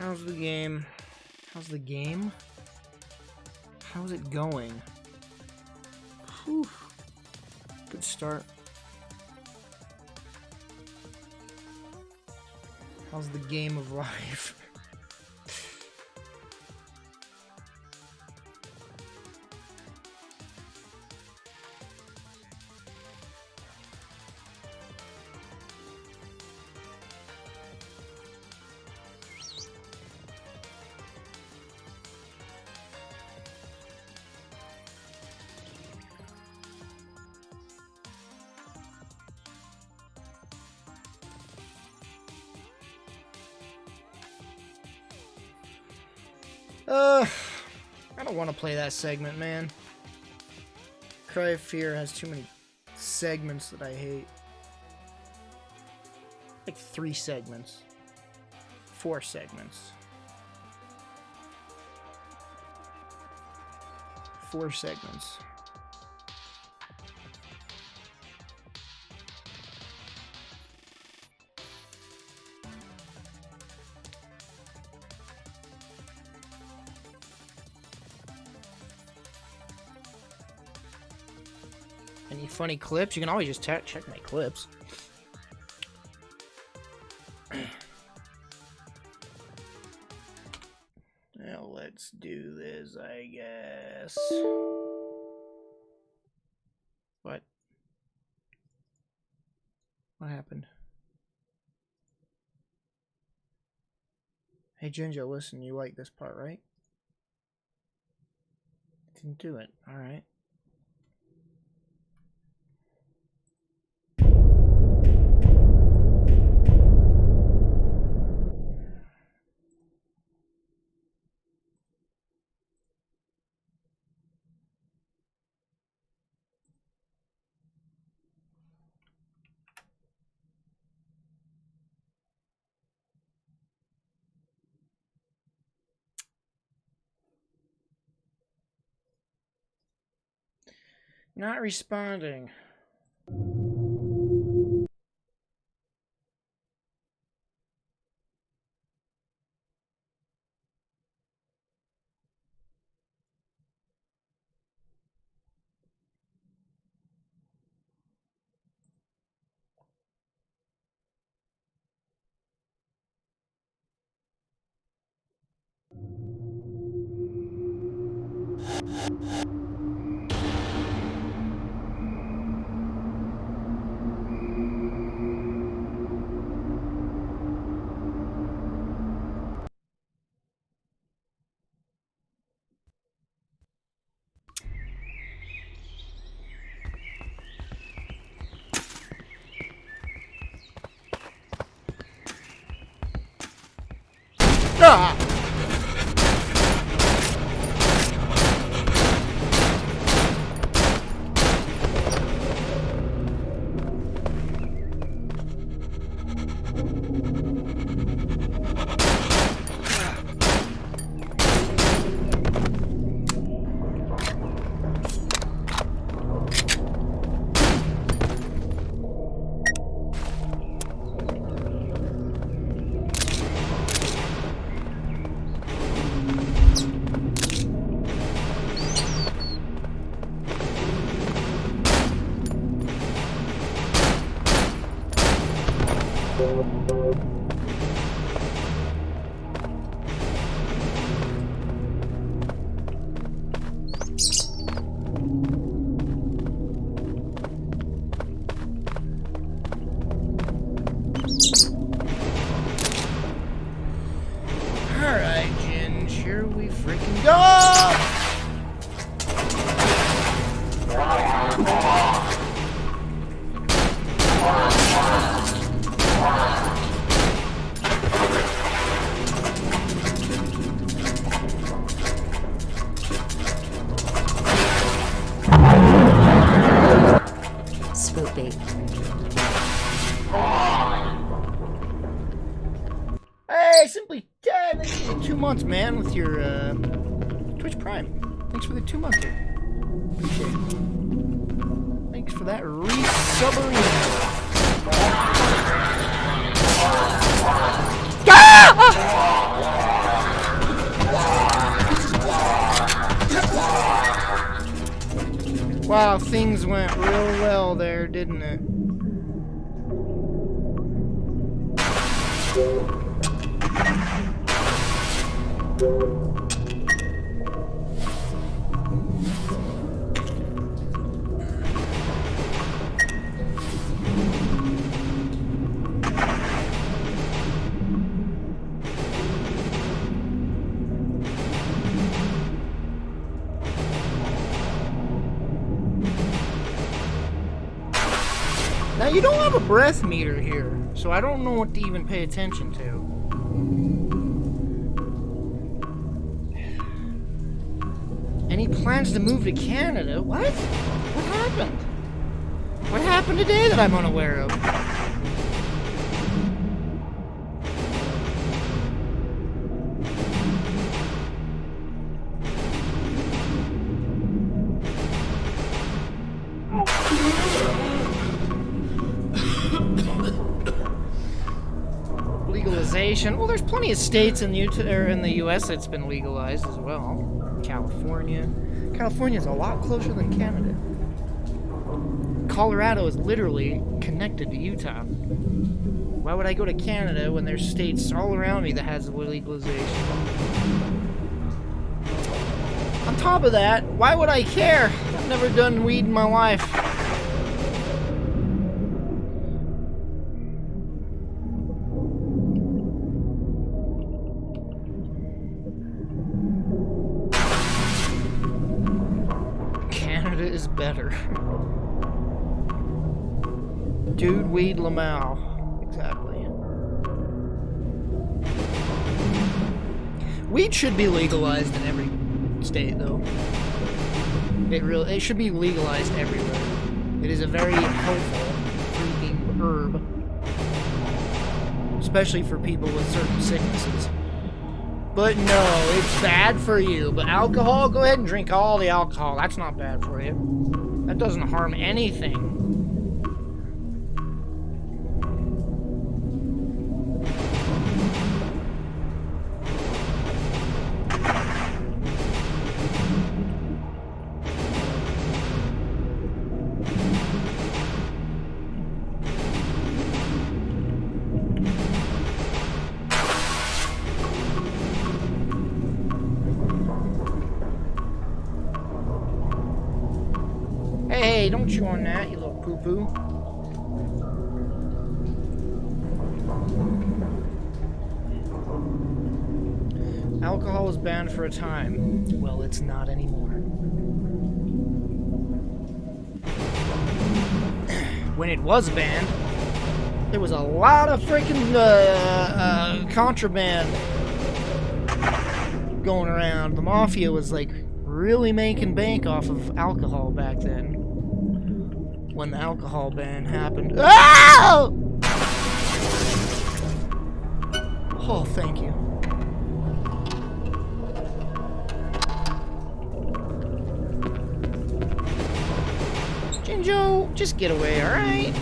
How's the game? How's the game? How's it going? Whew. Good start. How's the game of life? I don't want to play that segment, man. Cry of Fear has too many segments that I hate. Like 3 segments. 4 segments. 4 segments. Any funny clips? You can always just check my clips. Now let's do this, I guess. What? What happened? Hey Ginger, listen, you like this part, right? Didn't do it. Alright. Not responding. Ah! Alright, Ginge, here we freaking go! Spoopy. Hey, Simply Ted, thanks for the 2 months, man, with your Twitch Prime. Thanks for the 2 months here. Appreciate it. Thanks for that re-submarine. Ah! Wow, things went real well there, didn't it? Now, you don't have a breath meter here, so I don't know what to even pay attention to. Any plans to move to Canada? What? What happened? What happened today that I'm unaware of? Legalization. Well, there's plenty of states in the U.S. that's been legalized as well. California. California's a lot closer than Canada. Colorado is literally connected to Utah. Why would I go to Canada when there's states all around me that has legalization? On top of that, why would I care? I've never done weed in my life. Is better. Dude, weed, Lamau. Exactly. Weed should be legalized in every state, though. It should be legalized everywhere. It is a very helpful freaking herb. Especially for people with certain sicknesses. But no, it's bad for you. But alcohol, go ahead and drink all the alcohol. That's not bad for you. That doesn't harm anything. Hey, don't chew on that, you little poo-poo. Alcohol was banned for a time. Well, it's not anymore. When it was banned, there was a lot of freaking contraband going around. The mafia was like really making bank off of alcohol back then. When the alcohol ban happened. Oh! Oh, thank you. Jinjo, just get away, alright?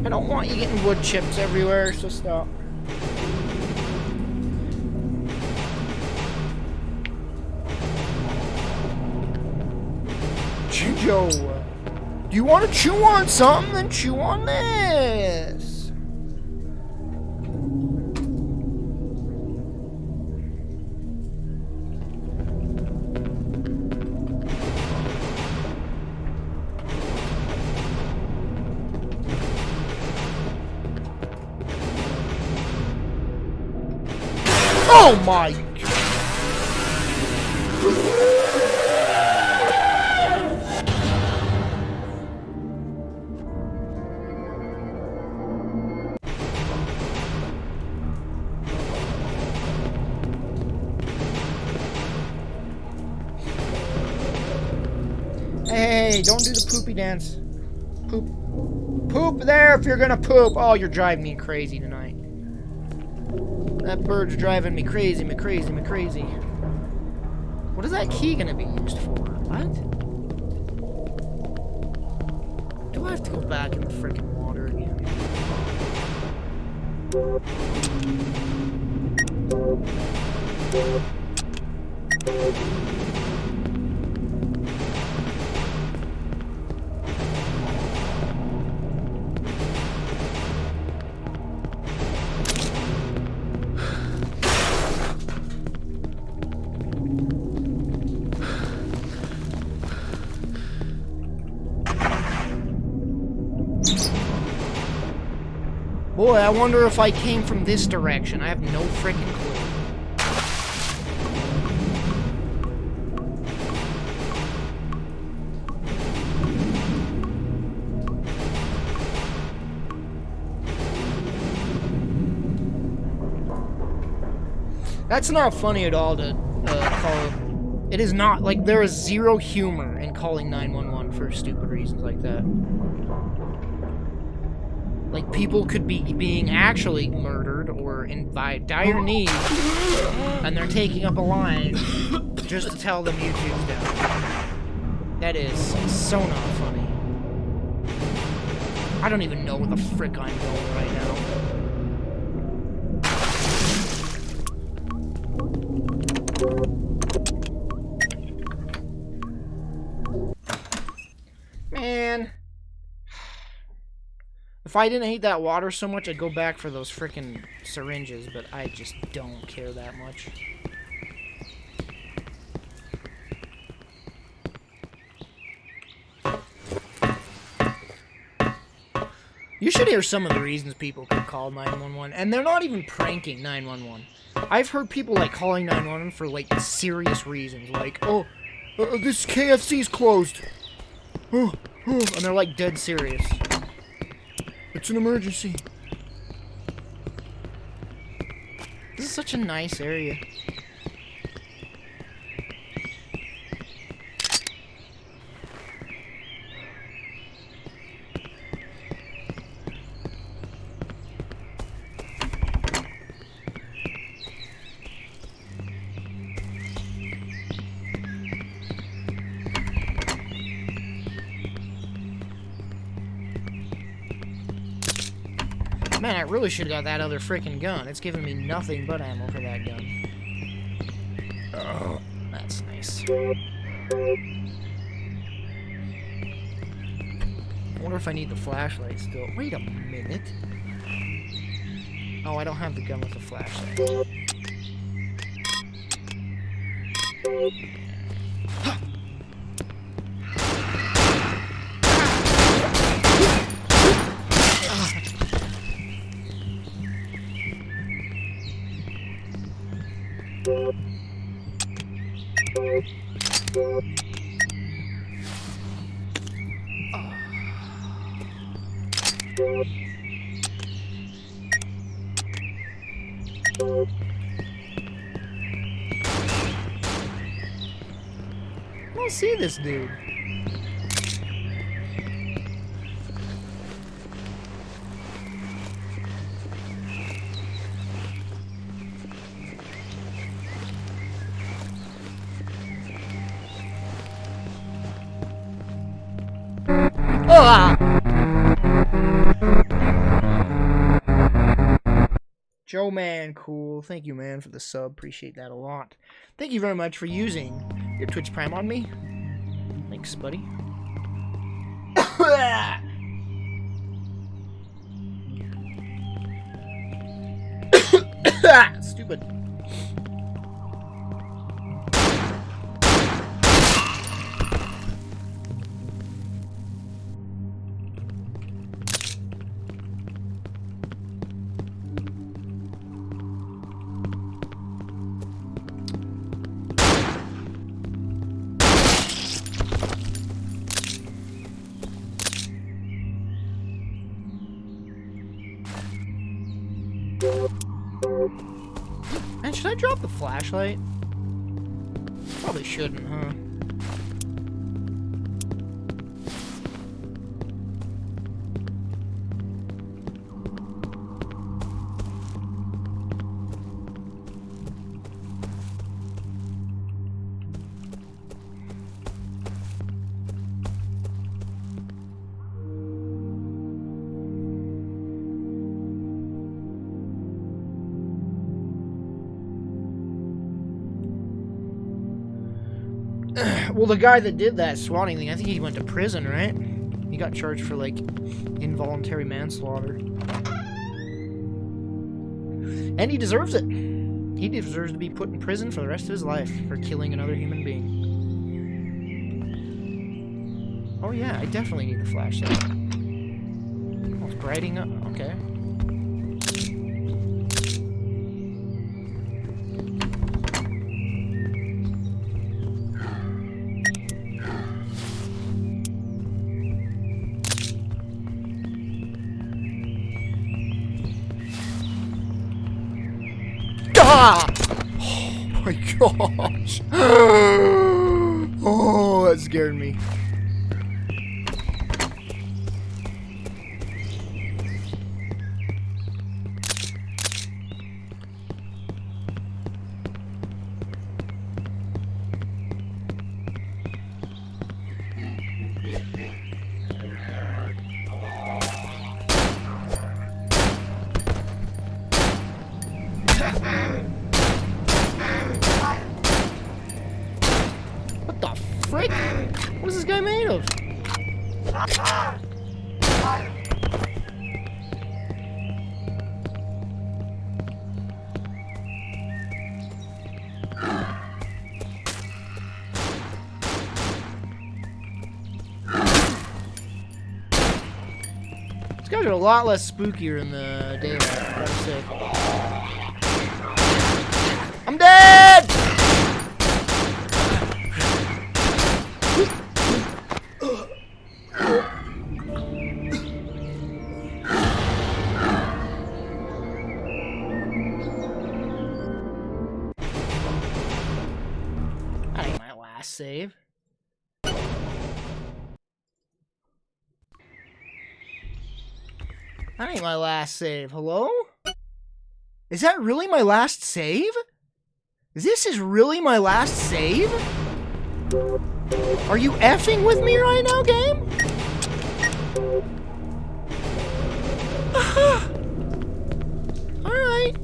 I don't want you getting wood chips everywhere, so stop. Jinjo. Do you want to chew on something? Then chew on this. Oh my! Hey, don't do the poopy dance. Poop. Poop there if you're gonna poop. Oh, you're driving me crazy tonight. That bird's driving me crazy, me crazy, me crazy. What is that key gonna be used for? What? Do I have to go back in the freaking water again? Boy, I wonder if I came from this direction. I have no freaking clue. That's not funny at all to call. It is not. Like, there is zero humor in calling 911 for stupid reasons like that. Like, people could be being actually murdered or in dire need, and they're taking up a line just to tell them YouTube's down. That is so not funny. I don't even know what the frick I'm doing right now. Man. If I didn't hate that water so much, I'd go back for those frickin' syringes, but I just don't care that much. You should hear some of the reasons people could call 911, and they're not even pranking 911. I've heard people, like, calling 911 for, like, serious reasons, like, oh, this KFC's closed. Oh, and they're, like, dead serious. It's an emergency. This is such a nice area. Man, I really should have got that other freaking gun. It's giving me nothing but ammo for that gun. Oh, that's nice. I wonder if I need the flashlight still. Wait a minute. Oh, I don't have the gun with the flashlight. I don't see this dude. Joe Man, cool. Thank you, man, for the sub. Appreciate that a lot. Thank you very much for using your Twitch Prime on me. Thanks, buddy. Stupid. Man, should I drop the flashlight? Probably shouldn't, huh? Well, the guy that did that swatting thing, I think he went to prison, right? He got charged for, like, involuntary manslaughter. And he deserves it. He deserves to be put in prison for the rest of his life for killing another human being. Oh yeah, I definitely need the flashlight. Oh, it's brighting up. Okay. my gosh. Oh, that scared me. What the frick? What is this guy made of? These guys are a lot less spookier in the daylight, I gotta say. I'm dead! That ain't my last save. That ain't my last save. Hello? Is that really my last save? This is really my last save? Are you effing with me right now, game? Alright.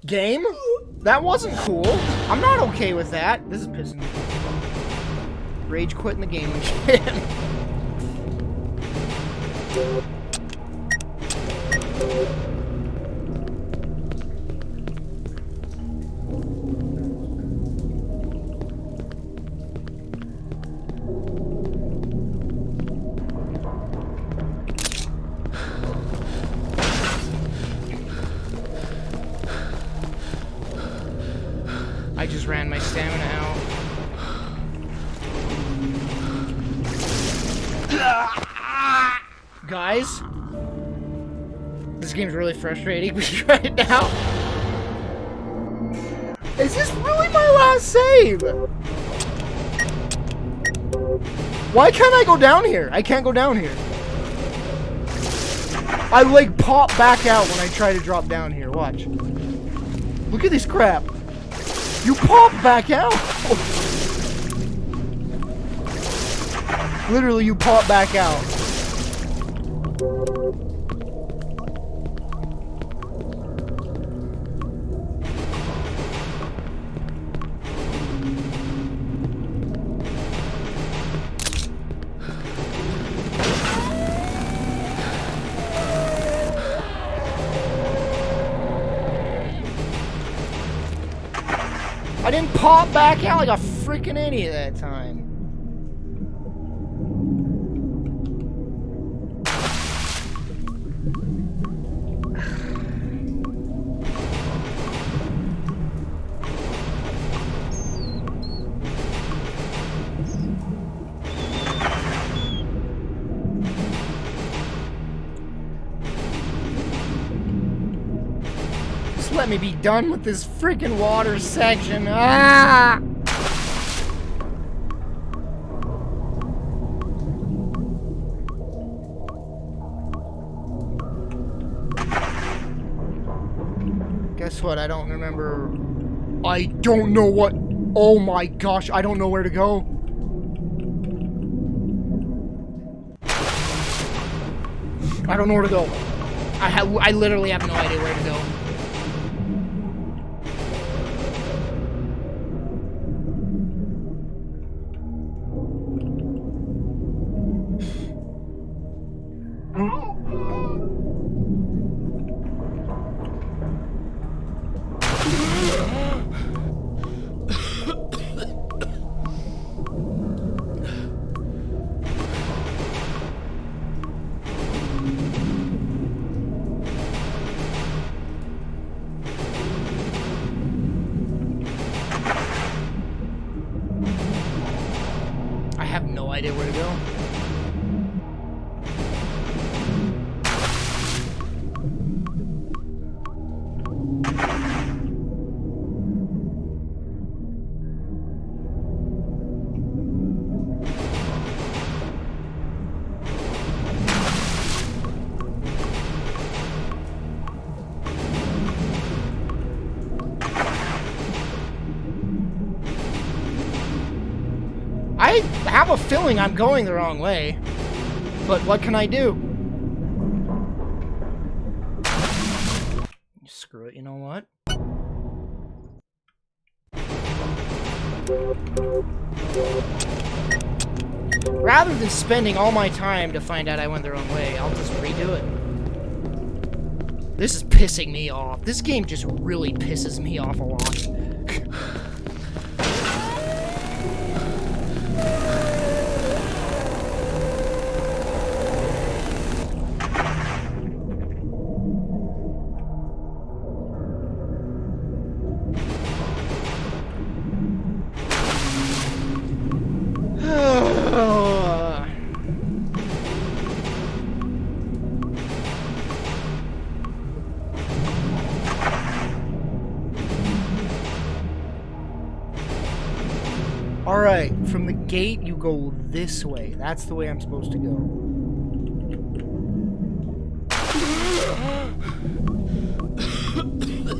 Game? That wasn't cool. I'm not okay with that. This is pissing me off. Rage quitting the game again. I just ran my stamina out. Guys, this game's really frustrating me right now. Is this really my last save? Why can't I go down here? I can't go down here. I like pop back out when I try to drop down here. Watch. Look at this crap. You pop back out. Literally, you pop back out. I didn't pop back out like a freaking idiot that time. Just let me be done with this freaking water section. Ah! Guess what? I don't remember. I don't know what. Oh my gosh, I don't know where to go. I don't know where to go. I literally have no idea where to go. I have a feeling I'm going the wrong way. But what can I do? Screw it, you know what? Rather than spending all my time to find out I went the wrong way, I'll just redo it. This is pissing me off. This game just really pisses me off a lot. Alright, from the gate you go this way. That's the way I'm supposed to go.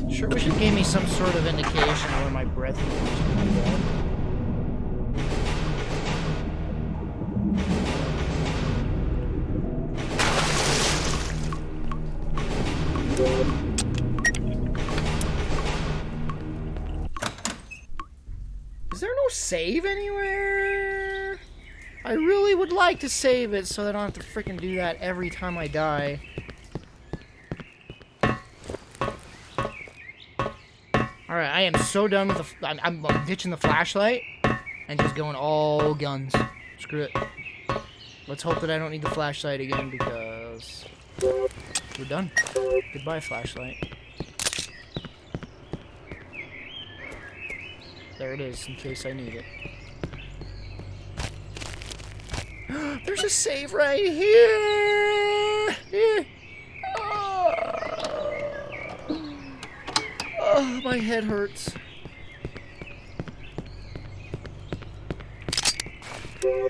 Sure wish it gave me some sort of indication where my breath was going to go. Is there no save anywhere? I really would like to save it so that I don't have to freaking do that every time I die. Alright, I am so done with the... I'm ditching the flashlight and just going all guns. Screw it. Let's hope that I don't need the flashlight again because... we're done. Goodbye, flashlight. There it is, in case I need it. There's a save right here! Oh, my head hurts. You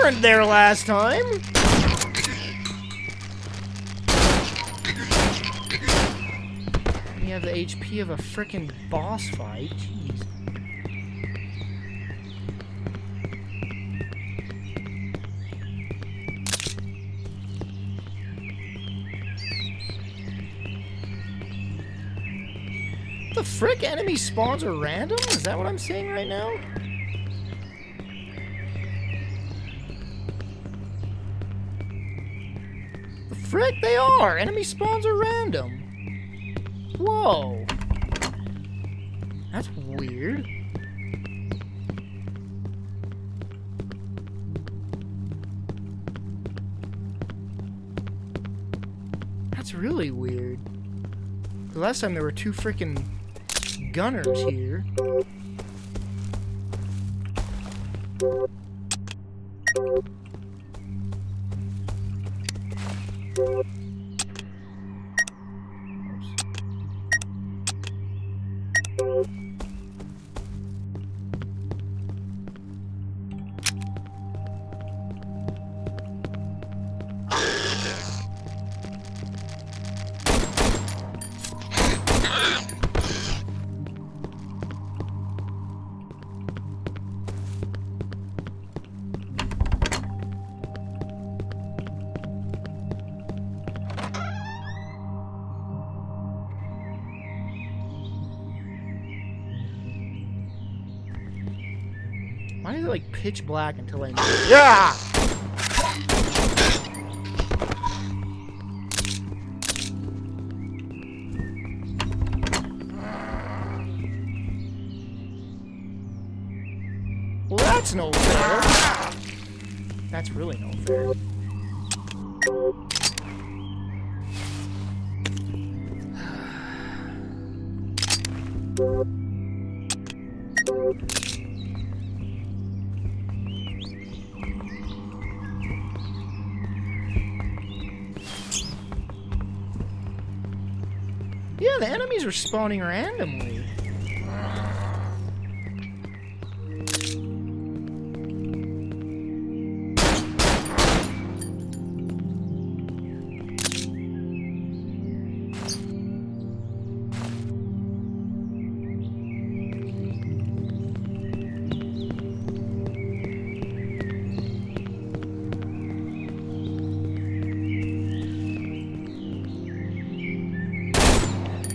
weren't there last time! You have the HP of a frickin' boss fight. Jeez. The frick? Enemy spawns are random? Is that what I'm saying right now? The frick? They are! Enemy spawns are random. Whoa. That's weird. That's really weird. The last time there were two frickin' gunners here. Why is it like pitch black until I know? Yeah! Well, that's no fair. That's really no fair. Yeah, the enemies are spawning randomly.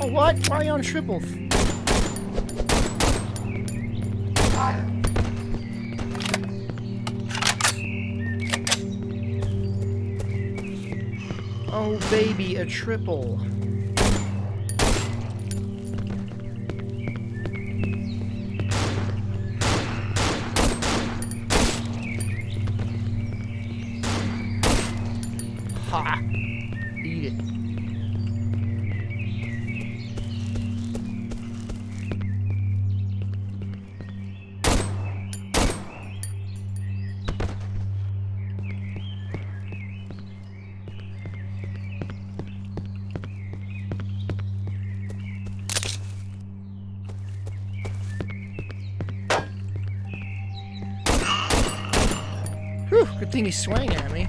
Oh, what? Why are you on triple? Oh, baby, a triple. Ha! Eat it. Whew, good thing he swang at me.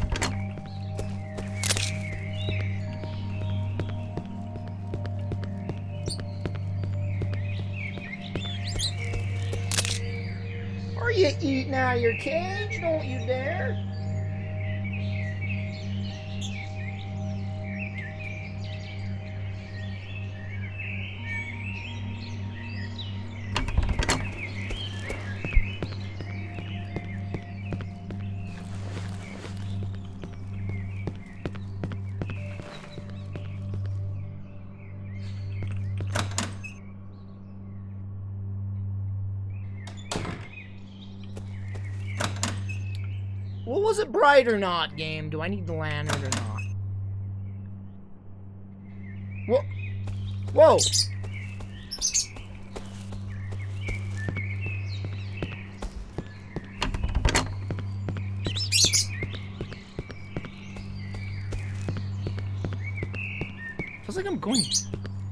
Are you eating out of your cage? Don't you dare! Well, was it bright or not, game? Do I need the lantern or not? Whoa! Whoa! Feels like I'm going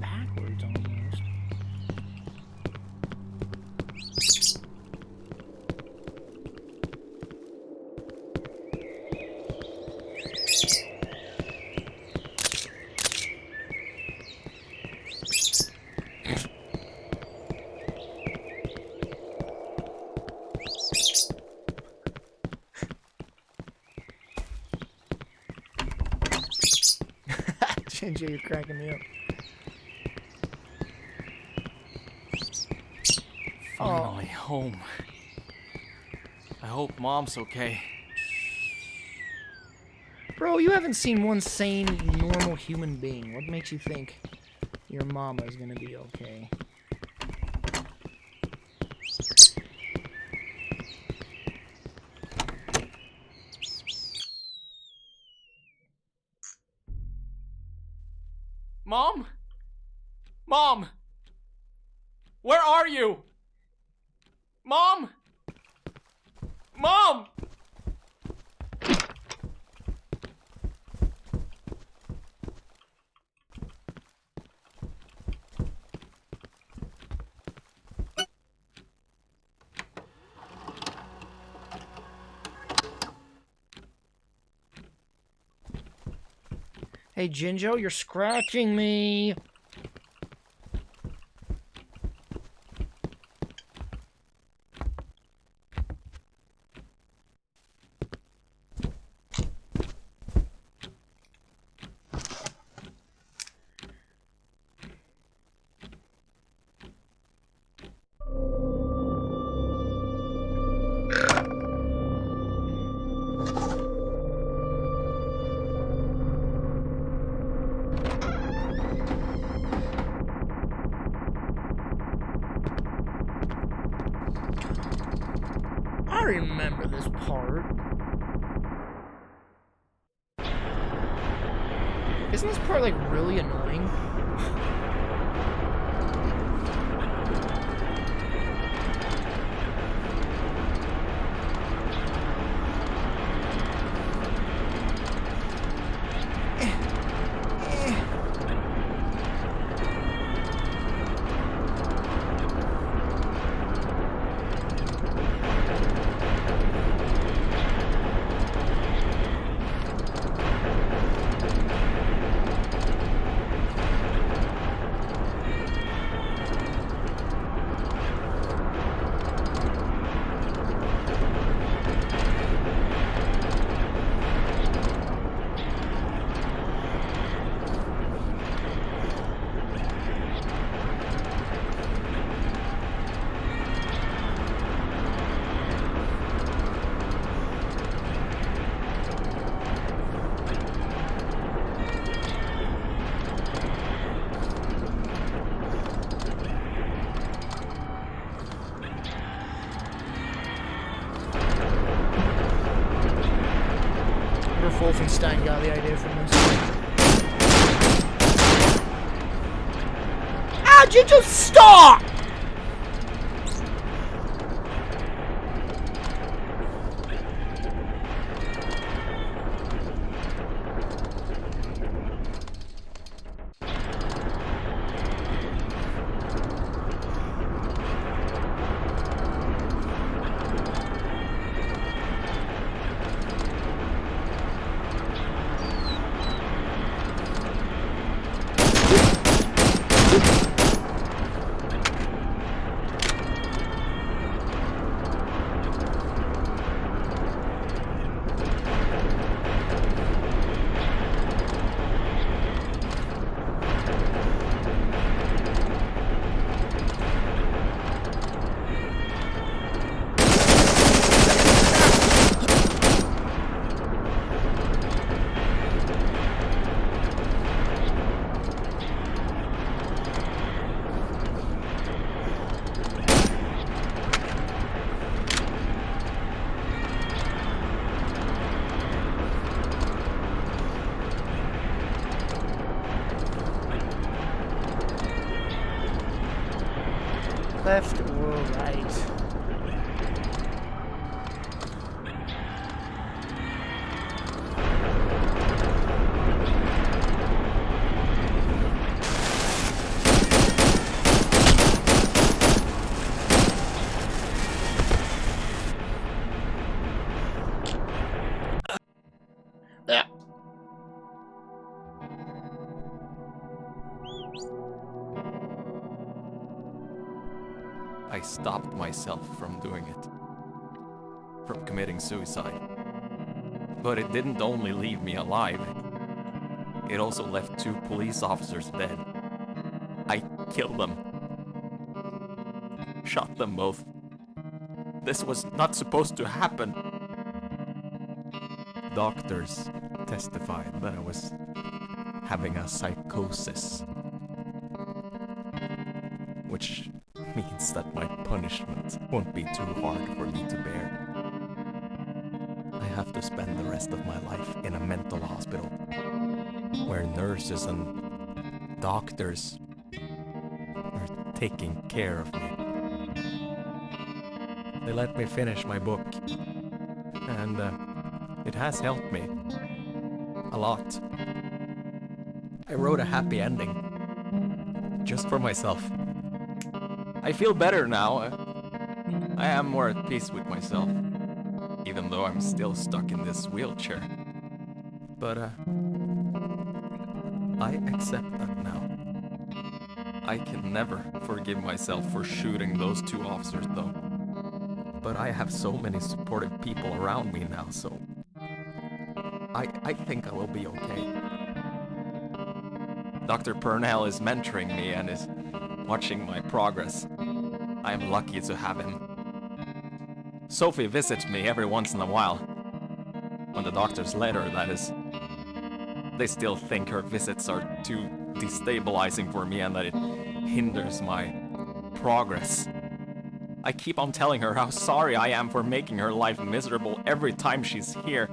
backwards almost. Ginger, you're cracking me up. Finally home. I hope Mom's okay. Bro, you haven't seen one sane, normal human being. What makes you think your mama is gonna be okay? Mom? Mom! Where are you? Mom! Mom! Hey, Jinjo, you're scratching me. I remember this part. Isn't this part, like, really annoying? Wolfenstein got the idea from this. Ah, just stop! Left or right? Yeah. I stopped myself from doing it. From committing suicide. But it didn't only leave me alive. It also left 2 police officers dead. I killed them. Shot them both. This was not supposed to happen. Doctors testified that I was having a psychosis. Which means that my punishment won't be too hard for me to bear. I have to spend the rest of my life in a mental hospital, where nurses and doctors are taking care of me. They let me finish my book, and it has helped me a lot. I wrote a happy ending, just for myself. I feel better now. I am more at peace with myself, even though I'm still stuck in this wheelchair. But I accept that now. I can never forgive myself for shooting those 2 officers though. But I have so many supportive people around me now, so I think I will be okay. Dr. Purnell is mentoring me and is watching my progress. I am lucky to have him. Sophie visits me every once in a while. When the doctors let her, that is. They still think her visits are too destabilizing for me and that it hinders my progress. I keep on telling her how sorry I am for making her life miserable every time she's here.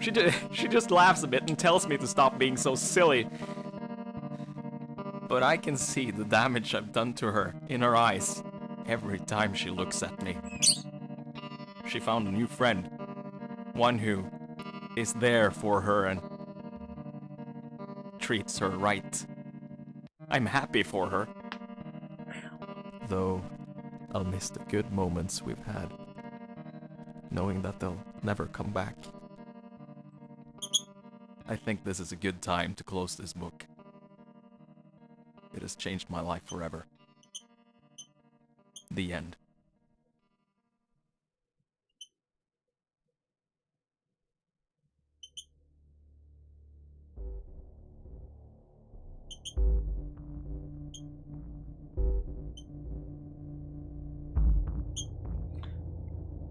She just laughs a bit and tells me to stop being so silly. But I can see the damage I've done to her in her eyes every time she looks at me. She found a new friend, one who is there for her and treats her right. I'm happy for her. Though I'll miss the good moments we've had, knowing that they'll never come back. I think this is a good time to close this book. It has changed my life forever. The end.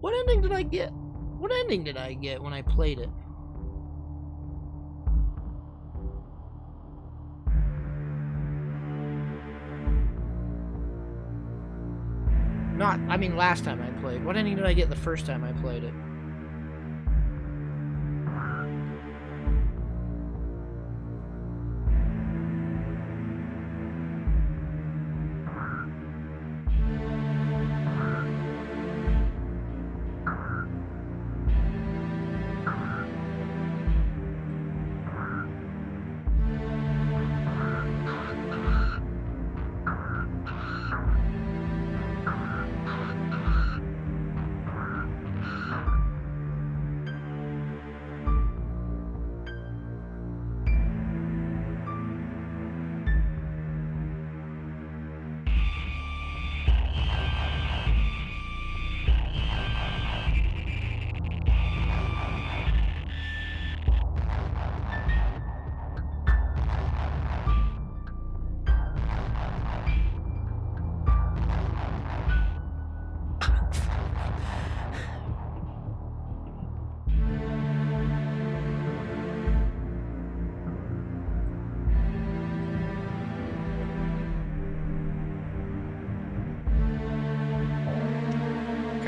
What ending did I get? What ending did I get when I played it? I mean last time I played. What ending did I get the first time I played it?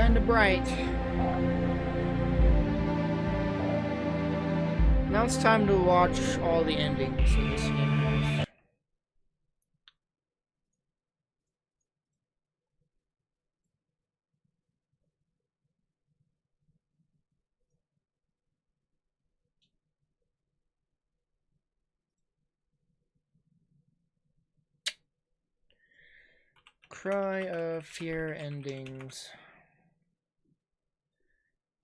kinda bright. Now it's time to watch all the endings of this universe. Cry of Fear endings.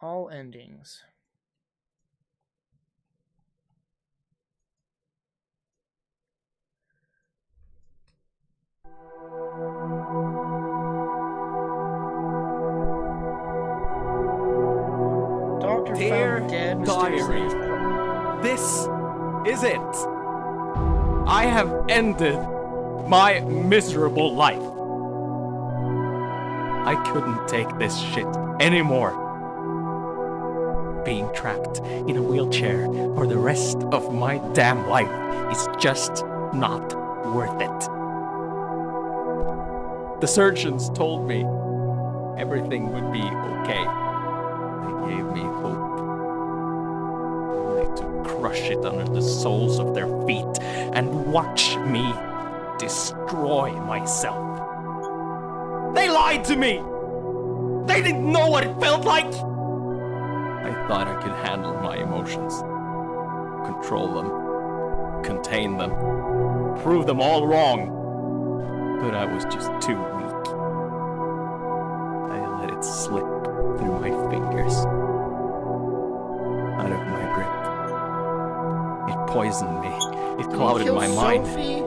All endings. Doctor Dear found dead mysteriously. diary, this is it. I have ended my miserable life. I couldn't take this shit anymore. Being trapped in a wheelchair for the rest of my damn life is just not worth it. The surgeons told me everything would be okay. They gave me hope. Only to crush it under the soles of their feet and watch me destroy myself. They lied to me! They didn't know what it felt like! I thought I could handle my emotions, control them, contain them, prove them all wrong. But I was just too weak. I let it slip through my fingers, out of my grip. It poisoned me. It clouded my mind. Sophie?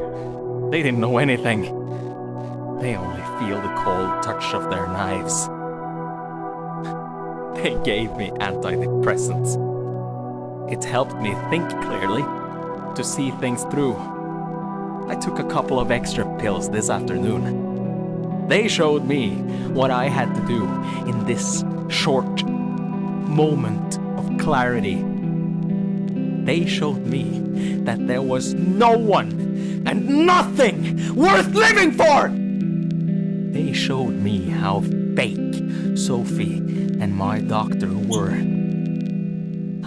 They didn't know anything. They only feel the cold touch of their knives. They gave me antidepressants. It helped me think clearly, to see things through. I took a couple of extra pills this afternoon. They showed me what I had to do in this short moment of clarity. They showed me that there was no one and nothing worth living for! They showed me how fake Sophie and my doctor were.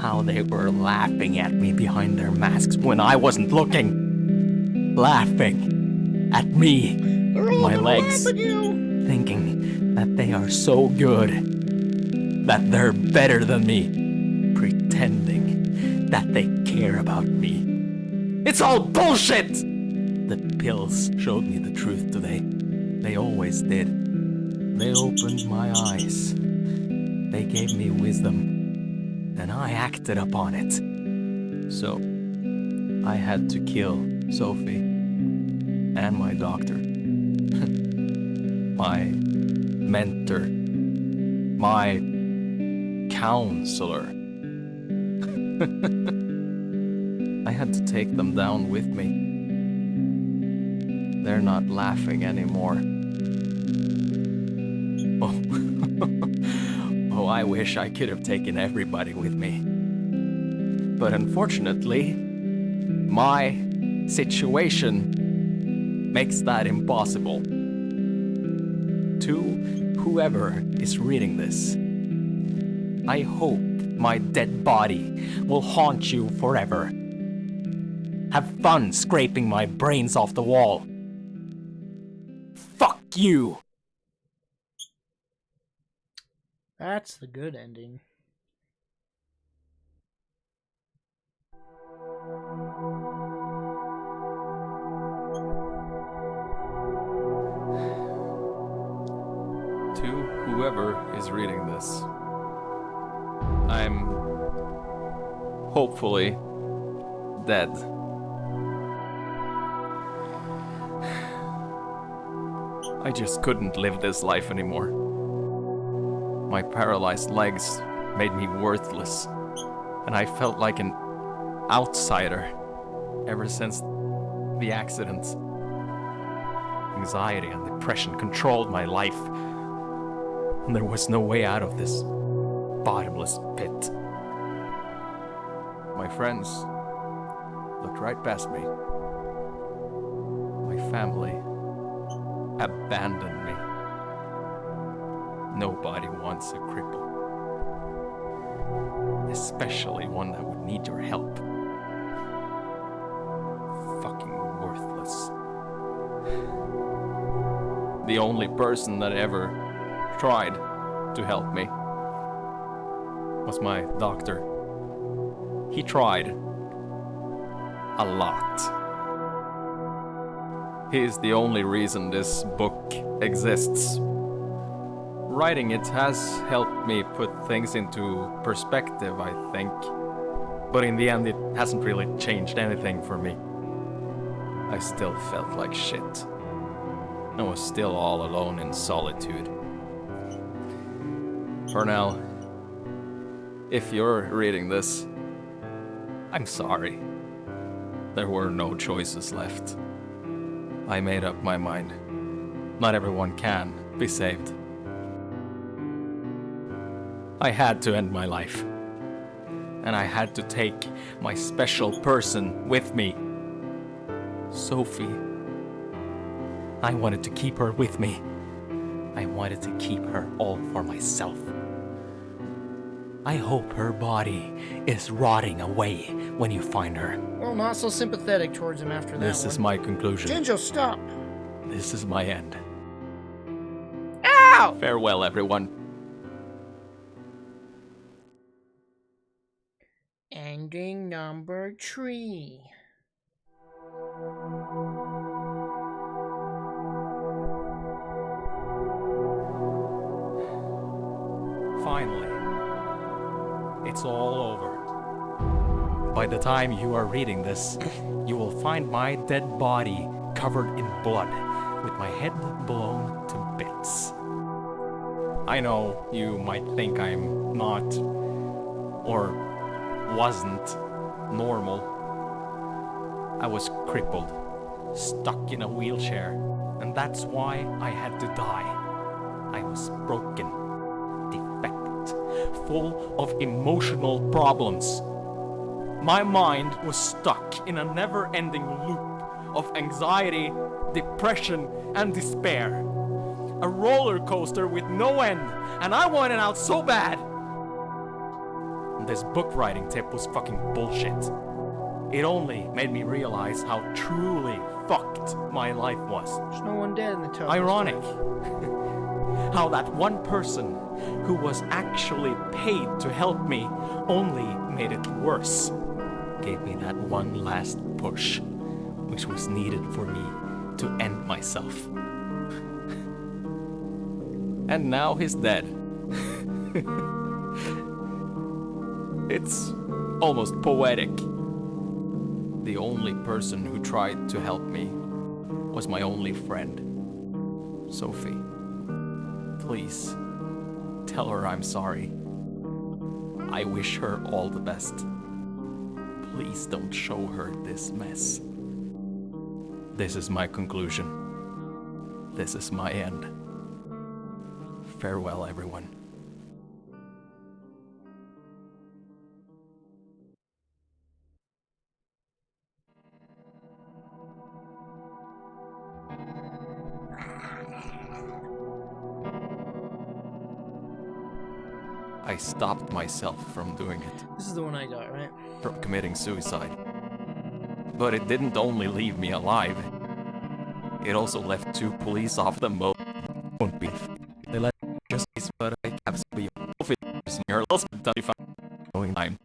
How they were laughing at me behind their masks when I wasn't looking. Laughing at me, my legs, thinking that they are so good, that they're better than me, pretending that they care about me. It's all bullshit! The pills showed me the truth today. They always did. They opened my eyes. They gave me wisdom, and I acted upon it. So, I had to kill Sophie and my doctor. My mentor. My counselor. I had to take them down with me. They're not laughing anymore. Oh, I wish I could have taken everybody with me. But unfortunately, my situation makes that impossible. To whoever is reading this, I hope my dead body will haunt you forever. Have fun scraping my brains off the wall. Fuck you! That's the good ending. To whoever is reading this, I'm hopefully dead. I just couldn't live this life anymore. My paralyzed legs made me worthless, and I felt like an outsider ever since the accident. Anxiety and depression controlled my life, and there was no way out of this bottomless pit. My friends looked right past me. My family abandoned me. Nobody wants a cripple. Especially one that would need your help. Fucking worthless. The only person that ever tried to help me was my doctor. He tried a lot. He is the only reason this book exists. Writing it has helped me put things into perspective, I think. But in the end, it hasn't really changed anything for me. I still felt like shit. I was still all alone in solitude. For now, if you're reading this, I'm sorry. There were no choices left. I made up my mind. Not everyone can be saved. I had to end my life. And I had to take my special person with me. Sophie. I wanted to keep her with me. I wanted to keep her all for myself. I hope her body is rotting away when you find her. Well, not so sympathetic towards him after that. This is my conclusion. Jinjo, stop! This is my end. Ow! Farewell, everyone. Ending number 3. Finally, it's all over. By the time you are reading this, you will find my dead body covered in blood, with my head blown to bits. I know you might think I'm not, or wasn't, normal. I was crippled, stuck in a wheelchair, and that's why I had to die. I was broken, defect, full of emotional problems. My mind was stuck in a never-ending loop of anxiety, depression, and despair. A roller coaster with no end, and I wanted out so bad. This book writing tip was fucking bullshit. It only made me realize how truly fucked my life was. There's no one dead in the tower. Ironic. How that one person who was actually paid to help me only made it worse. Gave me that one last push, which was needed for me to end myself. And now he's dead. It's almost poetic. The only person who tried to help me was my only friend, Sophie. Please, tell her I'm sorry. I wish her all the best. Please don't show her this mess. This is my conclusion. This is my end. Farewell, everyone. I stopped myself from doing it. This is the one I got, right? From committing suicide. But it didn't only leave me alive. It also left 2 police off the boat. They let justice, but I kept be officers near lost going time.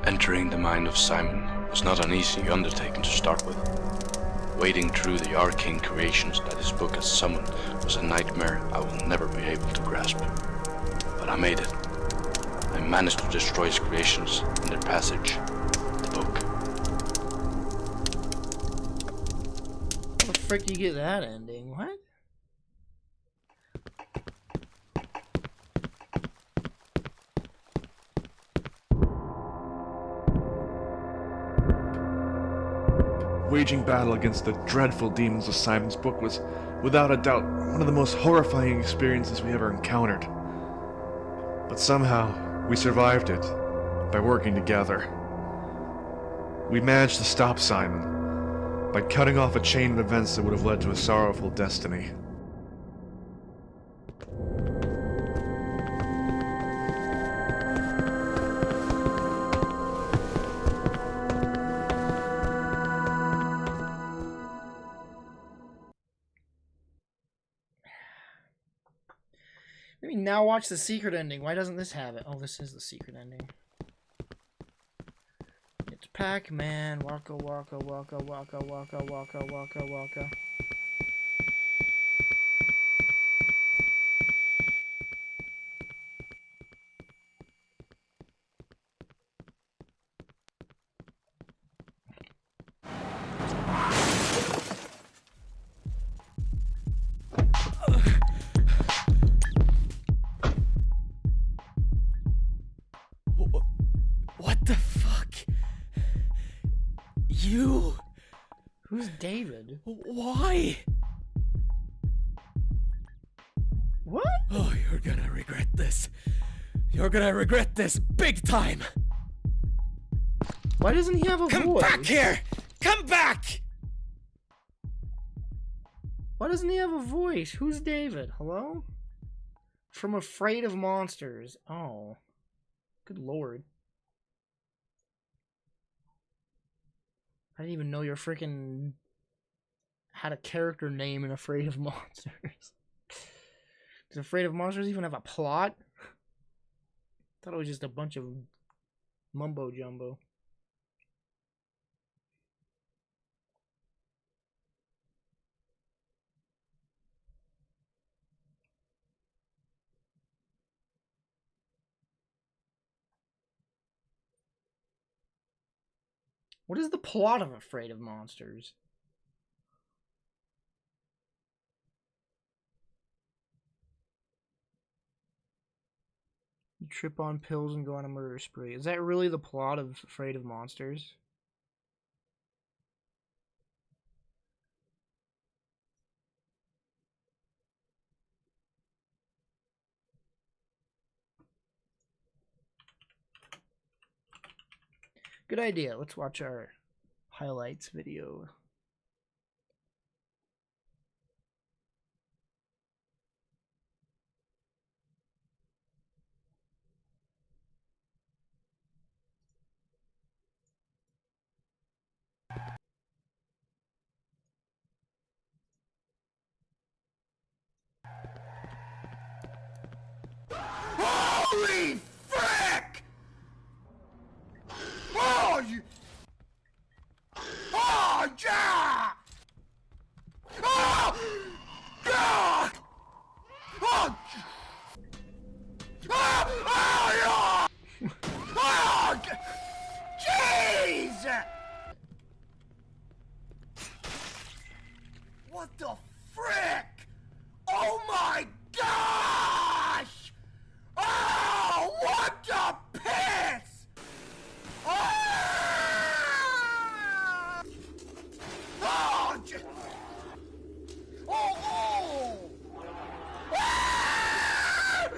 Entering the mind of Simon was not an easy undertaking to start with. Wading through the arcane creations that his book has summoned was a nightmare I will never be able to grasp. But I made it. I managed to destroy his creations in their passage, the book. How the frick do you get that ending? What? Waging battle against the dreadful demons of Simon's book was, without a doubt, one of the most horrifying experiences we ever encountered. But somehow, we survived it by working together. We managed to stop Simon by cutting off a chain of events that would have led to a sorrowful destiny. Maybe now watch the secret ending. Why doesn't this have it? Oh, this is the secret ending. It's Pac-Man. Waka waka waka waka waka waka waka waka. What the fuck? You? Who's David? Why? What? Oh, you're gonna regret this. You're gonna regret this big time. Why doesn't he have a Come voice? back here! Come back! Why doesn't he have a voice? Who's David? Hello? From Afraid of Monsters. Oh. Good lord. I didn't even know your freaking had a character name in Afraid of Monsters. Does Afraid of Monsters even have a plot? Thought it was just a bunch of mumbo jumbo. What is the plot of Afraid of Monsters? You trip on pills and go on a murder spree. Is that really the plot of Afraid of Monsters? Good idea. Let's watch our highlights video. Holy frick! Oh, you... Oh, yeah! Oh! God! Oh! Oh, yeah! Oh, jeez! What the frick? Oh my gosh! Oh, what the piss! Ah! Oh, oh! Ah!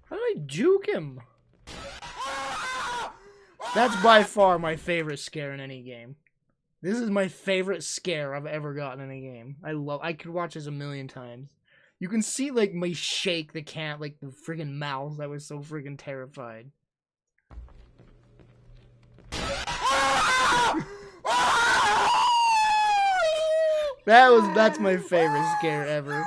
How did I juke him? That's by far my favorite scare in any game. This is my favorite scare I've ever gotten in a game. I could watch this a million times. You can see like me shake the cat like the friggin' mouse. I was so friggin' terrified. That's my favorite scare ever.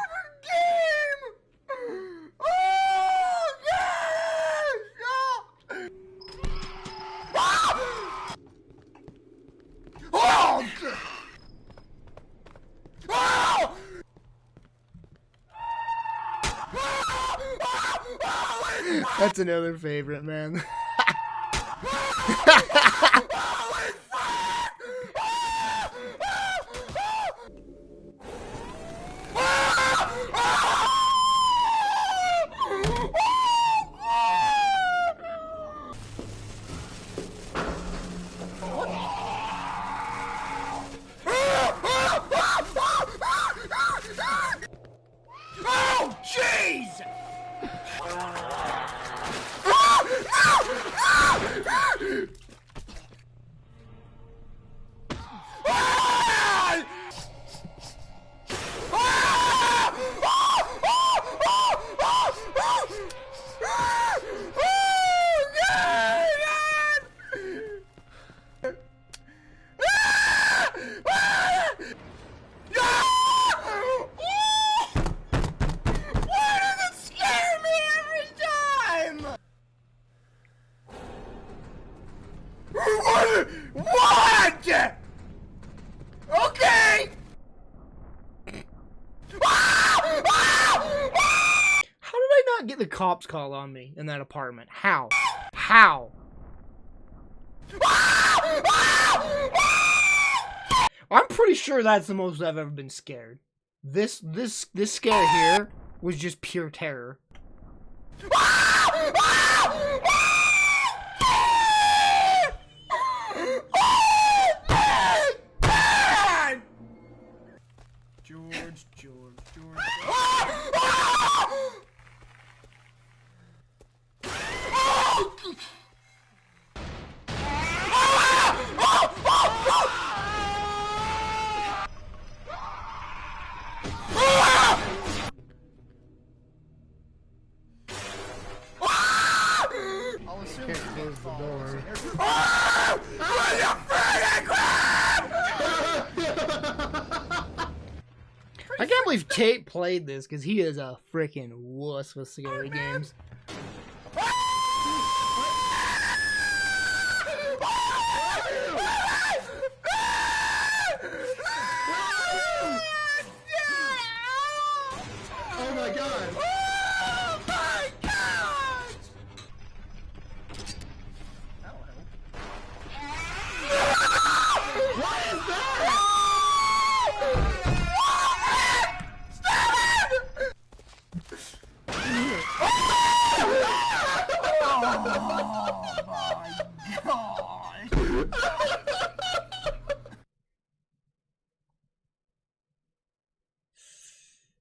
That's another favorite, man. Oh, jeez! Gotcha! Okay! How did I not get the cops call on me in that apartment? How? How? I'm pretty sure that's the most I've ever been scared. This scare here was just pure terror. George. I'll assume can't close the door. I can't believe Tate played this because he is a freaking wuss with scary games. Oh my god! Oh my god! That'll help. What is that?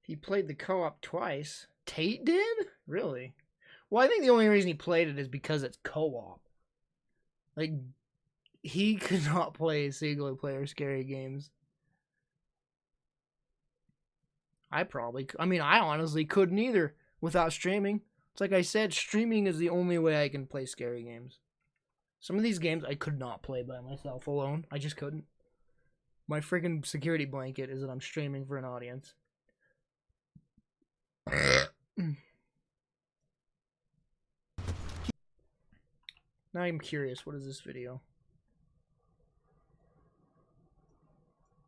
He played the co-op twice. Tate did? Really? Well, I think the only reason he played it is because it's co-op. Like, he could not play single-player scary games. I honestly couldn't either without streaming. It's like I said, streaming is the only way I can play scary games. Some of these games I could not play by myself alone. I just couldn't. My freaking security blanket is that I'm streaming for an audience. Now I'm curious, what is this video?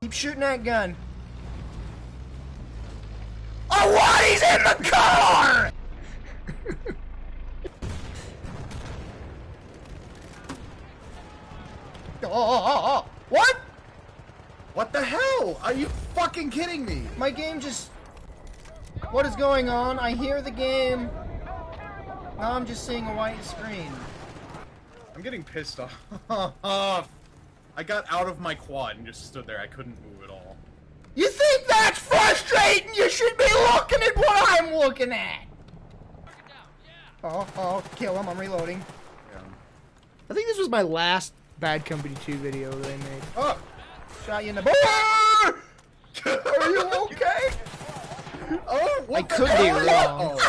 Keep shooting that gun. Oh, what? He's in the car! What? What the hell? Are you fucking kidding me? My game just... What is going on? I hear the game. Now I'm just seeing a white screen. I'm getting pissed off. I got out of my quad and just stood there. I couldn't move at all. You think that's frustrating? You should be looking at what I'm looking at. Oh, kill him. I'm reloading. Yeah. I think this was my last Bad Company 2 video that I made. Oh! Shot you in the... Are you okay? Oh, what I the could be hell? wrong.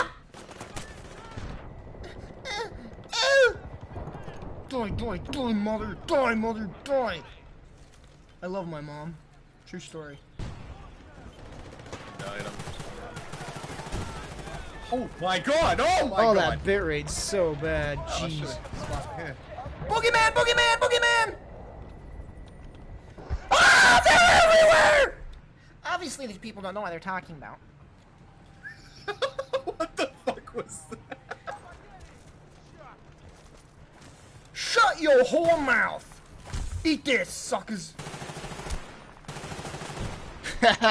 Oh. Die, mother. Die, mother, die. I love my mom. True story. Died. Oh my god! Oh my Oh, god! that bitrate's so bad. Oh, Jeez. shit. Boogeyman! Ah, they're everywhere! Obviously, these people don't know what they're talking about. What the fuck was that? Shut your whole mouth! Eat this, suckers! That's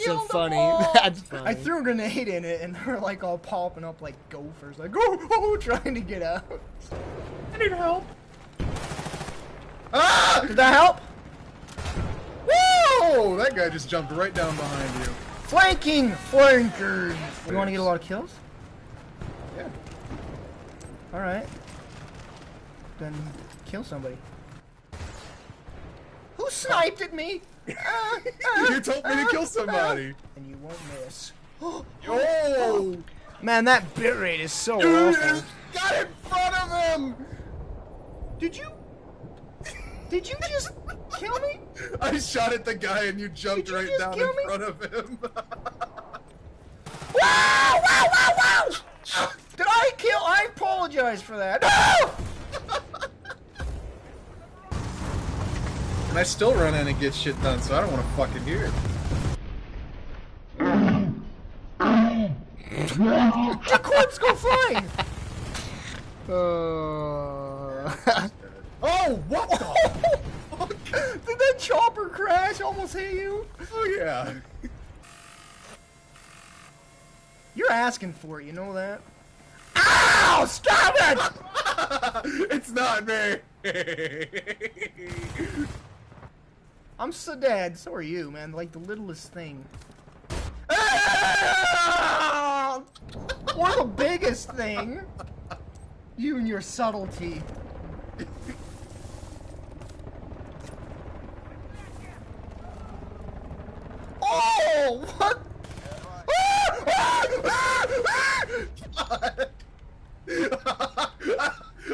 a funny. That's funny. I threw a grenade in it, and they're like all popping up like gophers, like oh, trying to get out. I need help. Ah! Did that help? Whoa! That guy just jumped right down behind you. Flankers! You want to get a lot of kills? Yeah. All right. Then kill somebody. Who sniped at me? You told me to kill somebody. And you won't miss. Oh! Man, that bitrate is so Dude, awful. got in front of him! Did you just kill me? I shot at the guy and you jumped Did you right just down kill in me? front of him. Wow! Did I kill? I apologize for that. No! And I still run in and get shit done, so I don't want to fucking hear it. The corpse go flying! Oh, what the fuck? Did that chopper crash almost hit you? Oh, yeah. You're asking for it, you know that? Ow! Stop it! It's not me. I'm so dead. So are you, man. Like the littlest thing. Or the biggest thing. You and your subtlety. Oh! What?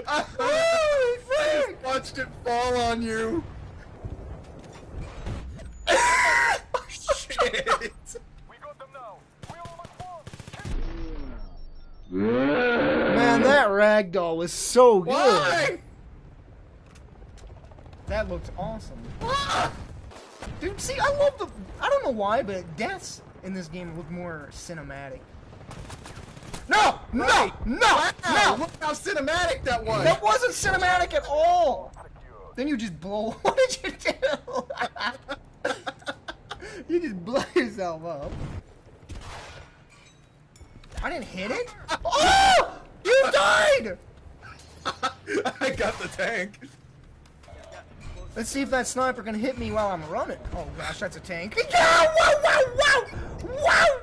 I watched it fall on you. Shit. Man, that ragdoll was so good. Why? That looked awesome. Dude, see, I love the... I don't know why, but deaths in this game look more cinematic. No! No! No! Wow, No! look how cinematic that was. That wasn't cinematic at all! Then you just blow... What did you do? You just blow yourself up. I didn't hit it? Oh! You died! I got the tank. Let's see if that sniper can hit me while I'm running. Oh gosh, that's a tank. Yeah! Wow! Wow! Wow! Wow!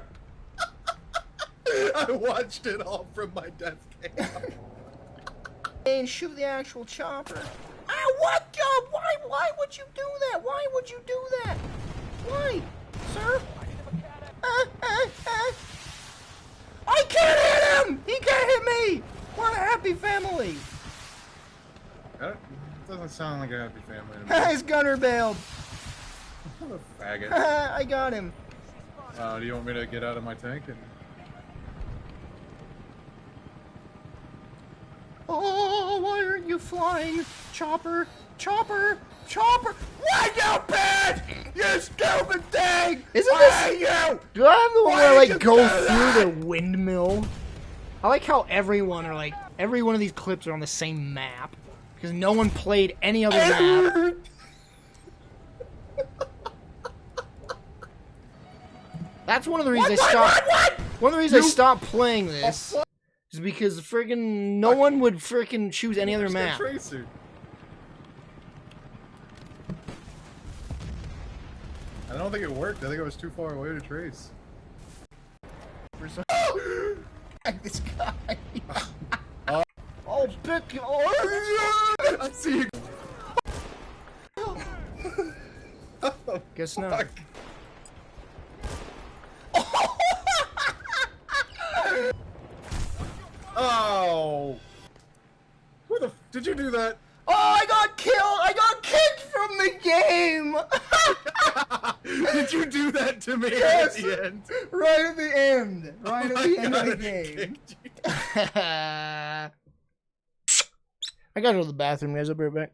I watched it all from my desk cam. And shoot the actual chopper. Ah, what? Why would you do that? Why would you do that? Why, sir? I can't hit him! He can't hit me! What a happy family! That doesn't sound like a happy family to me. His gunner bailed. What a faggot. I got him. Do you want me to get out of my tank and... Oh, why aren't you flying? Chopper! Chopper! Chopper! Why you bitch? You stupid thing! Isn't this you? Do I have the one where I like go through the windmill? I like how every one of these clips are on the same map. Because no one played any other map. That's one of the reasons I stopped. One of the reasons I stopped playing this is because friggin' no one would friggin' choose any other map. Tracer. I don't think it worked. I think it was too far away to trace. This guy. Oh, pick. Oh, I see you. guess not. Oh. Who the f did you do that? Oh, I got killed! I got kicked from the game! Did you do that to me Yes. at the end? Right at the end. Right at the end of the God, I game. kicked you. I gotta go to the bathroom, guys. I'll be right back.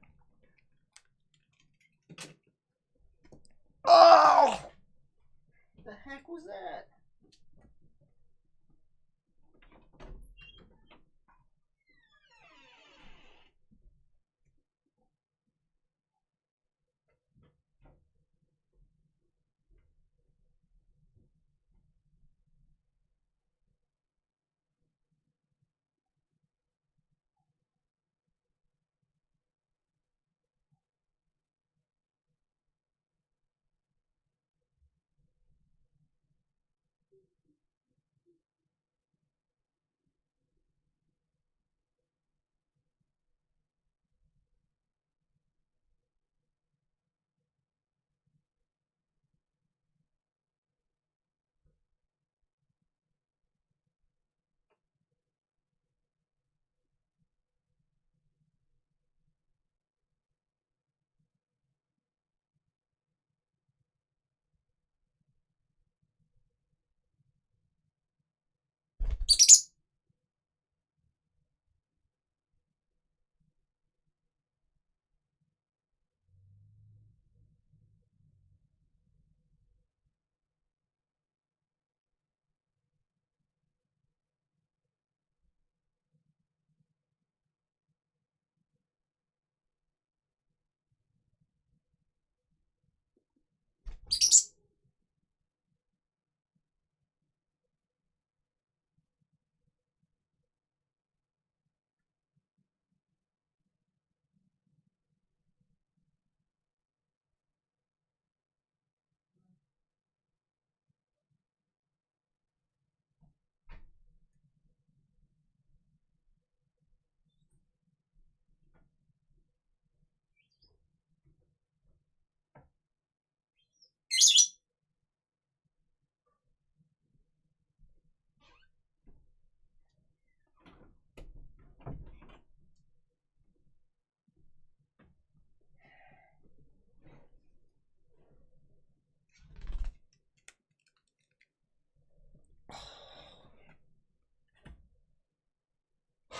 Oh! The heck was that?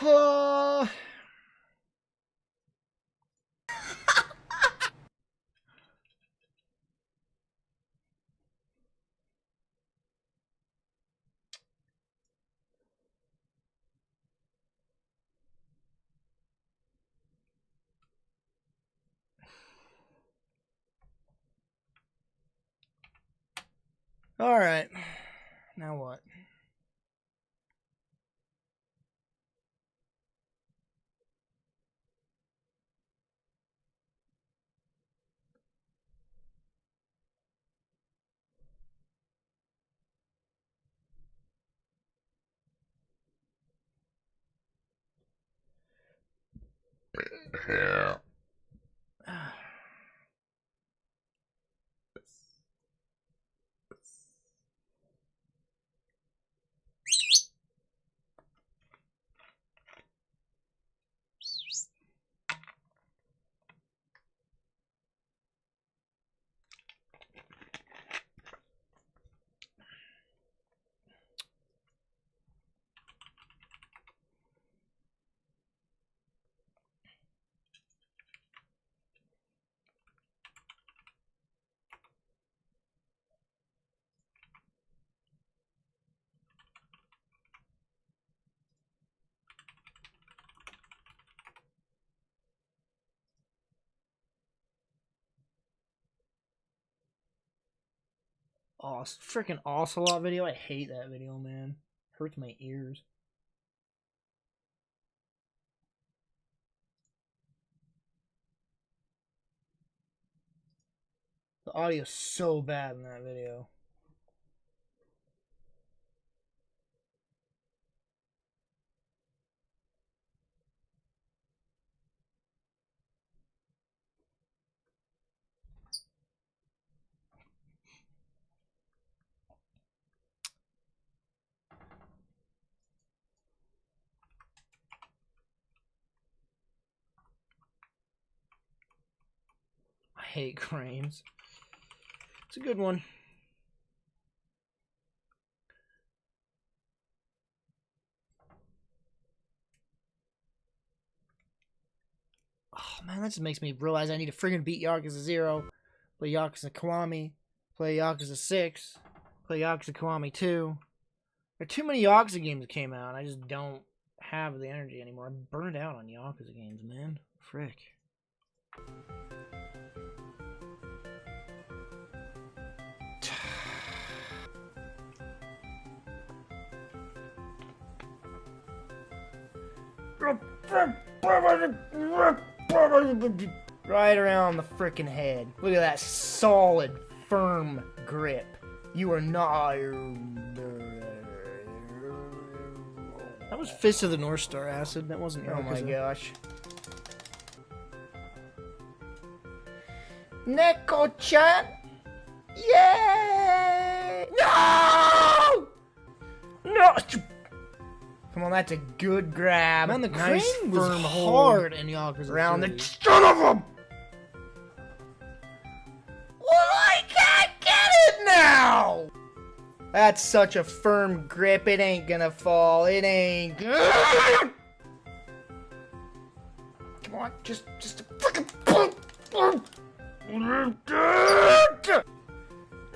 Uh, all right. Now what? Oh, freaking Ocelot video. I hate that video, man. Hurts my ears. The audio's so bad in that video. I hate cranes. It's a good one. Oh man, that just makes me realize I need to friggin' beat Yakuza 0, play Yakuza Kiwami, play Yakuza 6, play Yakuza Kiwami 2. There are too many Yakuza games that came out. I just don't have the energy anymore. I'm burned out on Yakuza games, man. Frick. Right around the frickin' head. Look at that solid, firm grip. You are not. That was Fist of the North Star acid. That wasn't. Oh my gosh. Neko-chan! Yay! No! No! Come on, that's a good grab. Man, the crane was hard in Yakuza around the son of him. Well, I can't get it now. That's such a firm grip. It ain't gonna fall. It ain't. Come on, just a freaking.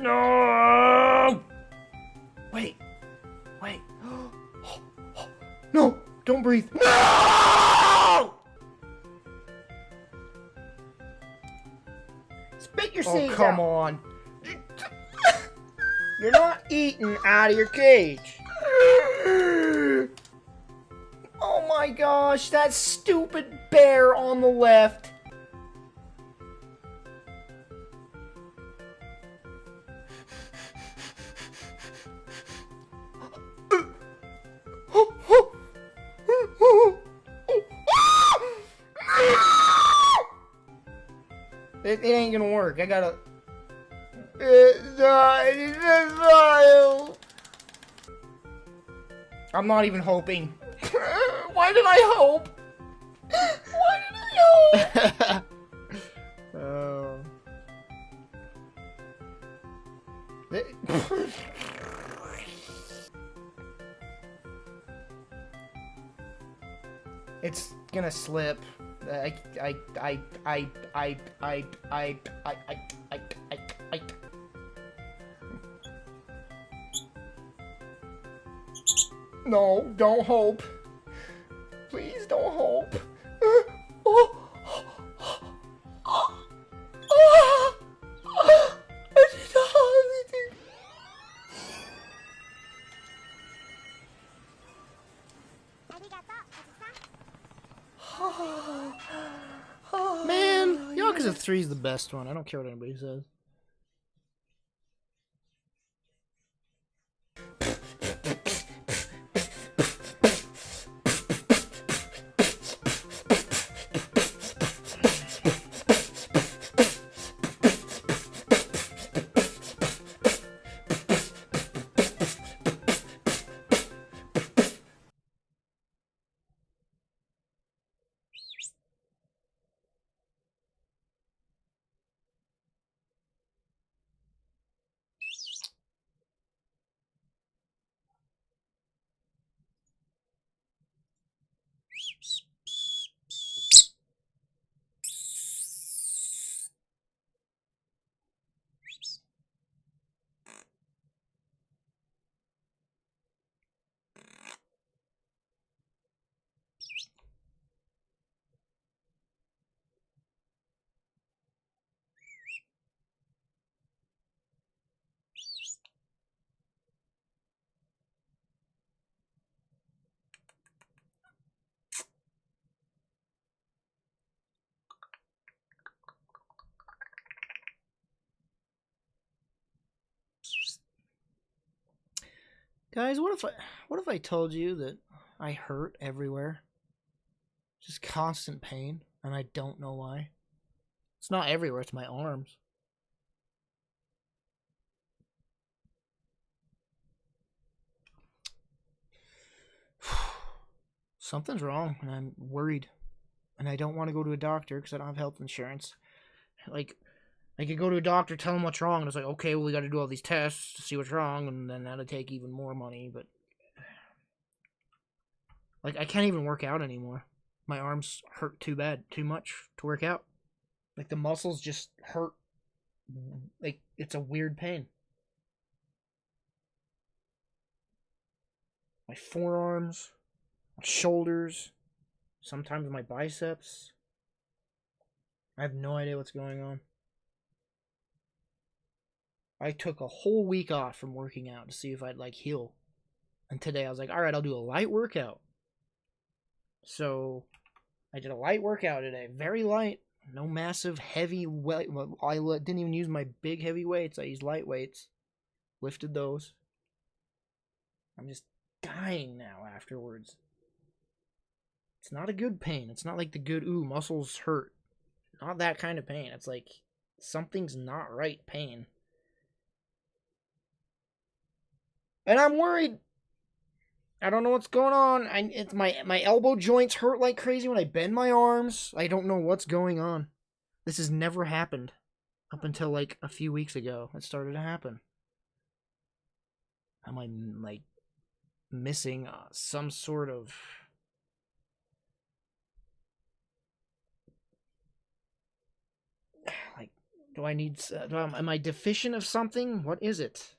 No. Wait. No! Don't breathe. No! Spit your seeds out. Oh, come on. You're not eating out of your cage. Oh my gosh, that stupid bear on the left. It ain't gonna work. I gotta. I'm not even hoping. Why did I hope? Why did I hope? Oh. It's gonna slip. I, I, I, I, I, I, I, I, I. No, don't hope. Please don't hope. Man, Yakuza 3 is the best one. I don't care what anybody says. Guys, what if I told you that I hurt everywhere? Just constant pain, and I don't know why. It's not everywhere, it's my arms. Something's wrong, and I'm worried. And I don't want to go to a doctor because I don't have health insurance. Like, I could go to a doctor, tell him what's wrong, and it's like, okay, well, we got to do all these tests to see what's wrong, and then that'll take even more money, but... Like, I can't even work out anymore. My arms hurt too much to work out. Like, the muscles just hurt. Like, it's a weird pain. My forearms, my shoulders, sometimes my biceps. I have no idea what's going on. I took a whole week off from working out to see if I'd, like, heal. And today I was like, alright, I'll do a light workout. So, I did a light workout today. Very light. No massive, heavy weight. I didn't even use my big, heavy weights. I used light weights. Lifted those. I'm just dying now afterwards. It's not a good pain. It's not like the good, ooh, muscles hurt. Not that kind of pain. It's like, something's not right pain. And I'm worried. I don't know what's going on. It's my elbow joints hurt like crazy when I bend my arms. I don't know what's going on. This has never happened up until like a few weeks ago. It started to happen. Am I like missing some sort of like? Do I need? Am I deficient of something? What is it?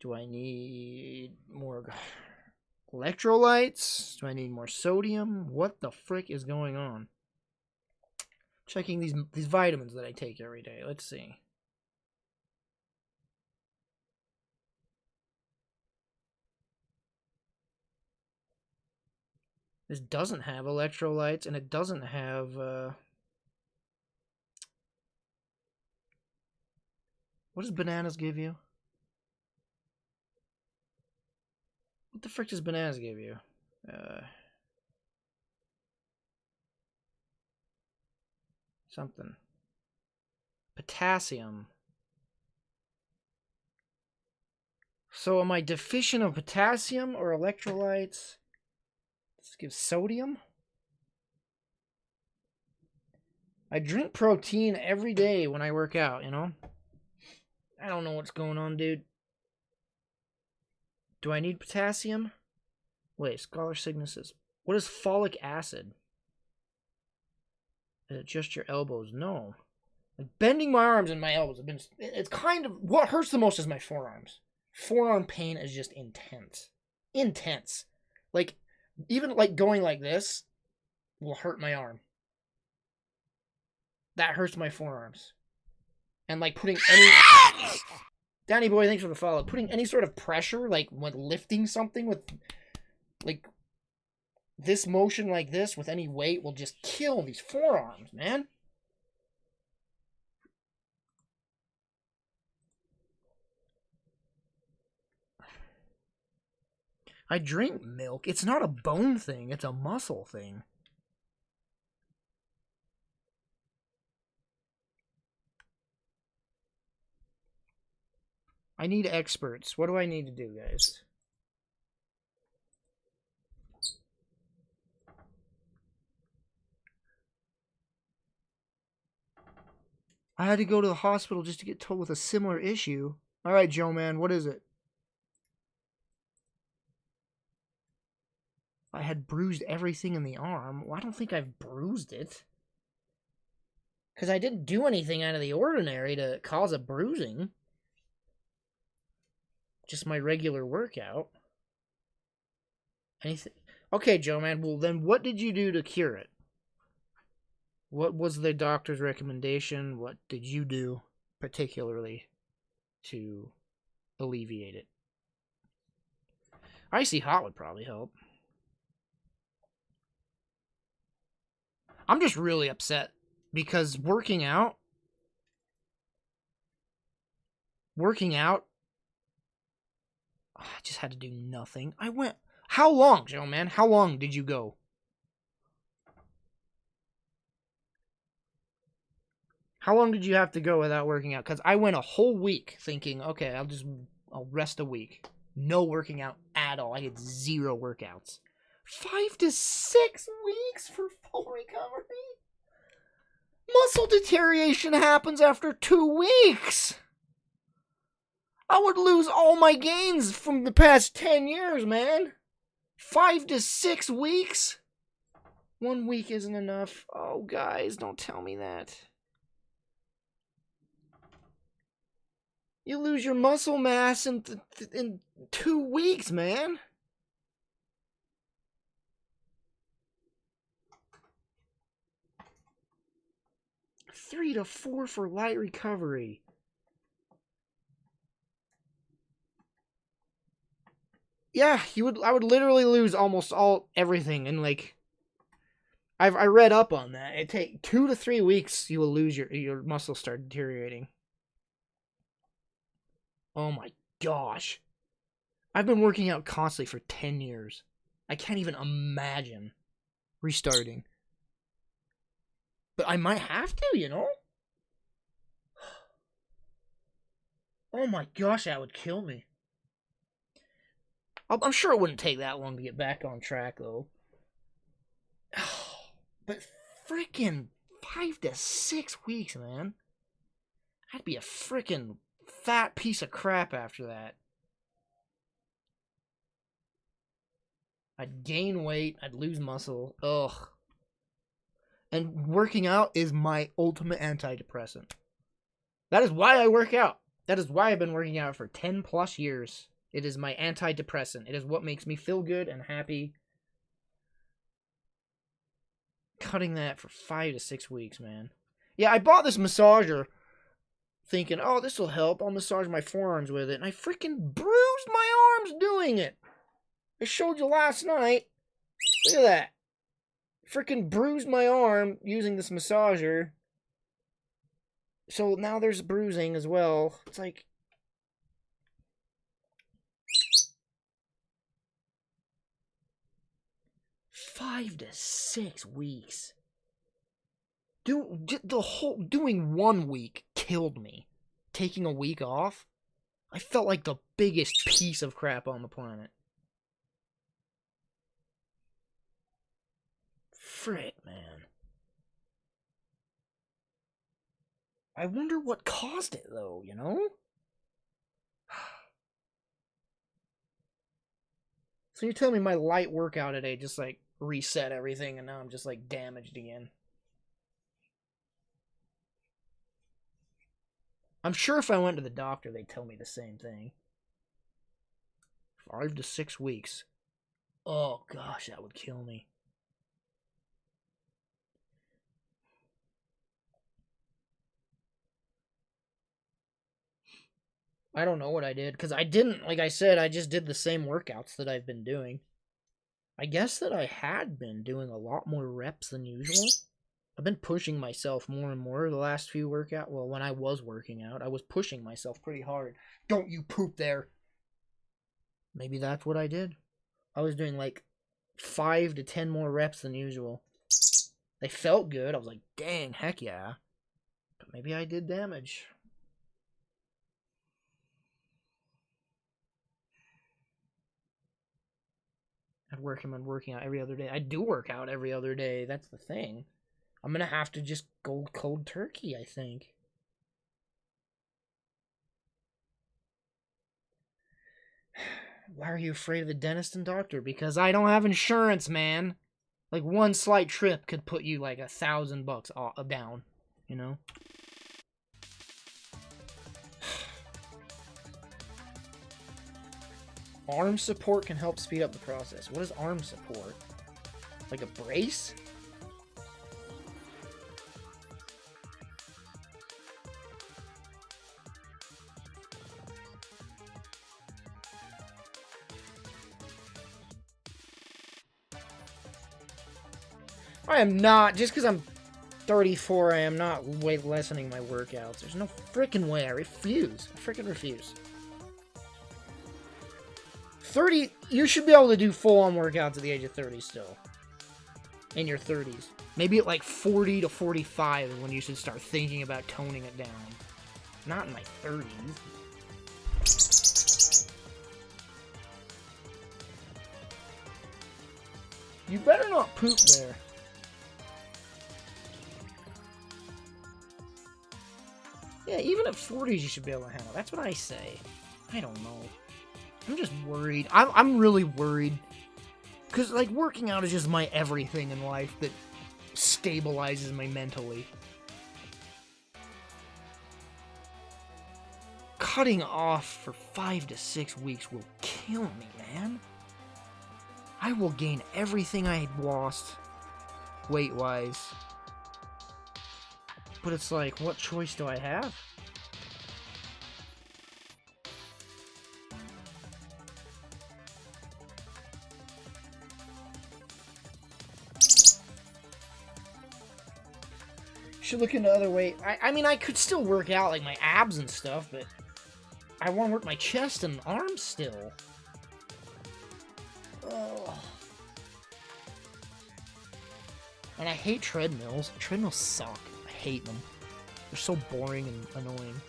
Do I need more electrolytes? Do I need more sodium? What the frick is going on? Checking these vitamins that I take every day. Let's see. This doesn't have electrolytes, and it doesn't have what does bananas give you? What the frick does bananas give you? Something. Potassium. So am I deficient of potassium or electrolytes? Let's give sodium. I drink protein every day when I work out, you know? I don't know what's going on, dude. Do I need potassium? Wait, Scholar Cygnus says What is folic acid? Is it just your elbows? No. Like bending my arms and my elbows have been. It's kind of what hurts the most is my forearms. Forearm pain is just intense. Intense. Like even like going like this will hurt my arm. That hurts my forearms. And like putting any Danny boy, thanks for the follow. Putting any sort of pressure, like when lifting something with like this motion like this with any weight will just kill these forearms, man. I drink milk. It's not a bone thing, it's a muscle thing. I need experts. What do I need to do, guys? I had to go to the hospital just to get told with a similar issue. All right, Joe, man, what is it? I had bruised everything in the arm. Well, I don't think I've bruised it. Because I didn't do anything out of the ordinary to cause a bruising. Just my regular workout. Anything? Okay, Joe, man. Well, then what did you do to cure it? What was the doctor's recommendation? What did you do particularly to alleviate it? Icy hot would probably help. I'm just really upset because working out, I just had to do nothing. I went, how long, Joe, man? How long did you go? How long did you have to go without working out? Because I went a whole week thinking, okay, I'll rest a week. No working out at all. I did 0 workouts. 5 to 6 weeks for full recovery? Muscle deterioration happens after 2 weeks. I would lose all my gains from the past 10 years, man. 5 to 6 weeks? 1 week isn't enough. Oh, guys, don't tell me that. You lose your muscle mass in 2 weeks, man. $3 to $4 for light recovery. Yeah, I would literally lose almost everything, and like I read up on that. It take 2 to 3 weeks you will lose your muscles start deteriorating. Oh my gosh. I've been working out constantly for 10 years. I can't even imagine restarting. But I might have to, you know? Oh my gosh, that would kill me. I'm sure it wouldn't take that long to get back on track, though. But freaking 5 to 6 weeks, man. I'd be a freaking fat piece of crap after that. I'd gain weight. I'd lose muscle. Ugh. And working out is my ultimate antidepressant. That is why I work out. That is why I've been working out for 10 plus years. It is my antidepressant. It is what makes me feel good and happy. Cutting that for 5 to 6 weeks, man. Yeah, I bought this massager thinking, oh, this will help. I'll massage my forearms with it. And I freaking bruised my arms doing it. I showed you last night. Look at that. Freaking bruised my arm using this massager. So now there's bruising as well. It's like... $5 to 6 weeks. Doing 1 week killed me. Taking a week off, I felt like the biggest piece of crap on the planet. Frick, man. I wonder what caused it, though, you know? So you're telling me my light workout today just, like, reset everything, and now I'm just like damaged again. I'm sure if I went to the doctor, they'd tell me the same thing. 5 to 6 weeks. Oh gosh, that would kill me. I don't know what I did, because I didn't, like I said, I just did the same workouts that I've been doing. I guess that I had been doing a lot more reps than usual. I've been pushing myself more and more the last few workouts. Well, when I was working out, I was pushing myself pretty hard. Don't you poop there. Maybe that's what I did. I was doing like 5 to 10 more reps than usual. They felt good. I was like, dang, heck yeah. But maybe I did damage. I'd working out every other day. I do work out every other day. That's the thing. I'm gonna have to just go cold turkey, I think. Why are you afraid of the dentist and doctor? Because I don't have insurance, man. Like, one slight trip could put you like $1,000 down, you know? Arm support can help speed up the process. What is arm support? Like a brace? I am not, just because I'm 34, I am not weight lessening my workouts. There's no freaking way. I refuse. I freaking refuse. 30, you should be able to do full-on workouts at the age of 30 still. In your 30s. Maybe at like 40 to 45 is when you should start thinking about toning it down. Not in my 30s. You better not poop there. Yeah, even at 40s you should be able to handle. That's what I say. I don't know. I'm just worried. I'm really worried. Because, like, working out is just my everything in life that stabilizes me mentally. Cutting off for 5 to 6 weeks will kill me, man. I will gain everything I lost weight-wise. But it's like, what choice do I have? Should look into other way. I mean, I could still work out like my abs and stuff, but I want to work my chest and arms still. Ugh. And I hate treadmills. Treadmills suck. I hate them. They're so boring and annoying.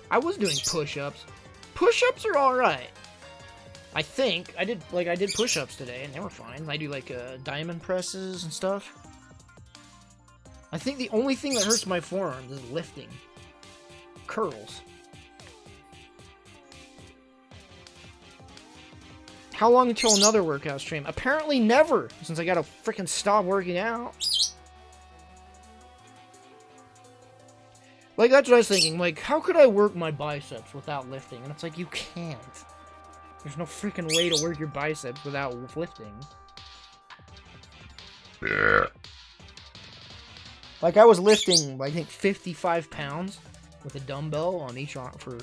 I was doing push-ups. Push-ups are alright. I think. I did push-ups today, and they were fine. I do, like, diamond presses and stuff. I think the only thing that hurts my forearms is lifting. Curls. How long until another workout stream? Apparently never, since I gotta frickin' stop working out. Like, that's what I was thinking. Like, how could I work my biceps without lifting? And it's like, you can't. There's no freaking way to work your biceps without lifting. Yeah. Like, I was lifting, I think, 55 pounds with a dumbbell on each arm for,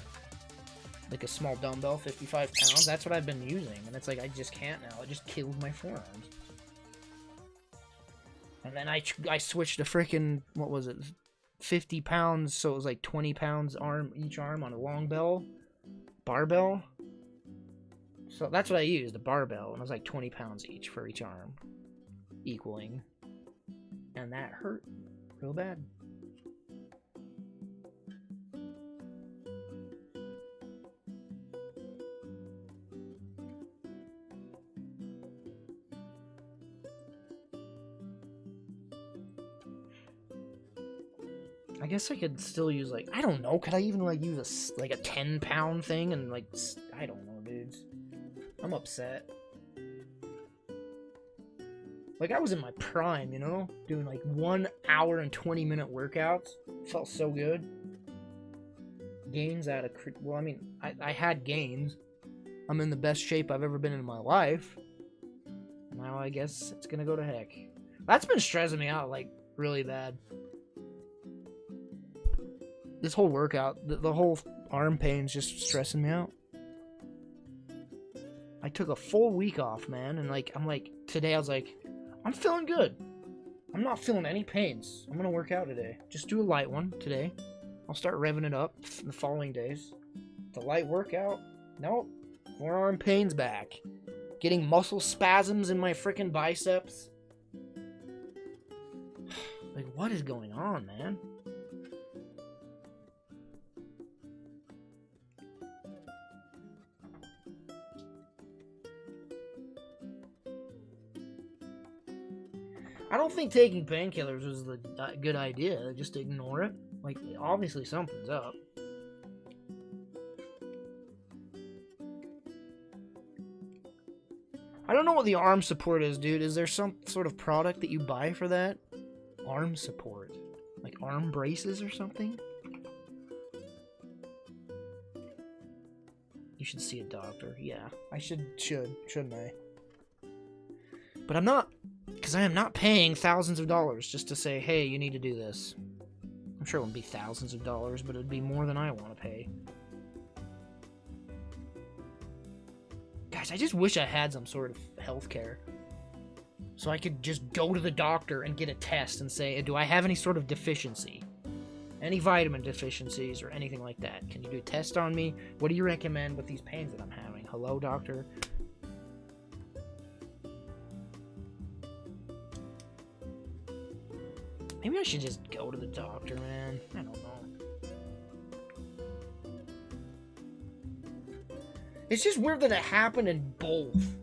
like, a small dumbbell, 55 pounds. That's what I've been using, and it's like, I just can't now. It just kills my forearms. And then I switched to freaking, what was it, 50 pounds, so it was like 20 pounds each arm on a long barbell. So that's what I used, a barbell, and it was like 20 pounds each for each arm, equaling. And that hurt real bad. I guess I could still use, like, I don't know, could I even, like, use a 10-pound thing and, like, I don't know, dudes. I'm upset. Like, I was in my prime, you know? Doing like 1 hour and 20-minute workouts. Felt so good. Gains out of... Well, I mean, I had gains. I'm in the best shape I've ever been in my life. Now I guess it's gonna go to heck. That's been stressing me out, like, really bad. This whole workout, the whole arm pain's just stressing me out. I took a full week off, man, and like, today I was like, I'm feeling good. I'm not feeling any pains. I'm gonna work out today. Just do a light one today. I'll start revving it up in the following days. The light workout. Nope. Forearm pain's back. Getting muscle spasms in my freaking biceps. Like, what is going on, man? I don't think taking painkillers was the good idea. Just ignore it. Like, obviously something's up. I don't know what the arm support is, dude. Is there some sort of product that you buy for that? Arm support. Like arm braces or something? You should see a doctor. Yeah, I shouldn't I? But I'm not, because I am not paying thousands of dollars just to say, hey, you need to do this. I'm sure it wouldn't be thousands of dollars, but it'd be more than I want to pay. Guys, I just wish I had some sort of health care. So I could just go to the doctor and get a test and say, do I have any sort of deficiency? Any vitamin deficiencies or anything like that? Can you do a test on me? What do you recommend with these pains that I'm having? Hello, doctor? Maybe I should just go to the doctor, man. I don't know. It's just weird that it happened in both.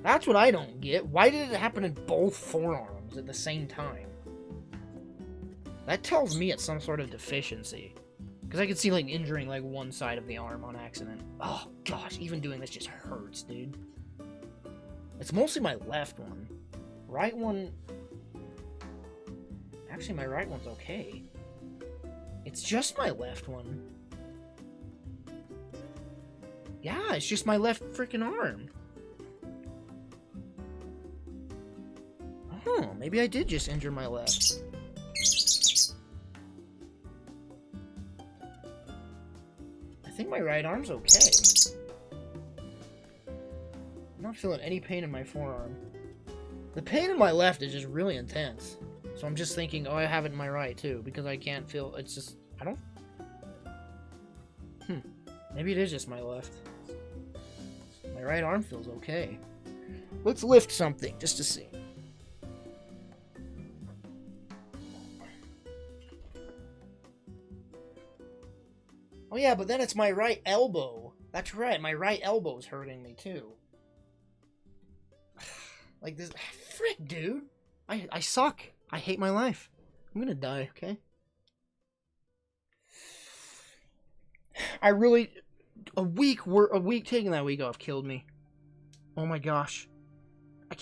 That's what I don't get. Why did it happen in both forearms at the same time? That tells me it's some sort of deficiency. Because I could see, like, injuring, like, one side of the arm on accident. Oh, gosh, even doing this just hurts, dude. It's mostly my left one. Right one... Actually, my right one's okay. It's just my left one. Yeah, it's just my left freaking arm. Oh, maybe I did just injure my left. I think my right arm's okay. I'm not feeling any pain in my forearm. The pain in my left is just really intense. So I'm just thinking, oh, I have it in my right too, because I can't feel, it's just, I don't... Maybe it is just my left. My right arm feels okay. Let's lift something, just to see. Oh yeah, but then it's my right elbow. That's right, my right elbow's hurting me too. Like this, frick, dude. I suck. I hate my life. I'm gonna die, okay? I really... A week taking that week off killed me. Oh my gosh. I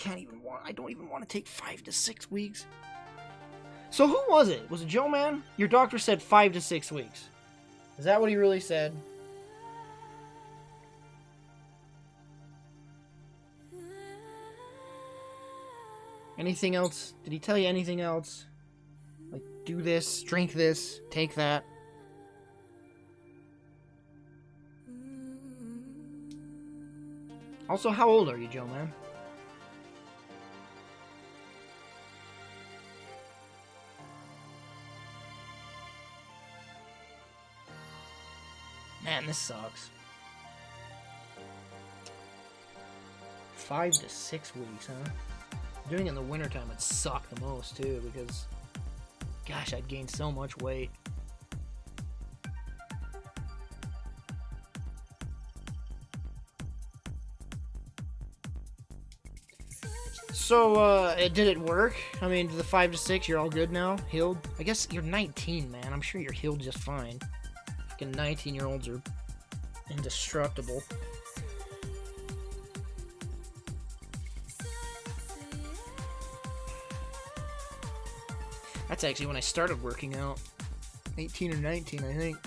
don't even want to take 5 to 6 weeks. So who was it? Was it Joe Man? Your doctor said 5 to 6 weeks. Is that what he really said? Anything else? Did he tell you anything else? Like, do this, drink this, take that. Also, how old are you, Joe Man? Man, this sucks. 5 to 6 weeks, huh? Doing it in the wintertime would suck the most, too, because... Gosh, I'd gain so much weight. So, did it work? I mean, the 5 to 6, you're all good now? Healed? I guess you're 19, man. I'm sure you're healed just fine. Fucking 19-year-olds are indestructible. That's actually when I started working out. 18 or 19, I think.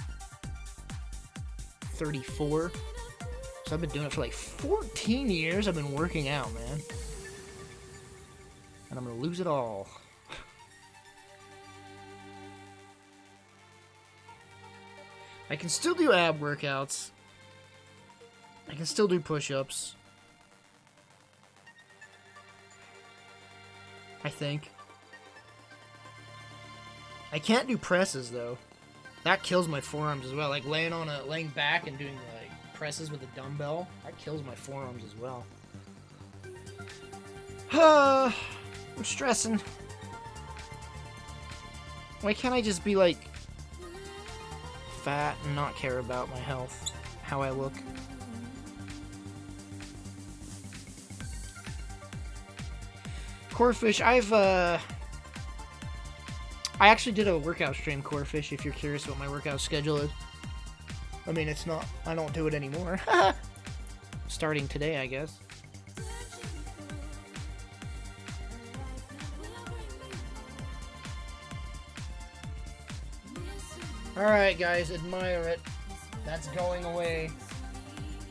34. So I've been doing it for like 14 years. I've been working out, man. And I'm gonna lose it all. I can still do ab workouts. I can still do push-ups. I think. I can't do presses though. That kills my forearms as well. Like laying back and doing like presses with a dumbbell. That kills my forearms as well. I'm stressing. Why can't I just be like fat and not care about my health, how I look? Corefish, I actually did a workout stream, Corefish, if you're curious what my workout schedule is. I mean, it's not, I don't do it anymore. Starting today, I guess. Alright, guys, admire it. That's going away.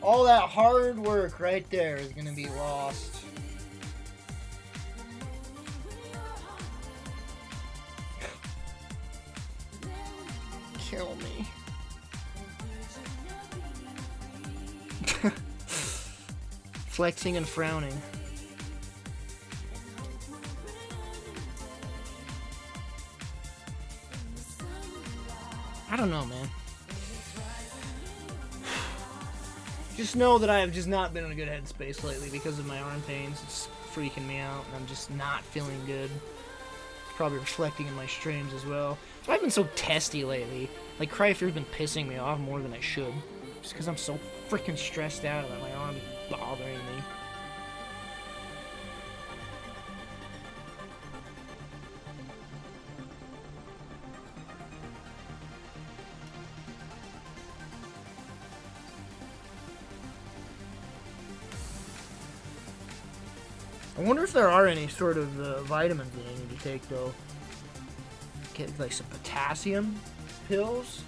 All that hard work right there is gonna be lost. Kill me. Flexing and frowning. I don't know, man. Just know that I have just not been in a good headspace lately because of my arm pains. It's freaking me out, and I'm just not feeling good. It's probably reflecting in my streams as well. So I've been so testy lately. Like, Cryfer's been pissing me off more than I should. Just because I'm so freaking stressed out that my arm is bothering me. I wonder if there are any sort of vitamins that I need to take, though. Get like some potassium pills.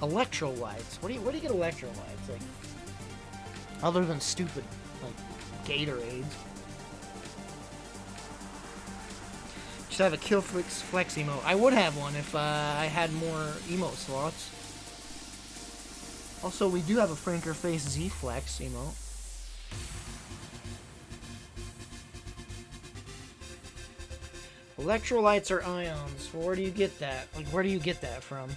Electrolytes. Where do you get electrolytes? Like, other than stupid, like, Gatorades. Should I have a Kilplix flex emote? I would have one if I had more emote slots. Also, we do have a Franker Face Z Flex emote. Electrolytes or ions? Where do you get that? Like, where do you get that from?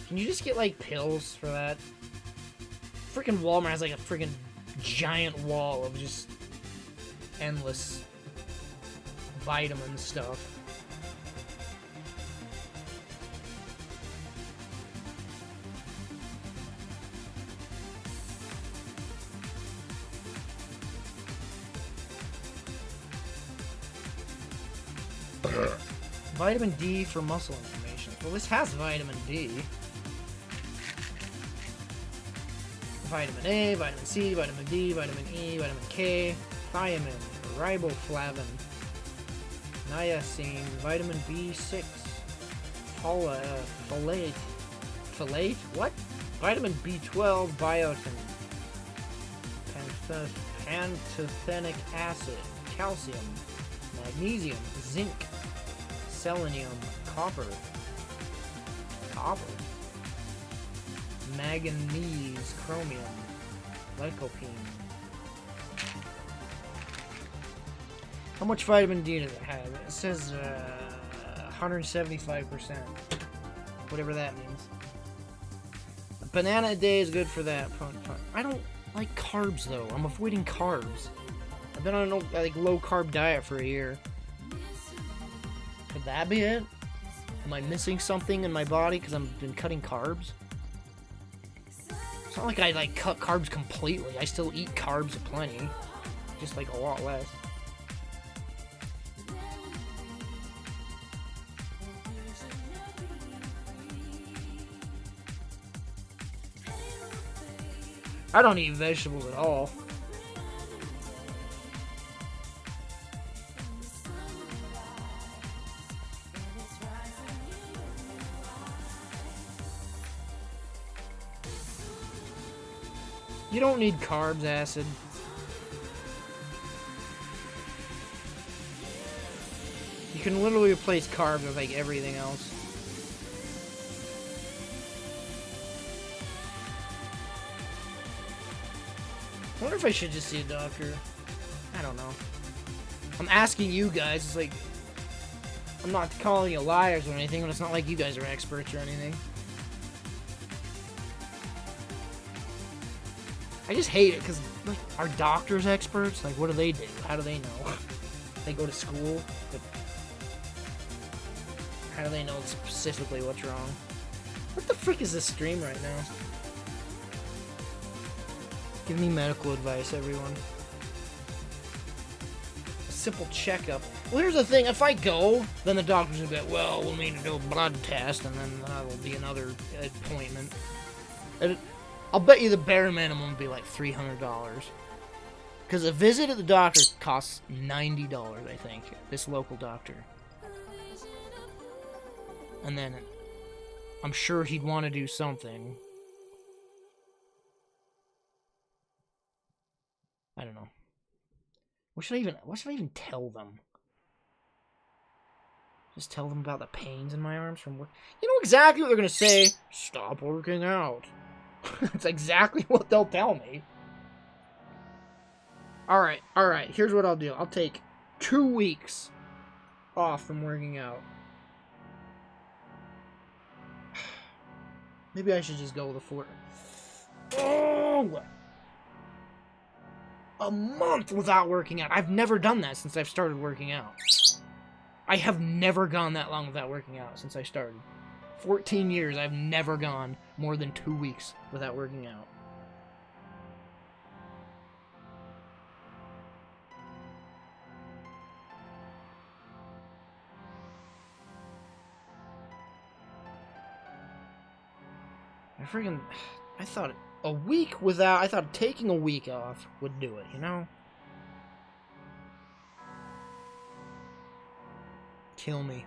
Can you just get, like, pills for that? Freaking Walmart has, like, a freaking giant wall of just endless vitamin stuff. Vitamin D for muscle inflammation. Well, this has vitamin D. Vitamin A, vitamin C, vitamin D, vitamin E, vitamin K, thiamine, riboflavin, niacin, vitamin B6, folate, what? Vitamin B12, biotin, pantothenic acid, calcium, magnesium, zinc, selenium, copper, manganese, chromium, lycopene. How much vitamin D does it have? It says 175%. Whatever that means. A banana a day is good for that. I don't like carbs though. I'm avoiding carbs. I've been on a low carb diet for a year. Could that be it? Am I missing something in my body because I've been cutting carbs? It's not like I cut carbs completely. I still eat carbs aplenty, just like a lot less. I don't eat vegetables at all. You don't need carbs, acid. You can literally replace carbs with like everything else. I wonder if I should just see a doctor. I don't know. I'm asking you guys. It's like, I'm not calling you liars or anything, but it's not like you guys are experts or anything. I just hate it because, like, are doctors experts? Like, what do they do? How do they know? They go to school, but how do they know specifically what's wrong? What the frick is this stream right now? Give me medical advice, everyone. A simple checkup. Well, here's the thing. If I go, then the doctor's gonna be like, well, we'll need to do a blood test, and then that'll be another appointment. And I'll bet you the bare minimum would be like $300. Because a visit at the doctor costs $90, I think. This local doctor. And then I'm sure he'd want to do something. I don't know. What should I even tell them? Just tell them about the pains in my arms from work. You know exactly what they're gonna say. Stop working out. That's exactly what they'll tell me. Alright. Here's what I'll do. I'll take 2 weeks off from working out. Maybe I should just go with a 4. Oh! A month without working out. I've never done that since I've started working out. I have never gone that long without working out since I started. 14 years, I've never gone more than 2 weeks without working out. I thought a week without, I thought taking a week off would do it, you know? Kill me.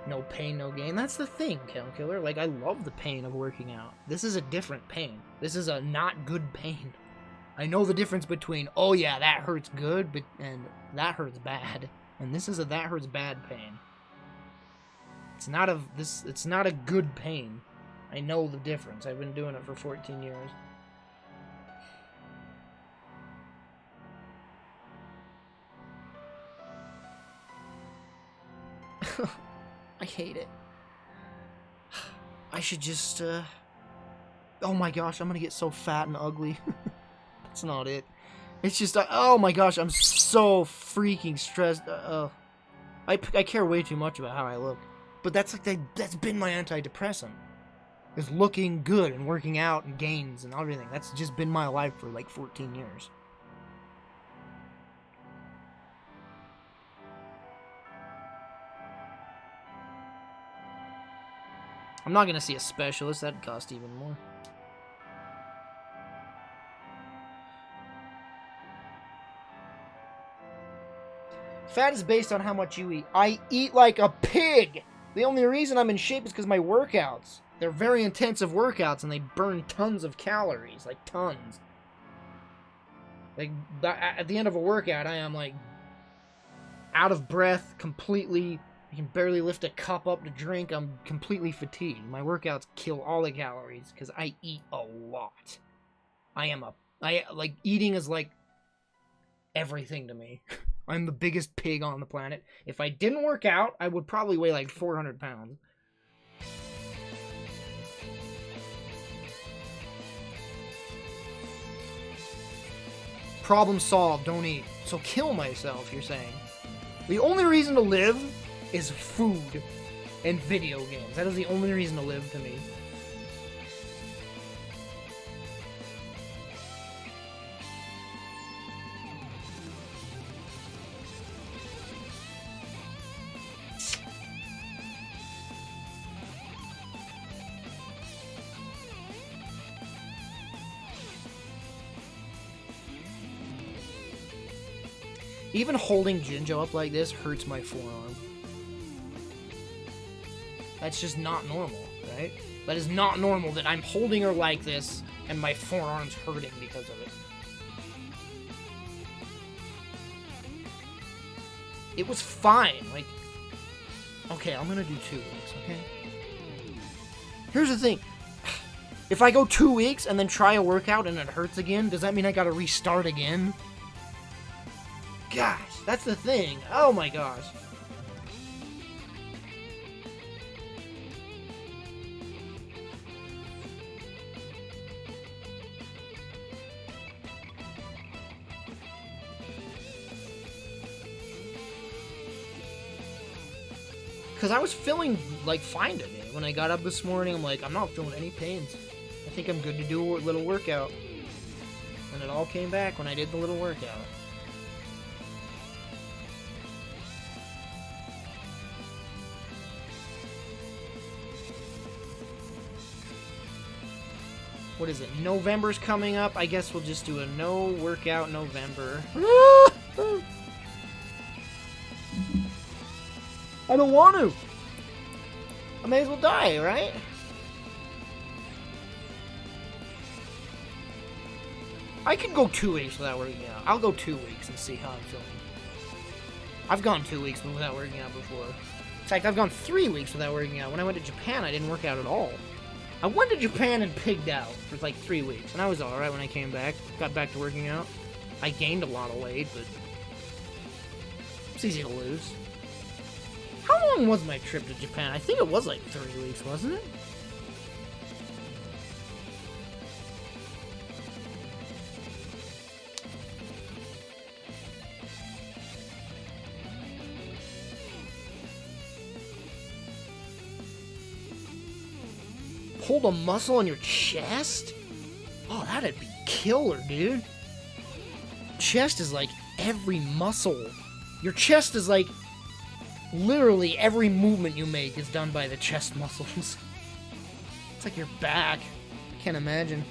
No pain, no gain. That's the thing, Count Killer. Like, I love the pain of working out. This is a different pain. This is a not good pain. I know the difference between, oh yeah, that hurts good, and that hurts bad. And this is a that hurts bad pain. It's not a good pain. I know the difference. I've been doing it for 14 years. I hate it. I should just, oh my gosh, I'm gonna get so fat and ugly. That's not it. It's just, oh my gosh, I'm so freaking stressed. I care way too much about how I look. But that's been my antidepressant. Is looking good and working out and gains and everything. That's just been my life for like 14 years. I'm not gonna see a specialist, that'd cost even more. Fat is based on how much you eat. I eat like a pig! The only reason I'm in shape is because my workouts. They're very intensive workouts and they burn tons of calories. Like tons. Like, at the end of a workout, I am like out of breath, completely. I can barely lift a cup up to drink. I'm completely fatigued. My workouts kill all the calories because I eat a lot. Like, eating is like everything to me. I'm the biggest pig on the planet. If I didn't work out, I would probably weigh like 400 pounds. Problem solved, don't eat. So kill myself, you're saying. The only reason to live is food and video games. That is the only reason to live to me. Even holding Jinjo up like this hurts my forearm. That's just not normal, right? That is not normal that I'm holding her like this and my forearm's hurting because of it. It was fine, like... Okay, I'm gonna do 2 weeks, okay? Here's the thing. If I go 2 weeks and then try a workout and it hurts again, does that mean I gotta restart again? Gosh, that's the thing. Oh my gosh. Because I was feeling, like, fine today. When I got up this morning, I'm like, I'm not feeling any pains. I think I'm good to do a little workout. And it all came back when I did the little workout. What is it? November's coming up. I guess we'll just do a no workout November. I don't want to. I may as well die, right? I could go 2 weeks without working out. I'll go 2 weeks and see how I'm feeling. I've gone 2 weeks without working out before. In fact, I've gone 3 weeks without working out. When I went to Japan, I didn't work out at all. I went to Japan and pigged out for like 3 weeks, and I was alright when I came back. Got back to working out. I gained a lot of weight, but it's easy to lose. How long was my trip to Japan? I think it was like 3 weeks, wasn't it? Hold a muscle on your chest? Oh, that'd be killer, dude. Chest is like every muscle. Your chest is like literally every movement you make is done by the chest muscles. It's like your back. Can't imagine.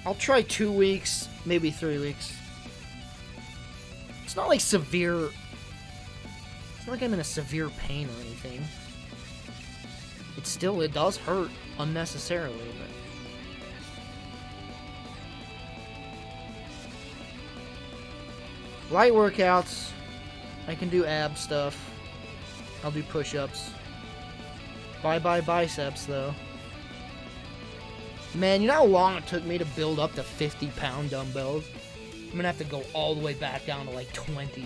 I'll try 2 weeks, maybe 3 weeks. It's not like severe... It's not like I'm in a severe pain or anything. It does hurt unnecessarily, but... Light workouts. I can do ab stuff. I'll do push-ups. Bye-bye biceps, though. Man, you know how long it took me to build up to 50-pound dumbbells? I'm gonna have to go all the way back down to like 20.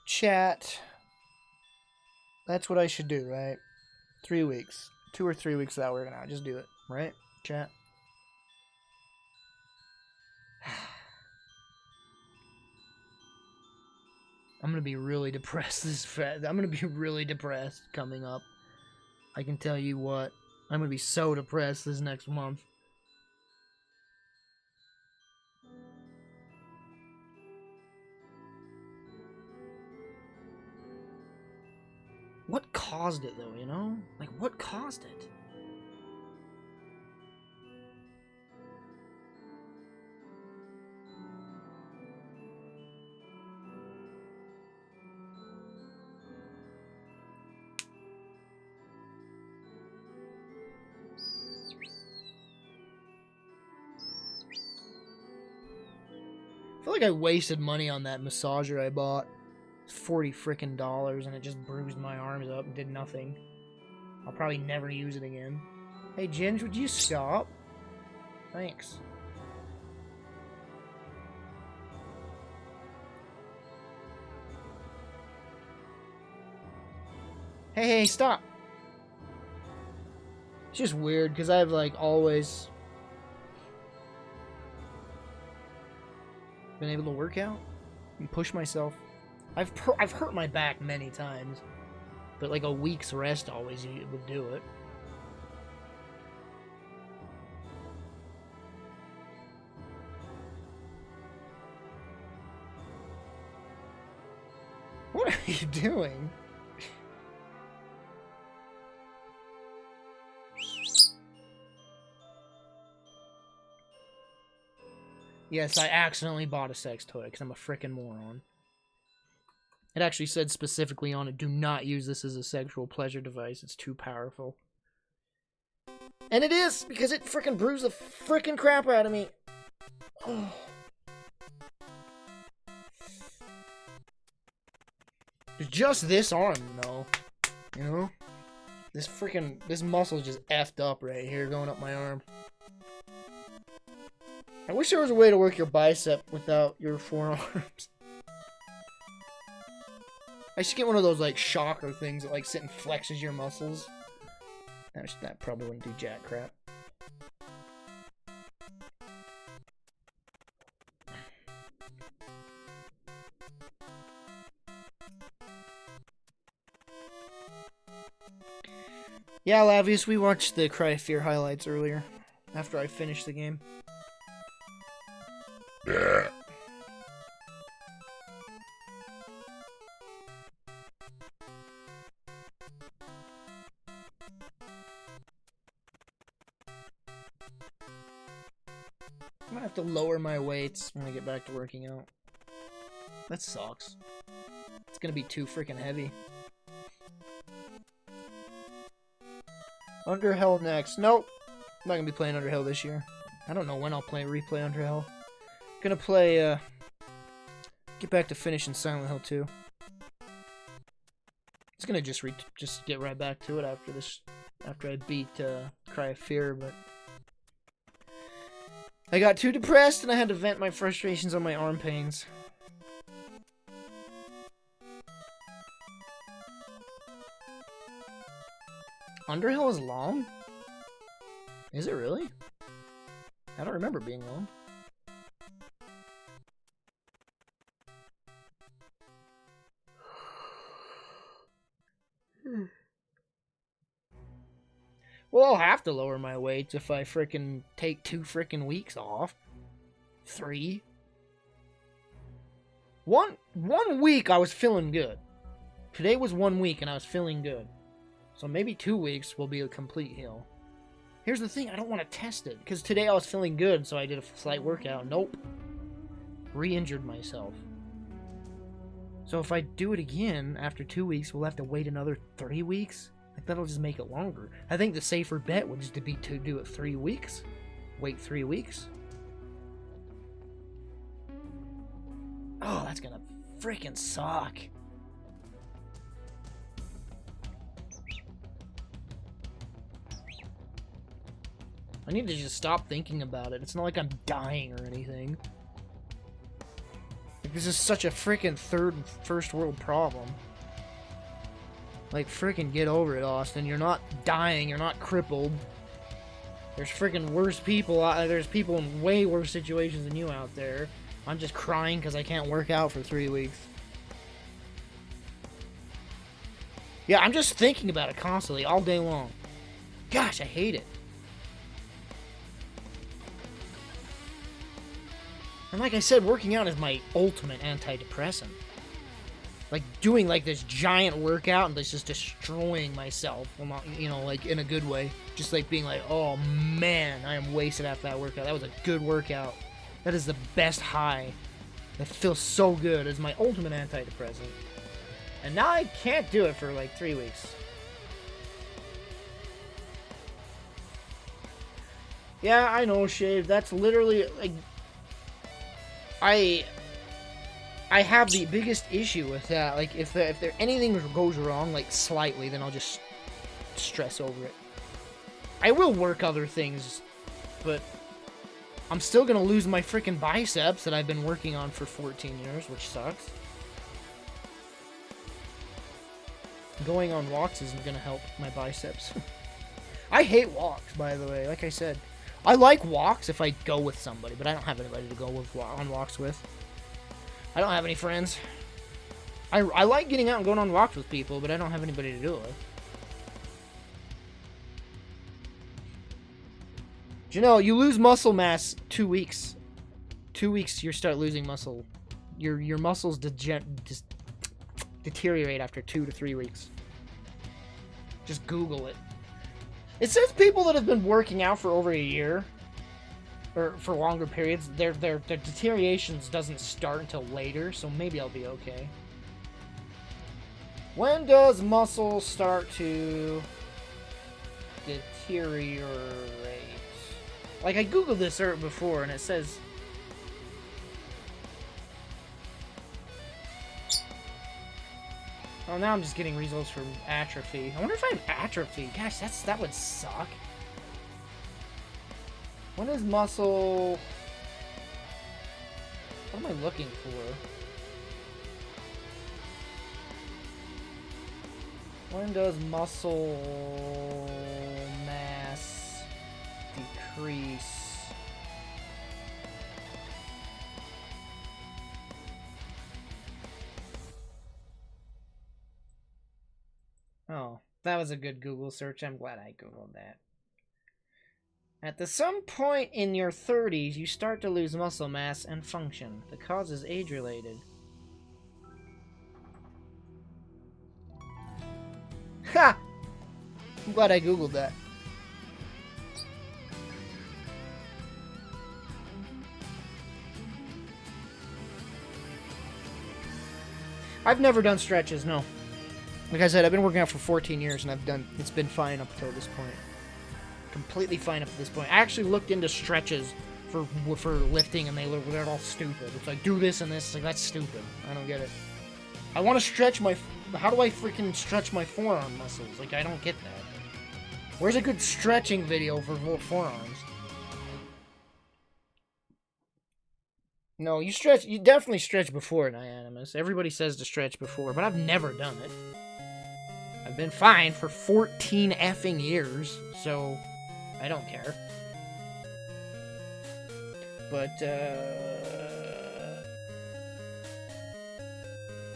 Chat. That's what I should do, right? 3 weeks. 2 or 3 weeks without working out. Just do it, right? Chat. I'm gonna be really depressed I'm gonna be really depressed coming up. I can tell you what. I'm gonna be so depressed this next month. What caused it, though, you know? Like, what caused it? I feel like I wasted money on that massager I bought. $40 frickin' dollars, and it just bruised my arms up and did nothing. I'll probably never use it again. Hey, Ginge, would you stop? Thanks. Hey, stop. It's just weird because I've like always been able to work out and push myself. I've hurt my back many times, but like a week's rest always would do it. What are you doing? Yes, I accidentally bought a sex toy because I'm a frickin' moron. It actually said specifically on it, do not use this as a sexual pleasure device. It's too powerful. And it is, because it frickin' bruised the frickin' crap out of me. Oh. Just this arm, though. You know? This muscle just effed up right here going up my arm. I wish there was a way to work your bicep without your forearms. I should get one of those, like, shocker things that, like, sit and flexes your muscles. That probably wouldn't do jack crap. Yeah, Lavius, we watched the Cry of Fear highlights earlier, after I finished the game. Yeah. I'm gonna have to lower my weights when I get back to working out. That sucks. It's gonna be too freaking heavy. Underhell next. Nope. I'm not gonna be playing Underhell this year. I don't know when I'll replay Underhell. Gonna play, get back to finishing Silent Hill 2. It's gonna just get right back to it after I beat, Cry of Fear, but I got too depressed and I had to vent my frustrations on my arm pains. Underhill is long? Is it really? I don't remember being long. Well, I'll have to lower my weights if I frickin' take 2 frickin' weeks off. 3. One week I was feeling good. Today was 1 week and I was feeling good. So maybe 2 weeks will be a complete heal. Here's the thing, I don't want to test it. Because today I was feeling good, so I did a slight workout. Nope. Re-injured myself. So if I do it again after 2 weeks, we'll have to wait another 3 weeks? Like, that'll just make it longer. I think the safer bet would just be to do it 3 weeks. Wait 3 weeks. Oh, that's gonna freaking suck. I need to just stop thinking about it. It's not like I'm dying or anything. Like, this is such a freaking first world problem. Like, freaking get over it, Austin. You're not dying. You're not crippled. There's freaking worse people out. There's people in way worse situations than you out there. I'm just crying because I can't work out for 3 weeks. Yeah, I'm just thinking about it constantly, all day long. Gosh, I hate it. And like I said, working out is my ultimate antidepressant. Like, doing, like, this giant workout and just destroying myself. Well, not, you know, like, in a good way. Just, like, being like, oh, man, I am wasted after that workout. That was a good workout. That is the best high. That feels so good. It's my ultimate antidepressant. And now I can't do it for, like, 3 weeks. Yeah, I know, Shave. That's literally, like... I have the biggest issue with that. Like, if there anything goes wrong, like, slightly, then I'll just stress over it. I will work other things, but I'm still gonna lose my freaking biceps that I've been working on for 14 years, which sucks. Going on walks isn't gonna help my biceps. I hate walks, by the way. Like I said, I like walks if I go with somebody, but I don't have anybody to go on walks with. I don't have any friends. I like getting out and going on walks with people, but I don't have anybody to do it with. Do you know, you lose muscle mass 2 weeks. 2 weeks, you start losing muscle. Your muscles just deteriorate after 2 to 3 weeks. Just Google it. It says people that have been working out for over a year, or for longer periods, their deteriorations doesn't start until later, so maybe I'll be okay. When does muscle start to deteriorate? Like, I googled this before, and it says... Oh, now I'm just getting results from atrophy. I wonder if I have atrophy. Gosh, that would suck. When is muscle... What am I looking for? When does muscle mass decrease? Oh, that was a good Google search. I'm glad I Googled that. At some point in your 30s, you start to lose muscle mass and function. The cause is age-related. Ha! I'm glad I Googled that. I've never done stretches, no. Like I said, I've been working out for 14 years, and it's been fine up until this point. Completely fine up to this point. I actually looked into stretches for lifting, and they're all stupid. It's like, do this and this. It's like, that's stupid. I don't get it. I want to stretch my... How do I freaking stretch my forearm muscles? Like, I don't get that. Where's a good stretching video for forearms? No, you definitely stretch before an Animus. Everybody says to stretch before, but I've never done it. I've been fine for 14 effing years, so I don't care. But,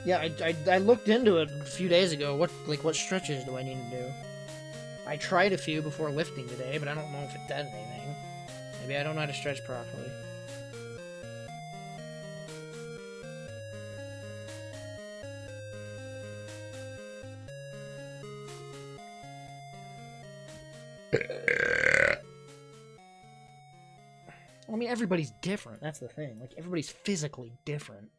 yeah, I looked into it a few days ago. What stretches do I need to do? I tried a few before lifting today, but I don't know if it does anything. Maybe I don't know how to stretch properly. I mean, everybody's different. That's the thing. Like, everybody's physically different.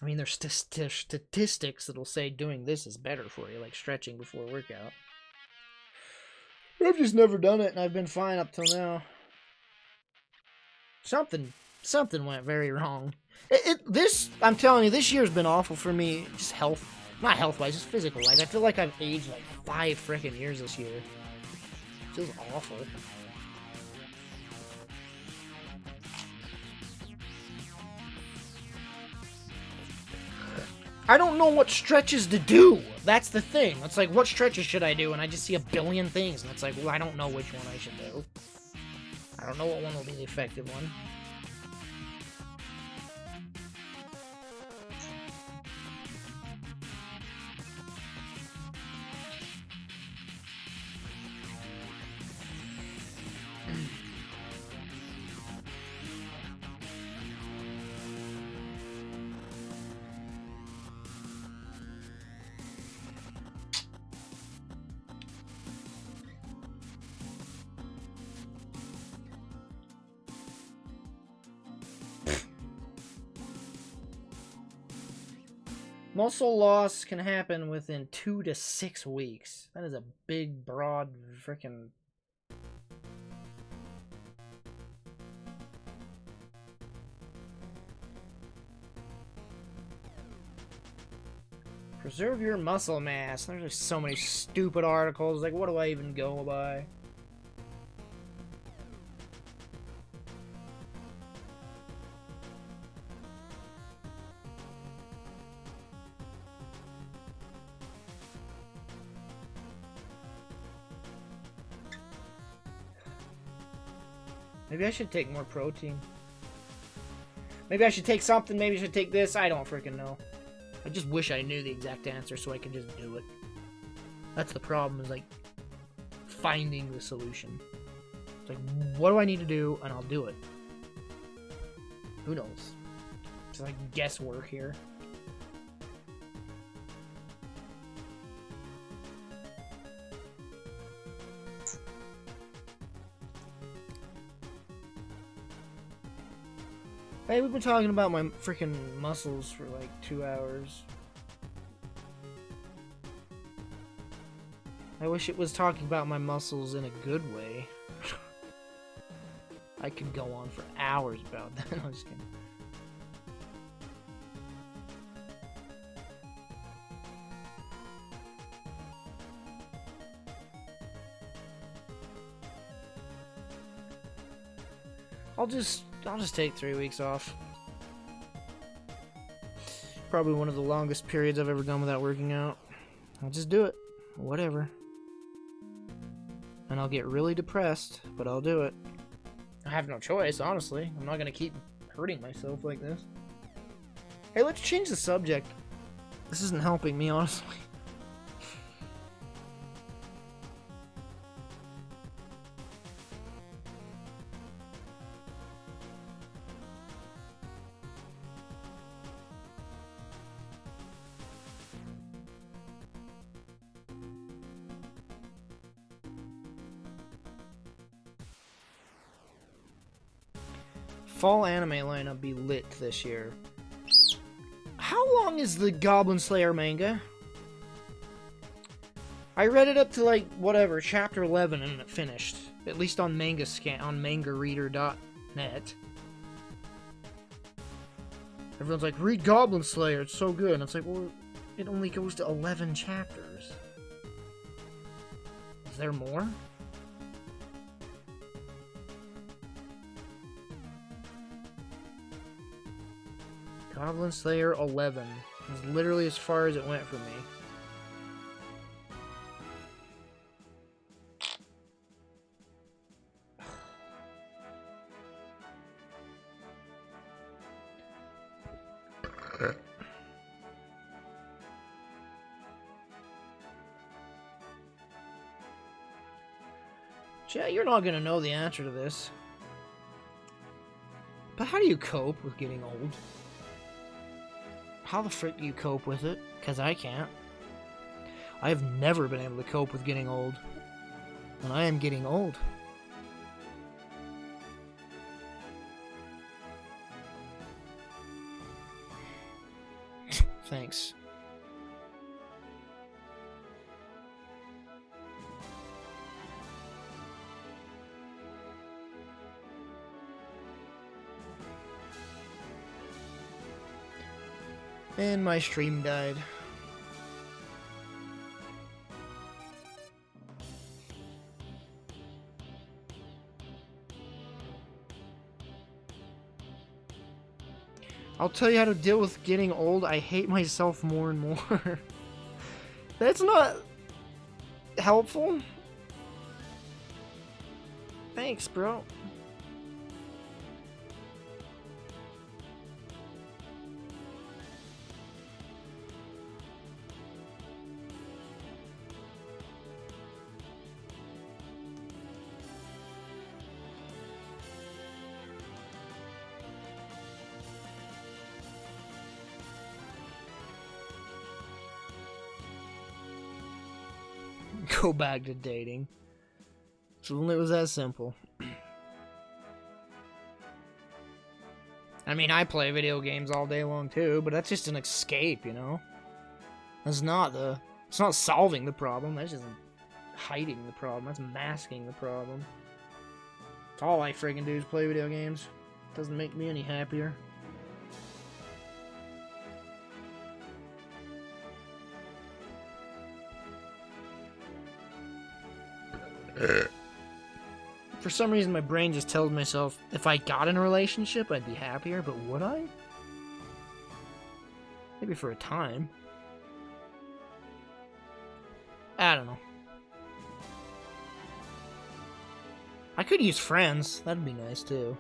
I mean, there's statistics that'll say doing this is better for you, like stretching before a workout. But I've just never done it, and I've been fine up till now. Something went very wrong. I'm telling you, this year's been awful for me. Just not health-wise, just physical-wise. I feel like I've aged like 5 freaking years this year. It feels awful. I don't know what stretches to do. That's the thing. It's like, what stretches should I do? And I just see a billion things. And it's like, well, I don't know which one I should do. I don't know what one will be the effective one. Muscle loss can happen within 2 to 6 weeks. That is a big, broad, frickin'... Preserve your muscle mass. There's just so many stupid articles. Like, what do I even go by? Maybe I should take more protein. Maybe I should take something. Maybe I should take this. I don't freaking know. I just wish I knew the exact answer so I could just do it. That's the problem, is like finding the solution. It's like, what do I need to do? And I'll do it. Who knows? It's like guesswork here. Hey, we've been talking about my freaking muscles for like 2 hours. I wish it was talking about my muscles in a good way. I could go on for hours about that. I'm just kidding. I'll just take 3 weeks off. Probably one of the longest periods I've ever done without working out. I'll just do it. Whatever. And I'll get really depressed, but I'll do it. I have no choice, honestly. I'm not gonna keep hurting myself like this. Hey, let's change the subject. This isn't helping me, honestly. Fall anime lineup be lit this year. How long is the Goblin Slayer manga? I read it up to like whatever, chapter 11 and it finished. At least on mangareader.net. Everyone's like, read Goblin Slayer, it's so good. And it's like, well, it only goes to 11 chapters. Is there more? Goblin Slayer 11 is literally as far as it went for me. Chat, you're not gonna know the answer to this. But how do you cope with getting old? How the frick do you cope with it? Because I can't. I have never been able to cope with getting old. And I am getting old. Thanks. And my stream died. I'll tell you how to deal with getting old. I hate myself more and more. That's not helpful. Thanks, bro. Go back to dating. So only it was that simple. I mean, I play video games all day long too, but that's just an escape, you know? It's not solving the problem, that's just hiding the problem, that's masking the problem. That's all I friggin' do is play video games. Doesn't make me any happier. For some reason, my brain just tells myself if I got in a relationship, I'd be happier, but would I? Maybe for a time. I don't know. I could use friends. That'd be nice too.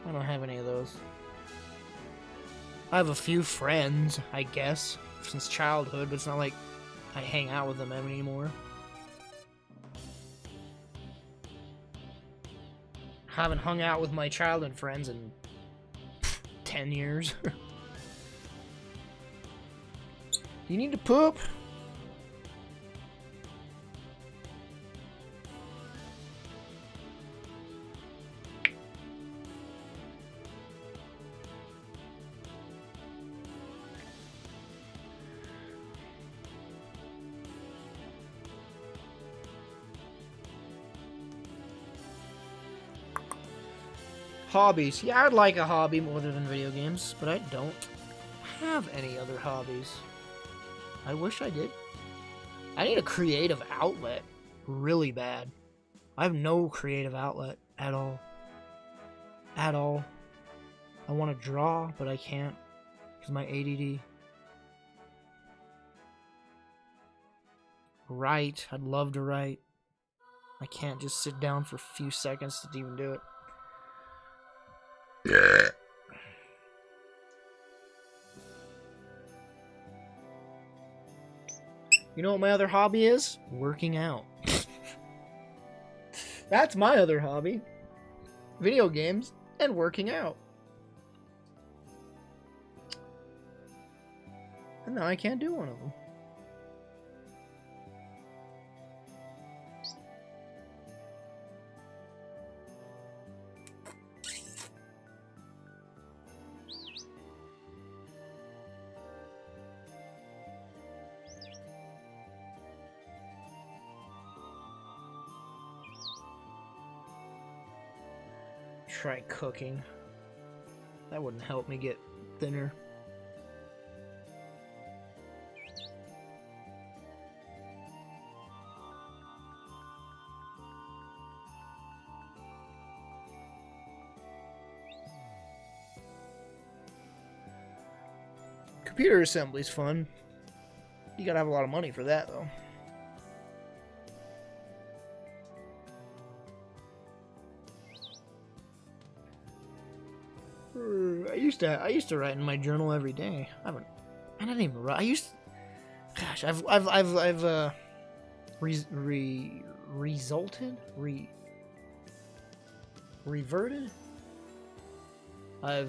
I don't have any of those. I have a few friends, I guess, since childhood, but it's not like I hang out with them anymore. Haven't hung out with my childhood friends in 10 years. You need to poop? Hobbies. Yeah, I'd like a hobby more than video games, but I don't have any other hobbies. I wish I did. I need a creative outlet really bad. I have no creative outlet at all. At all. I want to draw, but I can't because of my ADD. Write. I'd love to write. I can't just sit down for a few seconds to even do it. Yeah. You know what my other hobby is? Working out. That's my other hobby. Video games and working out. And now I can't do one of them. Try cooking. That wouldn't help me get thinner. Computer assembly's fun. You gotta have a lot of money for that, though. I used to write in my journal every day. I didn't even write. Gosh, reverted. I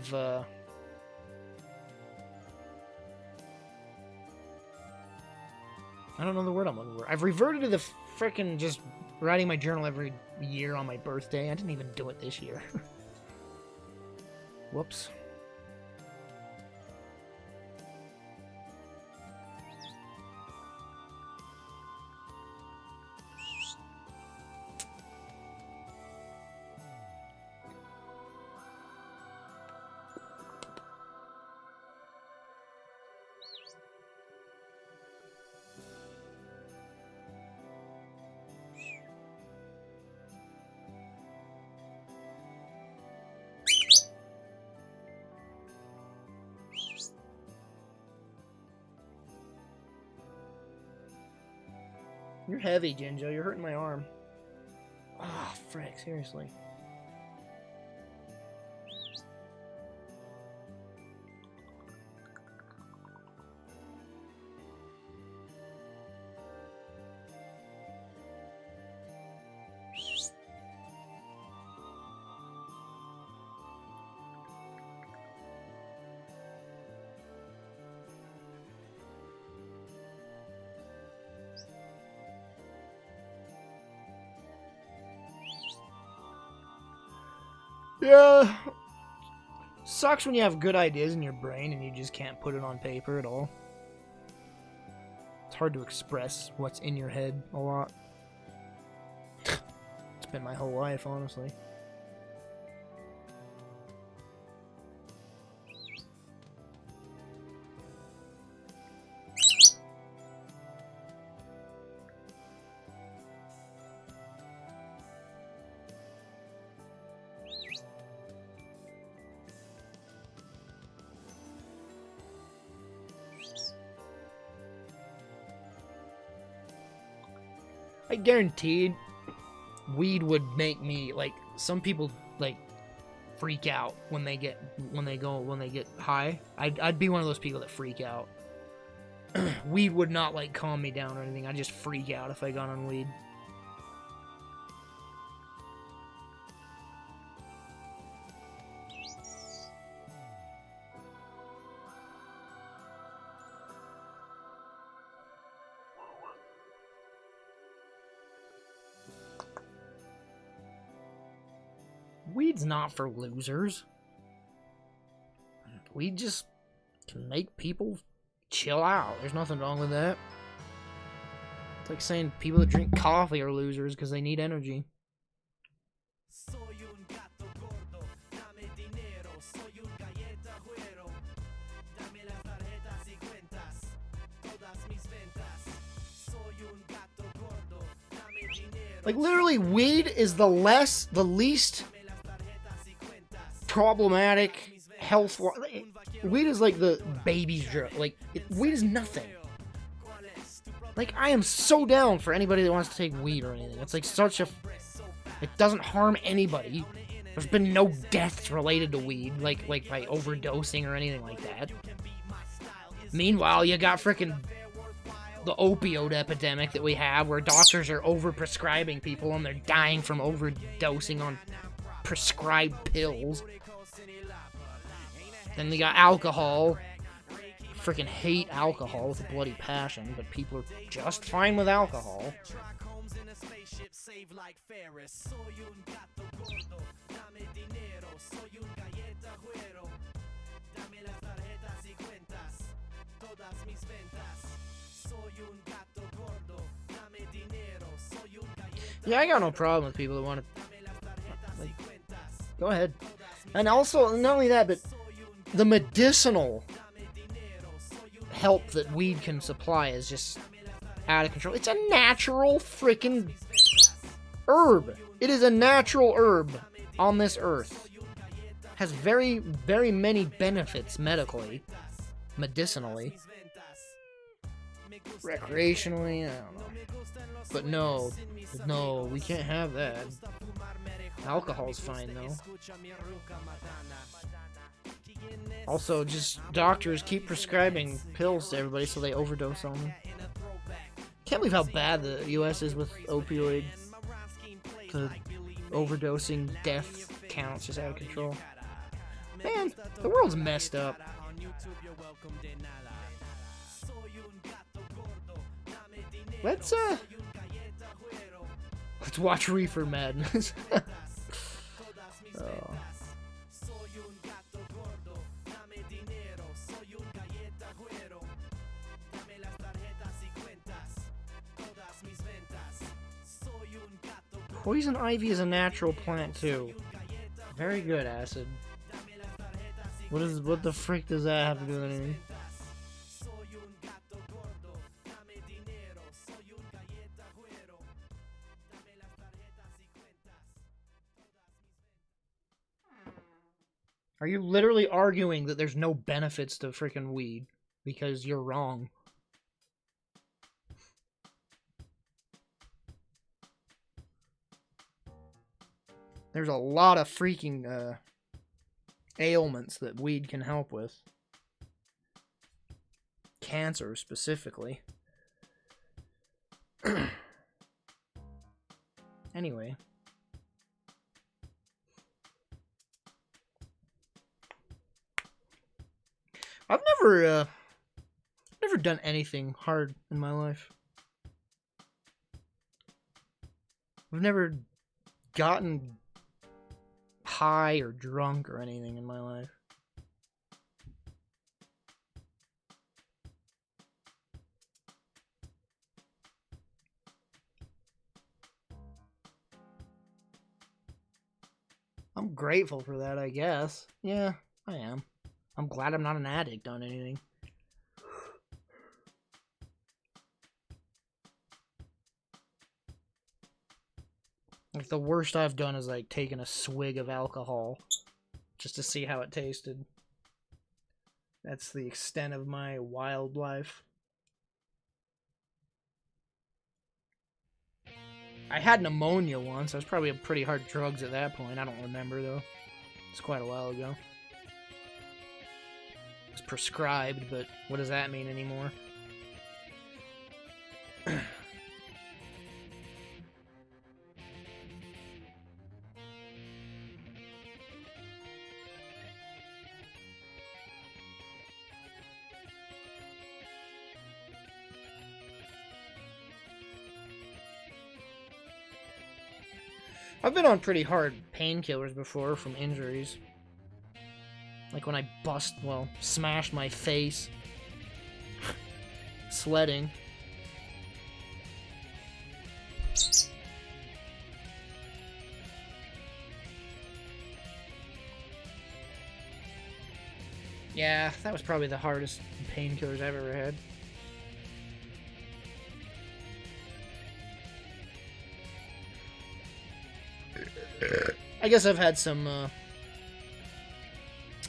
don't know the word I'm looking for. I've reverted to the frickin' just writing my journal every year on my birthday. I didn't even do it this year. Whoops. You're heavy, Jinjo. You're hurting my arm. Ah, oh, frick, seriously. Yeah. Sucks when you have good ideas in your brain and you just can't put it on paper at all. It's hard to express what's in your head a lot. It's been my whole life, honestly. I guaranteed weed would make me, like, some people like freak out when they get high. I'd be one of those people that freak out. Weed would not like calm me down or anything. I'd just freak out if I got on weed. Weed's not for losers. Weed just can make people chill out. There's nothing wrong with that. It's like saying people that drink coffee are losers because they need energy. Like, literally, weed is the least problematic health. Weed is like the baby's drug. Like, weed is nothing. Like, I am so down for anybody that wants to take weed or anything. It's like such a... It doesn't harm anybody. There's been no deaths related to weed, like by overdosing or anything like that. Meanwhile, you got frickin' the opioid epidemic that we have, where doctors are overprescribing people and they're dying from overdosing on prescribed pills. Then we got alcohol. Freaking hate alcohol with a bloody passion, but people are just fine with alcohol. Yeah, I got no problem with people that want to... Like, go ahead. And also, not only that, but the medicinal help that weed can supply is just out of control. It's a natural freaking herb. It is a natural herb on this earth. Has very, very many benefits medically, medicinally, recreationally, I don't know. But no, we can't have that. Alcohol's fine though. Also, just doctors keep prescribing pills to everybody so they overdose on them. Can't believe how bad the US is with opioid. The overdosing death counts just out of control. Man, the world's messed up. Let's watch Reefer Madness. Oh. Poison ivy is a natural plant too. Very good, Acid. What the frick does that have to do with anything? Are you literally arguing that there's no benefits to freaking weed? Because you're wrong. There's a lot of freaking ailments that weed can help with. Cancer, specifically. Anyway. I've never done anything hard in my life. I've never gotten high or drunk or anything in my life. I'm grateful for that, I guess. Yeah, I am. I'm glad I'm not an addict on anything. Like, the worst I've done is, like, taking a swig of alcohol just to see how it tasted. That's the extent of my wild life. I had pneumonia once. I was probably on pretty hard drugs at that point. I don't remember, though. It's quite a while ago. It's prescribed, but what does that mean anymore? I've been on pretty hard painkillers before from injuries. Like when I smashed my face. Sledding. Yeah, that was probably the hardest painkillers I've ever had. I guess I've had some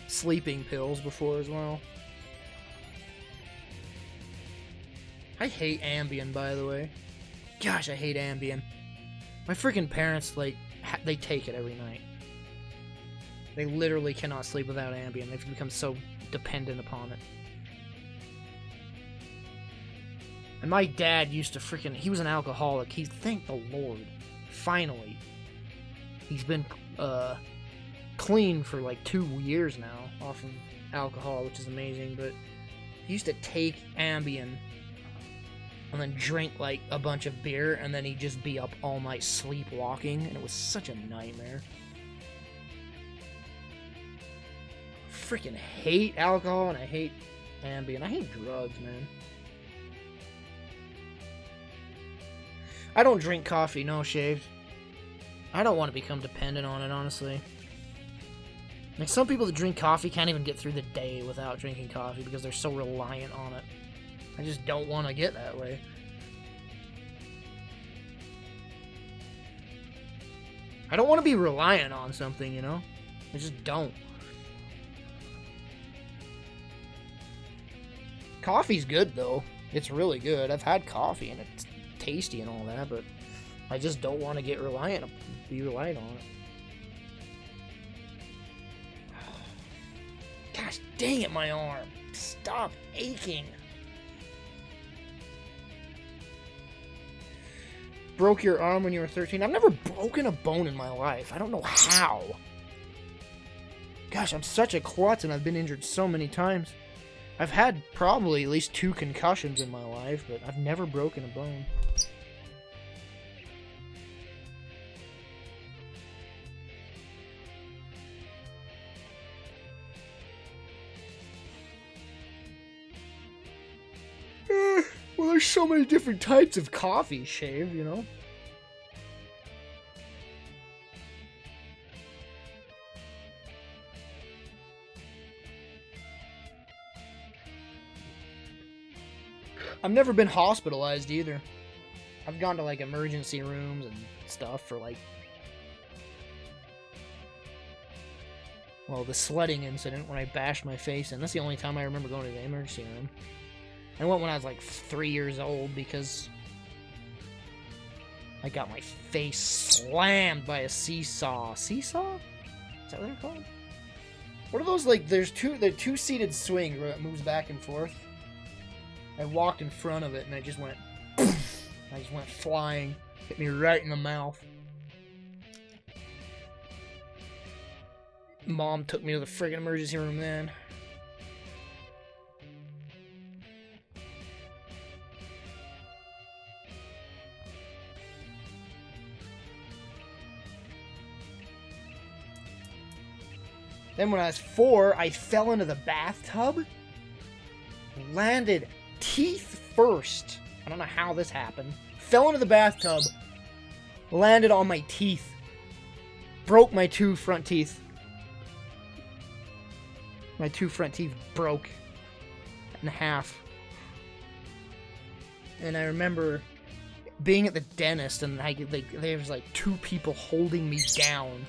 sleeping pills before as well. I hate Ambien, by the way. Gosh, I hate Ambien. My freaking parents, like, they take it every night. They literally cannot sleep without Ambien. They've become so dependent upon it. And my dad used to he was an alcoholic. Thank the Lord, finally. He's been clean for like 2 years now off of alcohol, which is amazing, but he used to take Ambien and then drink like a bunch of beer, and then he'd just be up all night sleepwalking, and it was such a nightmare. Freaking hate alcohol, and I hate Ambien. I hate drugs, man. I don't drink coffee, no shaved. I don't want to become dependent on it, honestly. Like, some people that drink coffee can't even get through the day without drinking coffee because they're so reliant on it. I just don't want to get that way. I don't want to be reliant on something, you know? I just don't. Coffee's good, though. It's really good. I've had coffee, and it's tasty and all that, but I just don't want to be reliant on it. Gosh dang it, my arm. Stop aching. Broke your arm when you were 13? I've never broken a bone in my life. I don't know how. Gosh, I'm such a klutz, and I've been injured so many times. I've had probably at least 2 concussions in my life, but I've never broken a bone. Well, there's so many different types of coffee, Shave, you know? I've never been hospitalized either. I've gone to like emergency rooms and stuff for like, well, the sledding incident when I bashed my face in. That's the only time I remember going to the emergency room. I went when I was like 3 years old because I got my face slammed by a seesaw. Seesaw? Is that what they're called? What are those, like, they're two-seated swings where it moves back and forth. I walked in front of it and I just went flying. Hit me right in the mouth. Mom took me to the friggin' emergency room then. Then when I was 4, I fell into the bathtub. Landed teeth first. I don't know how this happened. Fell into the bathtub. Landed on my teeth. Broke my 2 front teeth. My 2 front teeth broke in half. And I remember being at the dentist, and there was like 2 people holding me down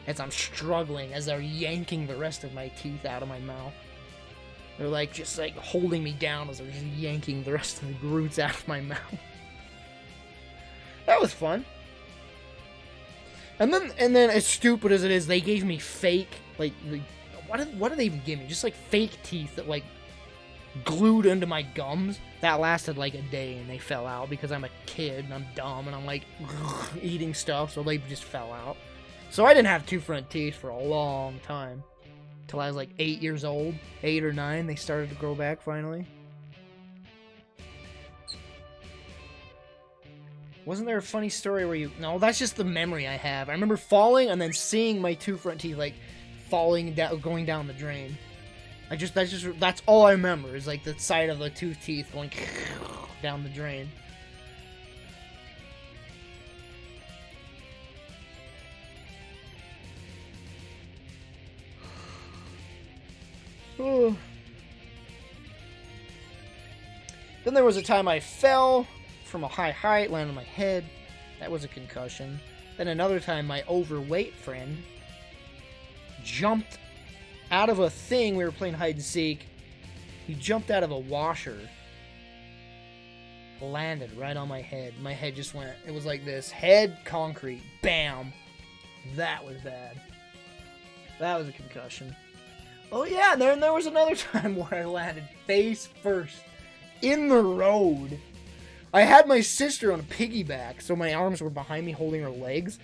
as I'm struggling, as they're yanking the rest of my teeth out of my mouth. They're like just like holding me down as they're just yanking the rest of the roots out of my mouth. that was fun. And then as stupid as it is, they gave me fake, like, what did they even give me? Just like fake teeth that like glued into my gums. That lasted like a day and they fell out because I'm a kid and I'm dumb and I'm like eating stuff, so they just fell out. So I didn't have two front teeth for a long time. Till I was like 8 years old. 8 or 9, they started to grow back finally. Wasn't there a funny story where you... No, that's just the memory I have. I remember falling and then seeing my two front teeth, like, falling down, going down the drain. That's all I remember, is, like, the side of the two teeth going down the drain. Oh. Then there was a time I fell from a high height, landed on my head. That was a concussion. Then another time, my overweight friend jumped out of a thing. We were playing hide and seek. He jumped out of a washer. Landed right on my head. My head just went, it was like this. Head, concrete. Bam. That was bad. That was a concussion. Oh yeah, and then there was another time where I landed face first in the road. I had my sister on a piggyback, so my arms were behind me holding her legs,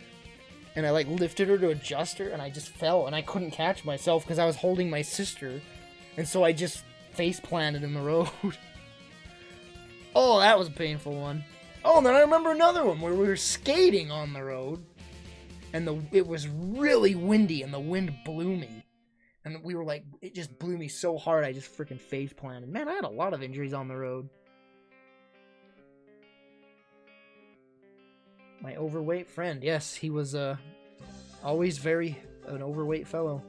and I like lifted her to adjust her, and I just fell, and I couldn't catch myself because I was holding my sister, and so I just face planted in the road. Oh, that was a painful one. Oh, and then I remember another one where we were skating on the road, and it was really windy, and the wind blew me. And we were like, it just blew me so hard, I just freaking face planted. Man, I had a lot of injuries on the road. My overweight friend, yes, he was always an overweight fellow.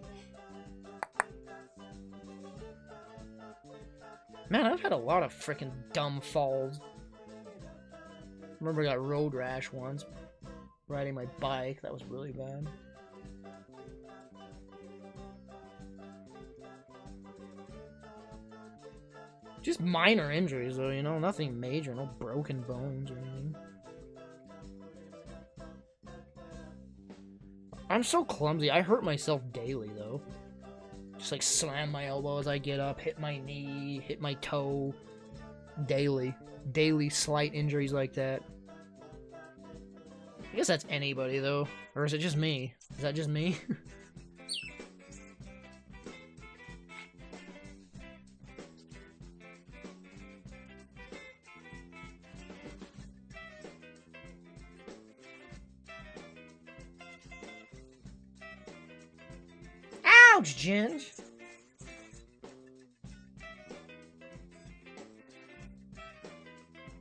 Man, I've had a lot of freaking dumb falls. I remember I got road rash once, riding my bike. That was really bad. Just minor injuries, though, you know, nothing major, no broken bones or anything. I'm so clumsy. I hurt myself daily, though. Just, like, slam my elbow as I get up, hit my knee, hit my toe. Daily. Daily slight injuries like that. I guess that's anybody, though. Or is it just me? Is that just me? Ouch, Ginge!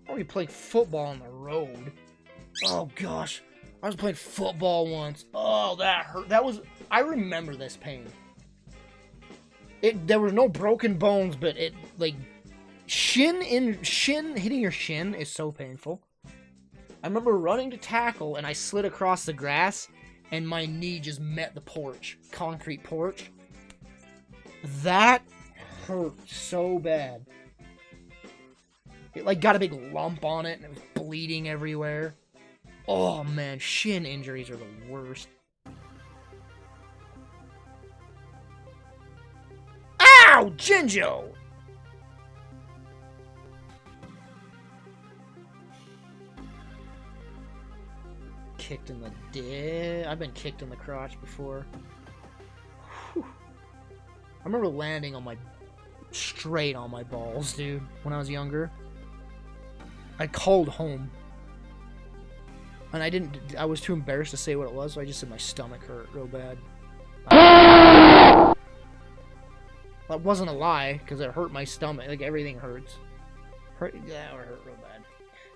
Or we played football on the road. Oh gosh, I was playing football once. Oh, that hurt. I remember this pain. There was no broken bones, but it, like, hitting your shin is so painful. I remember running to tackle and I slid across the grass and my knee just met the porch, concrete porch. That hurt so bad. It like got a big lump on it and it was bleeding everywhere. Oh man, shin injuries are the worst. Ow, Jinjo! Kicked in the dick. I've been kicked in the crotch before. Whew. I remember landing on straight on my balls, dude, when I was younger. I called home. And I was too embarrassed to say what it was, so I just said my stomach hurt real bad. That wasn't a lie, because it hurt my stomach. Like, everything hurts. Hurt real bad.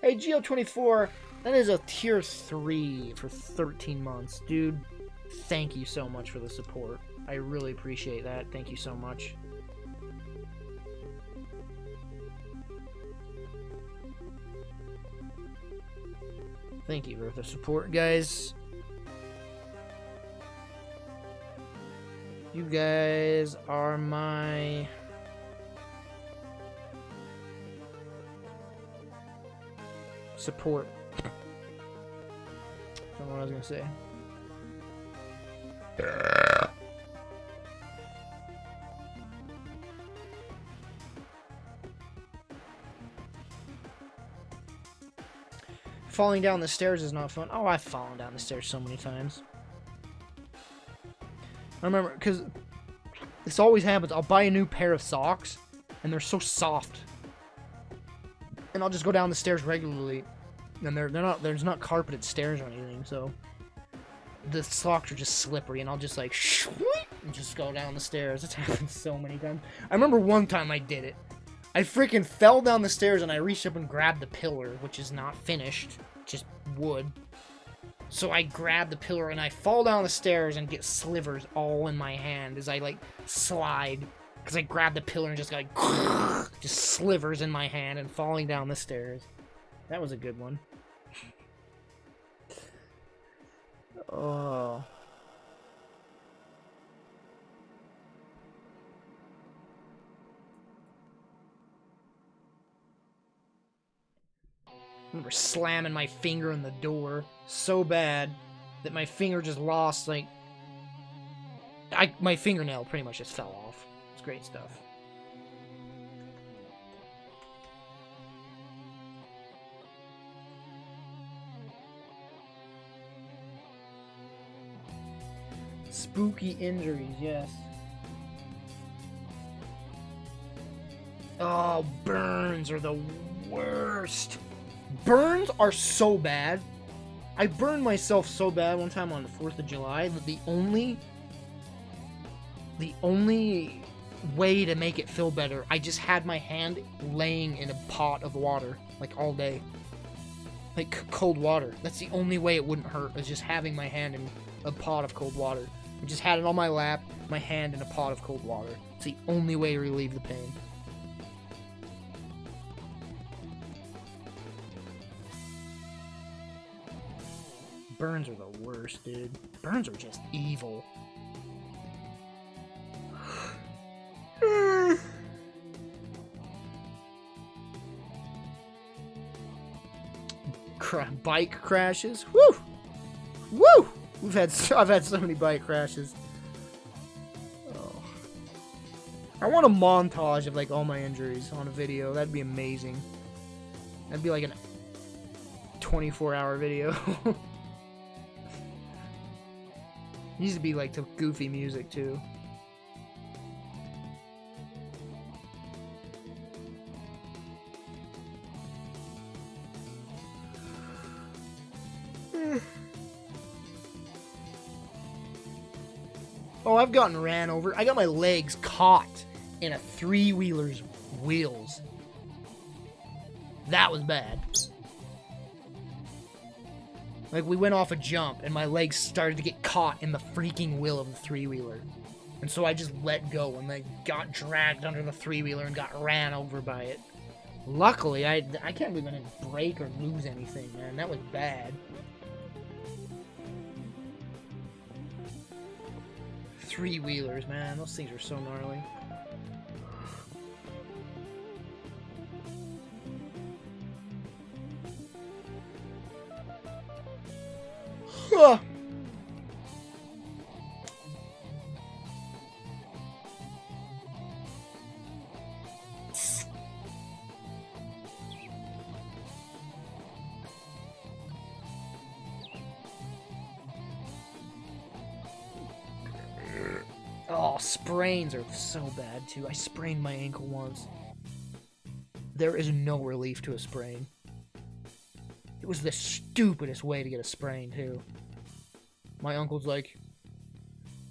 Hey, Geo24, that is a tier 3 for 13 months. Dude, thank you so much for the support. I really appreciate that. Thank you so much. Thank you for the support, guys. You guys are my support. Don't know what I was gonna say. Falling down the stairs is not fun. Oh, I've fallen down the stairs so many times. I remember, because this always happens. I'll buy a new pair of socks, and they're so soft. And I'll just go down the stairs regularly, and there's not carpeted stairs or anything, so the socks are just slippery, and I'll just like and just go down the stairs. It's happened so many times. I remember one time I did it. I freaking fell down the stairs, and I reached up and grabbed the pillar, which is not finished, just wood. So I grab the pillar, and I fall down the stairs and get slivers all in my hand as I, like, slide. Because I grabbed the pillar and just got, like, just slivers in my hand and falling down the stairs. That was a good one. Oh. I remember slamming my finger in the door so bad that my finger just lost, like... my fingernail pretty much just fell off. It's great stuff. Spooky injuries, yes. Oh, burns are the worst. Burns are so bad. I burned myself so bad one time on the 4th of July that the only way to make it feel better, I just had my hand laying in a pot of water, like, all day. Like, cold water. That's the only way it wouldn't hurt, was just having my hand in a pot of cold water. I just had it on my lap, my hand in a pot of cold water. It's the only way to relieve the pain. Burns are the worst, dude. Burns are just evil. Bike crashes. Woo! Woo! I've had so many bike crashes. Oh. I want a montage of like all my injuries on a video. That'd be amazing. That'd be like a 24-hour video. Needs to be like to goofy music too. Oh, I've gotten ran over. I got my legs caught in a three-wheeler's wheels. That was bad. Like, we went off a jump, and my legs started to get caught in the freaking wheel of the three-wheeler. And so I just let go, and I got dragged under the three-wheeler and got ran over by it. Luckily, I can't believe I didn't break or lose anything, man. That was bad. Three-wheelers, man. Those things are so gnarly. Huh. Oh, sprains are so bad too. I sprained my ankle once. There is no relief to a sprain. It was the stupidest way to get a sprain too. My uncle's like,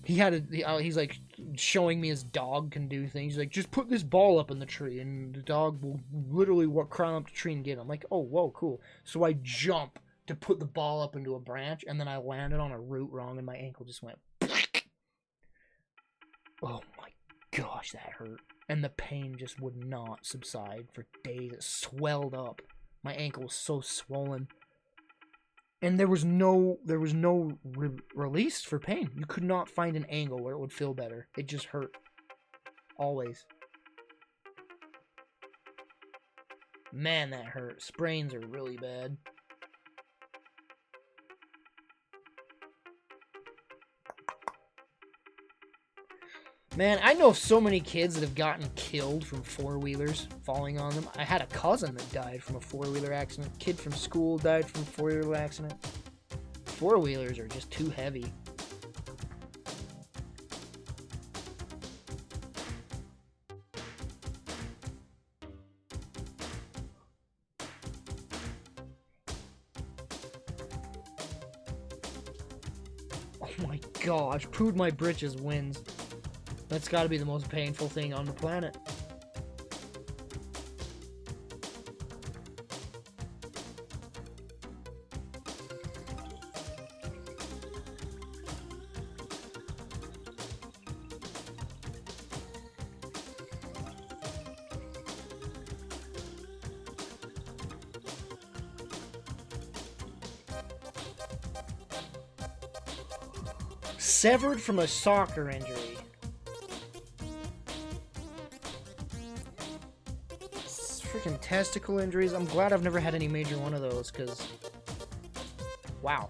he's like showing me his dog can do things. He's like, just put this ball up in the tree and the dog will literally climb up the tree and get him. I'm like, oh, whoa, cool. So I jump to put the ball up into a branch, and then I landed on a root wrong, and my ankle just went. Oh my gosh, that hurt. And the pain just would not subside for days. It swelled up. My ankle was so swollen. And there was no release for pain. You could not find an angle where it would feel better. It just hurt. Always. Man, that hurt. Sprains are really bad. Man, I know so many kids that have gotten killed from four-wheelers falling on them. I had a cousin that died from a four-wheeler accident. A kid from school died from a four-wheeler accident. Four-wheelers are just too heavy. Oh my gosh, Prude My Britches wins. That's gotta be the most painful thing on the planet. Severed from a soccer injury. Freaking testicle injuries. I'm glad I've never had any major one of those, because... Wow.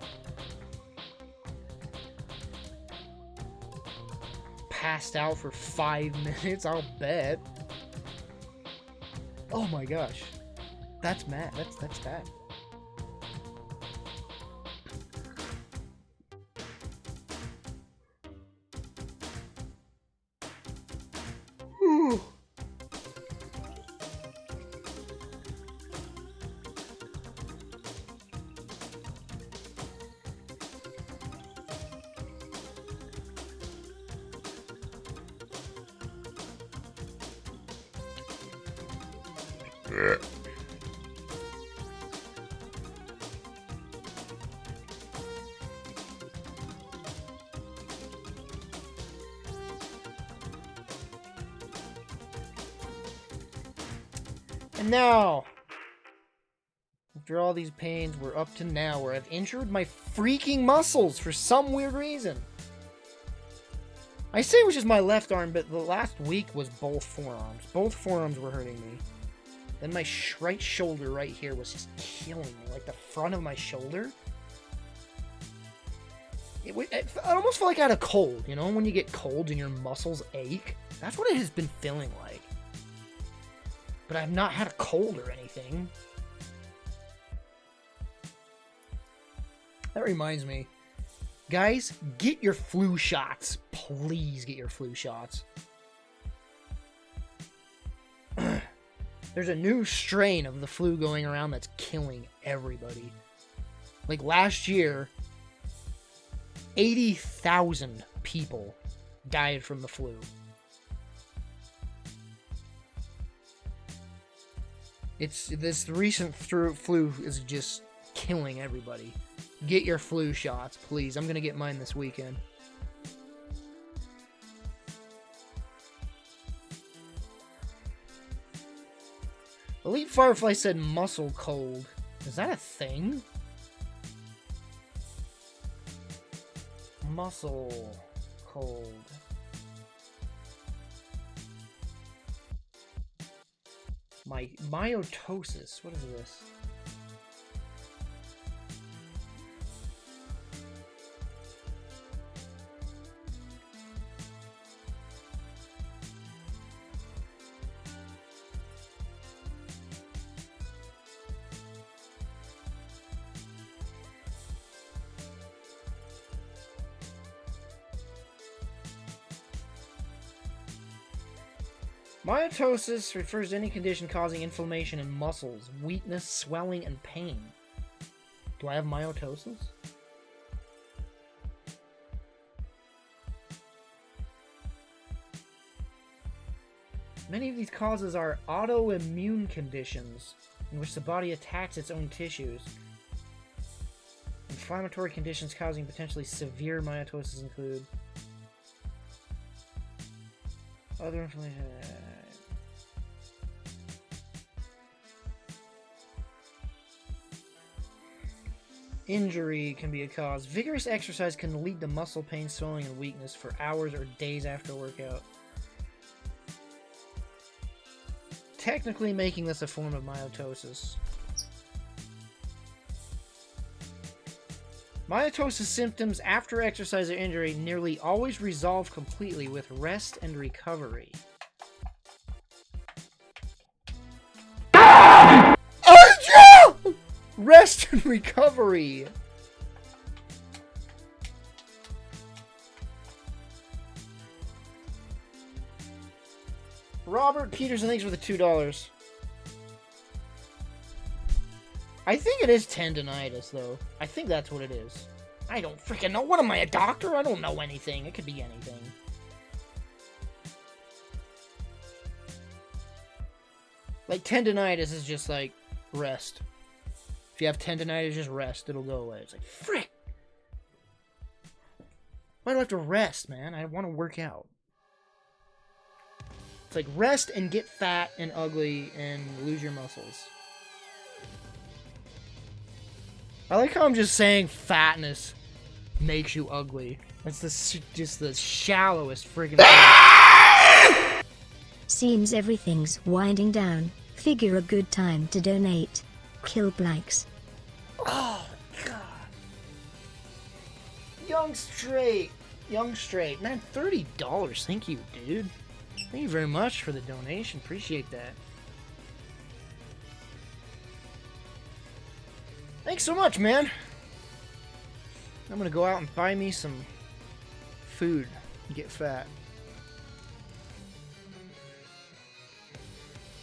Passed out for 5 minutes, I'll bet. Oh my gosh. That's mad. That's bad. Whew. And now, after all these pains, we're up to now where I've injured my freaking muscles for some weird reason. I say it was just my left arm, but the last week was both forearms. Both forearms were hurting me. Then my right shoulder right here was just killing me. Like the front of my shoulder. It almost felt like I had a cold, you know? When you get cold and your muscles ache. That's what it has been feeling like. But I've not had a cold or anything. That reminds me. Guys, get your flu shots. Please get your flu shots. There's a new strain of the flu going around that's killing everybody. Like last year, 80,000 people died from the flu. This recent flu is just killing everybody. Get your flu shots, please. I'm gonna get mine this weekend. Elite Firefly said muscle cold. Is that a thing? Muscle cold. Myotosis. What is this? Myotosis refers to any condition causing inflammation in muscles, weakness, swelling, and pain. Do I have myotosis? Many of these causes are autoimmune conditions in which the body attacks its own tissues. Inflammatory conditions causing potentially severe myotosis include other inflammation. Injury can be a cause. Vigorous exercise can lead to muscle pain, swelling, and weakness for hours or days after a workout. Technically making this a form of myotosis. Myositis symptoms after exercise or injury nearly always resolve completely with rest and recovery. Rest and recovery. Robert Peterson, thanks for the $2. I think it is tendonitis, though. I think that's what it is. I don't freaking know. What am I, a doctor? I don't know anything. It could be anything. Like, tendonitis is just like rest. If you have tendonitis, just rest. It'll go away. It's like, frick! Why do I have to rest, man? I want to work out. It's like rest and get fat and ugly and lose your muscles. I like how I'm just saying fatness makes you ugly. That's just the shallowest friggin' thing. Seems everything's winding down. Figure a good time to donate. Kilplix. Oh, God. Young Straight. Man, $30. Thank you, dude. Thank you very much for the donation. Appreciate that. Thanks so much, man. I'm gonna go out and buy me some food and get fat.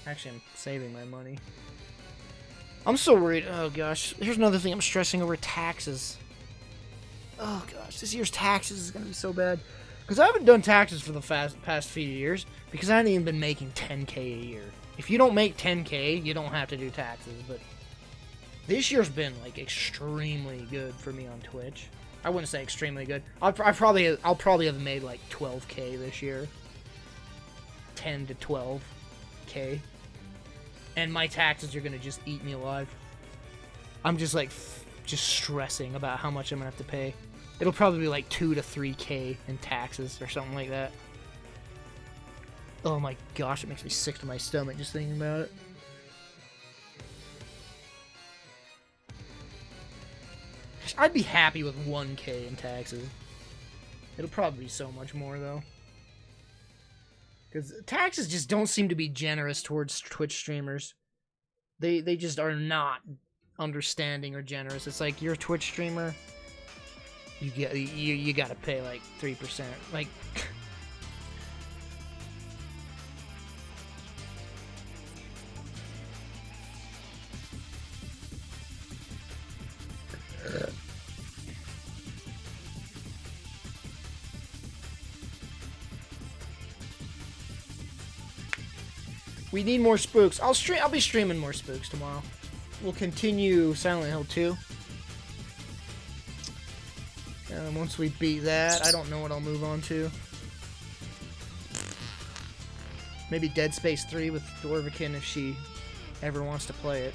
Actually, I'm saving my money. I'm so worried. Oh, gosh. Here's another thing I'm stressing over: taxes. Oh, gosh. This year's taxes is gonna be so bad. Because I haven't done taxes for the past few years because I haven't even been making 10K a year. If you don't make 10K, you don't have to do taxes, but this year's been, like, extremely good for me on Twitch. I wouldn't say extremely good. I'll probably have made, like, 12K this year. 10 to 12K. And my taxes are gonna just eat me alive. I'm just, like, just stressing about how much I'm gonna have to pay. It'll probably be, like, 2 to 3K in taxes or something like that. Oh my gosh, it makes me sick to my stomach just thinking about it. I'd be happy with 1K in taxes. It'll probably be so much more, though. Because taxes just don't seem to be generous towards Twitch streamers. They just are not understanding or generous. It's like, you're a Twitch streamer, you gotta pay, like, 3%. Like... We need more spooks. I'll be streaming more spooks tomorrow. We'll continue Silent Hill 2. And once we beat that, I don't know what I'll move on to. Maybe Dead Space 3 with Dwarvikin if she ever wants to play it.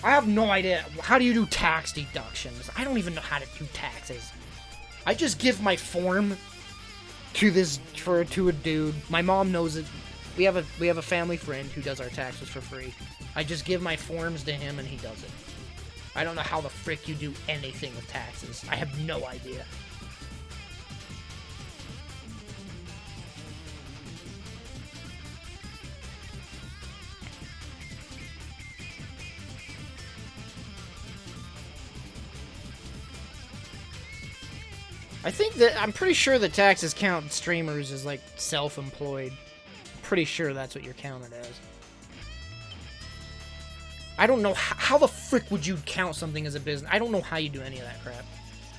I have no idea. How do you do tax deductions? I don't even know how to do taxes. I just give my form to a dude. My mom knows it. We have a family friend who does our taxes for free. I just give my forms to him and he does it. I don't know how the frick you do anything with taxes. I have no idea. I'm pretty sure that taxes count streamers as, like, self-employed. Pretty sure that's what you're counted as. I don't know how the frick would you count something as a business. I don't know how you do any of that crap.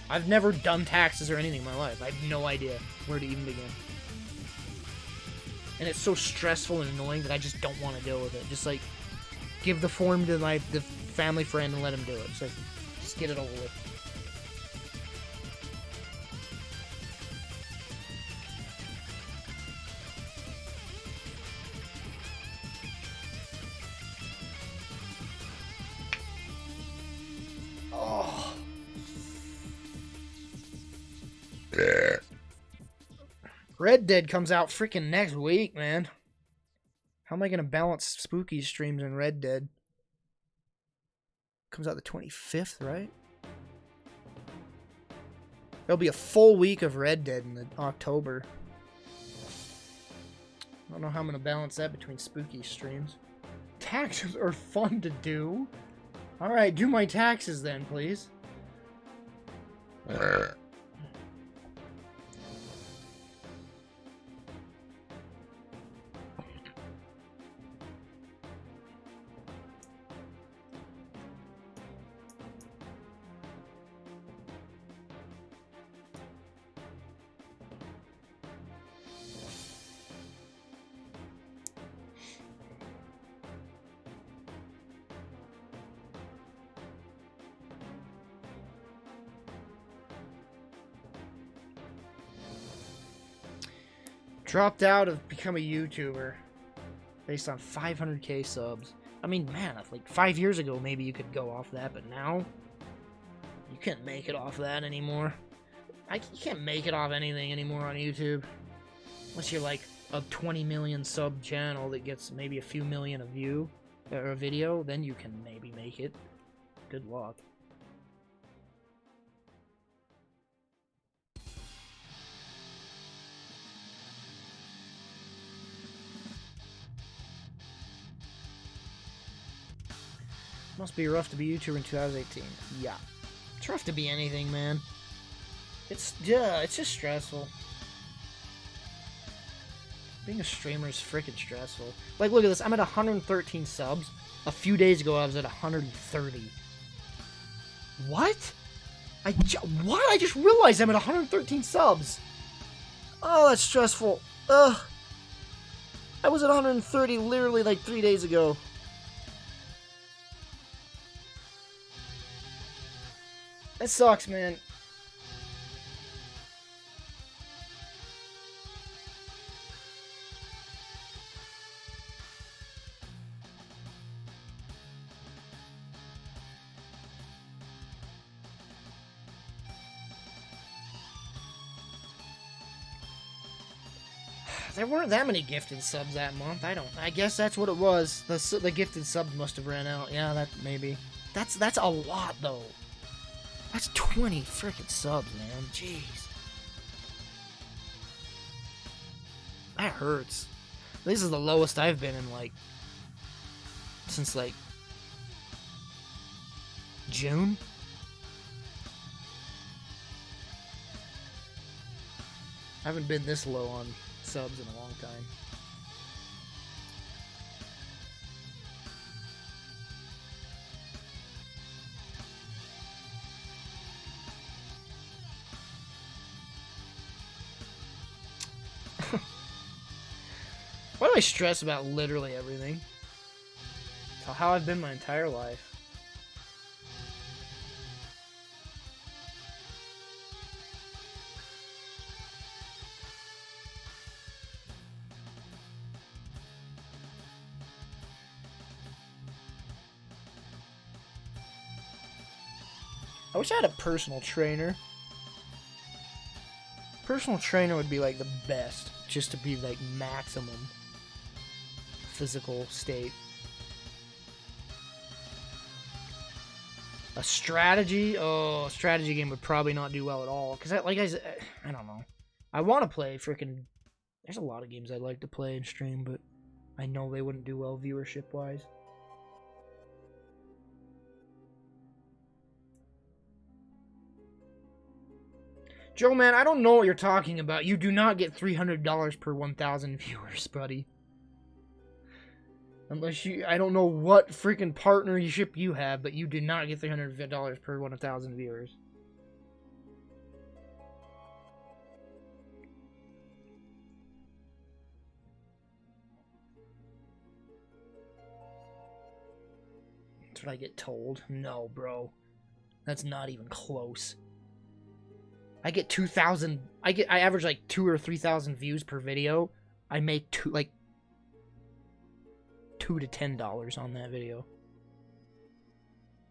I've never done taxes or anything in my life. I have no idea where to even begin. And it's so stressful and annoying that I just don't want to deal with it. Just, like, give the form to the family friend and let him do it. It's like, just get it over with. Red Dead comes out freaking next week, man. How am I gonna balance spooky streams and Red Dead? Comes out the 25th, right? There'll be a full week of Red Dead in October. I don't know how I'm gonna balance that between spooky streams. Taxes are fun to do. Alright, do my taxes then, please. Dropped out of become a YouTuber based on 500k subs. I mean, man, like 5 years ago maybe you could go off that, but now you can't make it off that anymore. You can't make it off anything anymore on YouTube. Unless you're like a 20 million sub channel that gets maybe a few million a view or a video, then you can maybe make it. Good luck. Must be rough to be a YouTuber in 2018. Yeah. It's rough to be anything, man. It's just stressful. Being a streamer is freaking stressful. Like, look at this. I'm at 113 subs. A few days ago, I was at 130. What? What? I just realized I'm at 113 subs. Oh, that's stressful. Ugh. I was at 130 literally like 3 days ago. That sucks, man. There weren't that many gifted subs that month. I guess that's what it was. The gifted subs must have ran out. Yeah, that maybe. That's a lot though. That's 20 freaking subs, man. Jeez. That hurts. This is the lowest I've been in, like, since, like, June? I haven't been this low on subs in a long time. Why do I stress about literally everything? It's how I've been my entire life. I wish I had a personal trainer. Personal trainer would be like the best, just to be like maximum physical state. A strategy? Oh, a strategy game would probably not do well at all. Because, I don't know. I want to play freaking... There's a lot of games I'd like to play and stream, but I know they wouldn't do well viewership-wise. Joe, man, I don't know what you're talking about. You do not get $300 per 1,000 viewers, buddy. Unless you... I don't know what freaking partnership you have, but you do not get $300 per 1,000 viewers. That's what I get told. No, bro. That's not even close. I get 2,000... I average like 2,000 or 3,000 views per video. I make $2 to $10 on that video.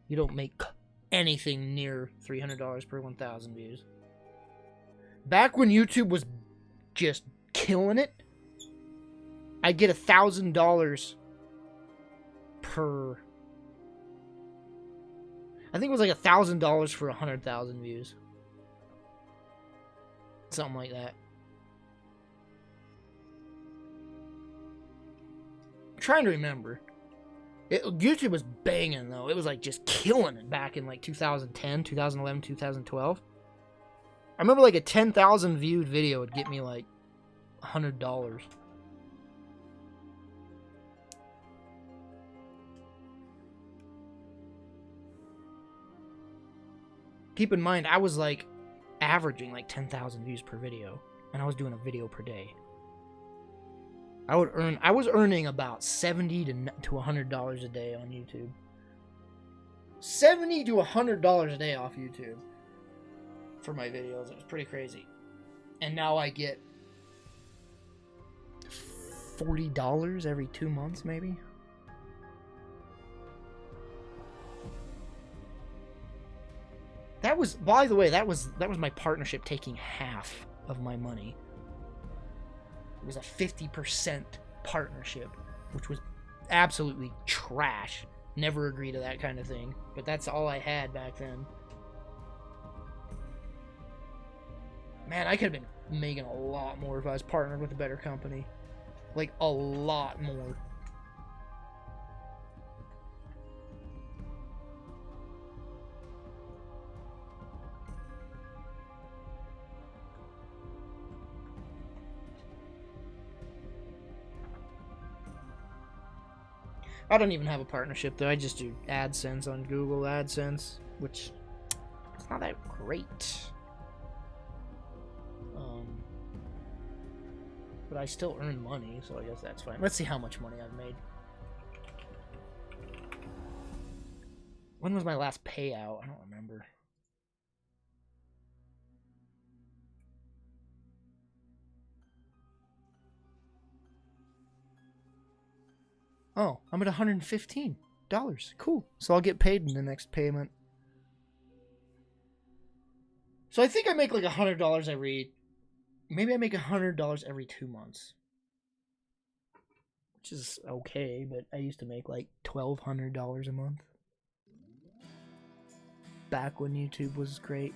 You don't make anything near $300 per 1,000 views. Back when YouTube was just killing it, I get $1,000 per. I think it was like $1,000 for 100,000 views. Something like that. I'm trying to remember. YouTube was banging though. It was like just killing it back in like 2010, 2011, 2012. I remember like a 10,000 viewed video would get me like $100. Keep in mind, I was like averaging like 10,000 views per video, and I was doing a video per day. I was earning about $70 to $100 a day on YouTube. $70 to $100 a day off YouTube for my videos. It was pretty crazy. And now I get $40 every 2 months, maybe. That was, by the way, that was my partnership taking half of my money. It was a 50% partnership, which was absolutely trash. Never agree to that kind of thing. But that's all I had back then. Man, I could have been making a lot more if I was partnered with a better company. Like, a lot more. I don't even have a partnership though. I just do AdSense on Google AdSense, which it's not that great. But I still earn money, so I guess that's fine. Let's see how much money I've made. When was my last payout? I don't remember. Oh, I'm at $115. Cool. So I'll get paid in the next payment. So I think I make like $100 every... Maybe I make $100 every 2 months. Which is okay, but I used to make like $1,200 a month. Back when YouTube was great.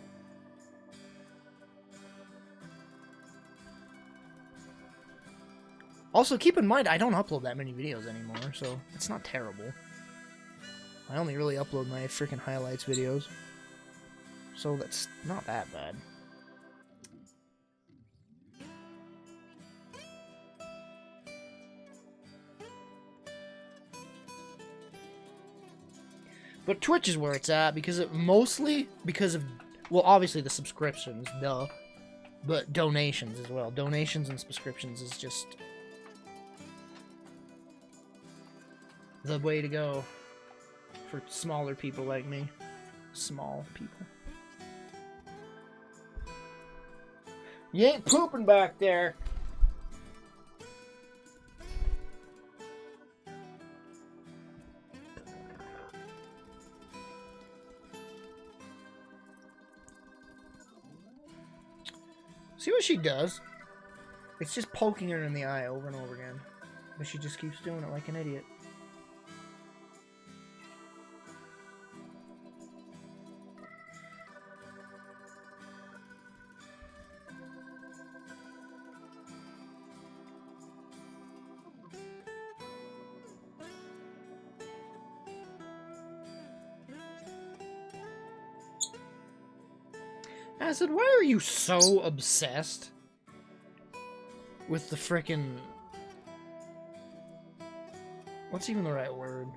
Also, keep in mind, I don't upload that many videos anymore, so it's not terrible. I only really upload my freaking highlights videos. So that's not that bad. But Twitch is where it's at, because mostly because of, well, obviously the subscriptions, duh. But donations as well. Donations and subscriptions is just the way to go for smaller people like me. Small people. You ain't pooping back there. See what she does? It's just poking her in the eye over and over again. But she just keeps doing it like an idiot. Acid, why are you so obsessed with the frickin'... What's even the right word?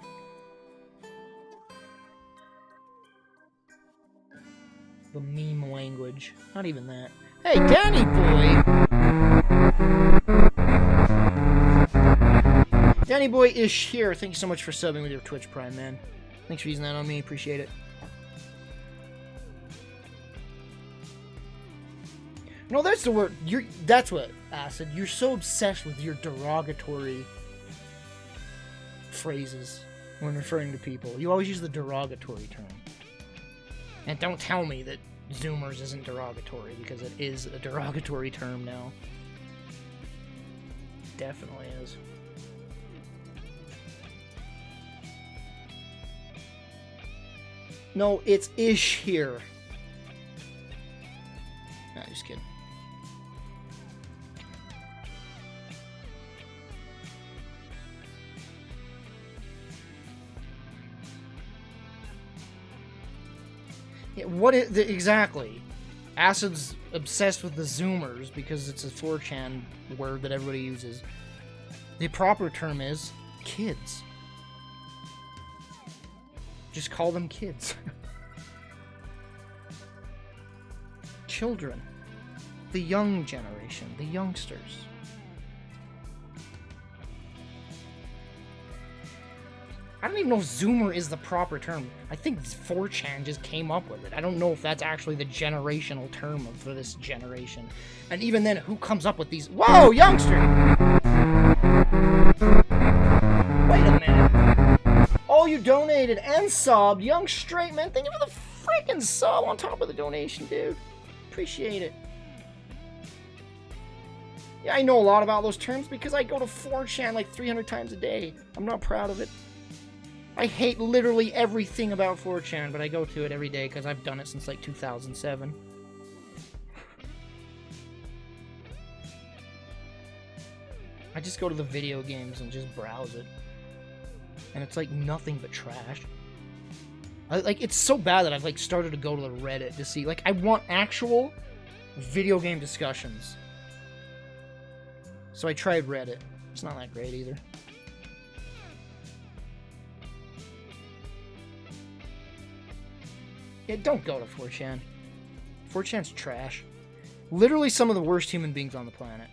The meme language. Not even that. Hey, Danny boy! Danny boy is here. Thank you so much for subbing with your Twitch Prime, man. Thanks for using that on me. Appreciate it. No, that's the word. That's what, Acid. You're so obsessed with your derogatory phrases when referring to people. You always use the derogatory term. And don't tell me that Zoomers isn't derogatory, because it is a derogatory term now. Definitely is. No, it's ish here. Nah, just kidding. Yeah, exactly? Acid's obsessed with the Zoomers because it's a 4chan word that everybody uses. The proper term is kids. Just call them kids. Children. The young generation. The youngsters. I don't even know if Zoomer is the proper term. I think 4chan just came up with it. I don't know if that's actually the generational term for this generation. And even then, who comes up with these? Whoa, youngster! Wait a minute. Oh, you donated and subbed. Young straight man, thank you for the freaking sub on top of the donation, dude. Appreciate it. Yeah, I know a lot about those terms because I go to 4chan like 300 times a day. I'm not proud of it. I hate literally everything about 4chan, but I go to it every day because I've done it since like 2007. I just go to the video games and just browse it. And it's like nothing but trash. It's so bad that I've like started to go to the Reddit to see, like, I want actual video game discussions. So I tried Reddit. It's not that great either. Yeah, don't go to 4chan. 4chan's trash. Literally some of the worst human beings on the planet.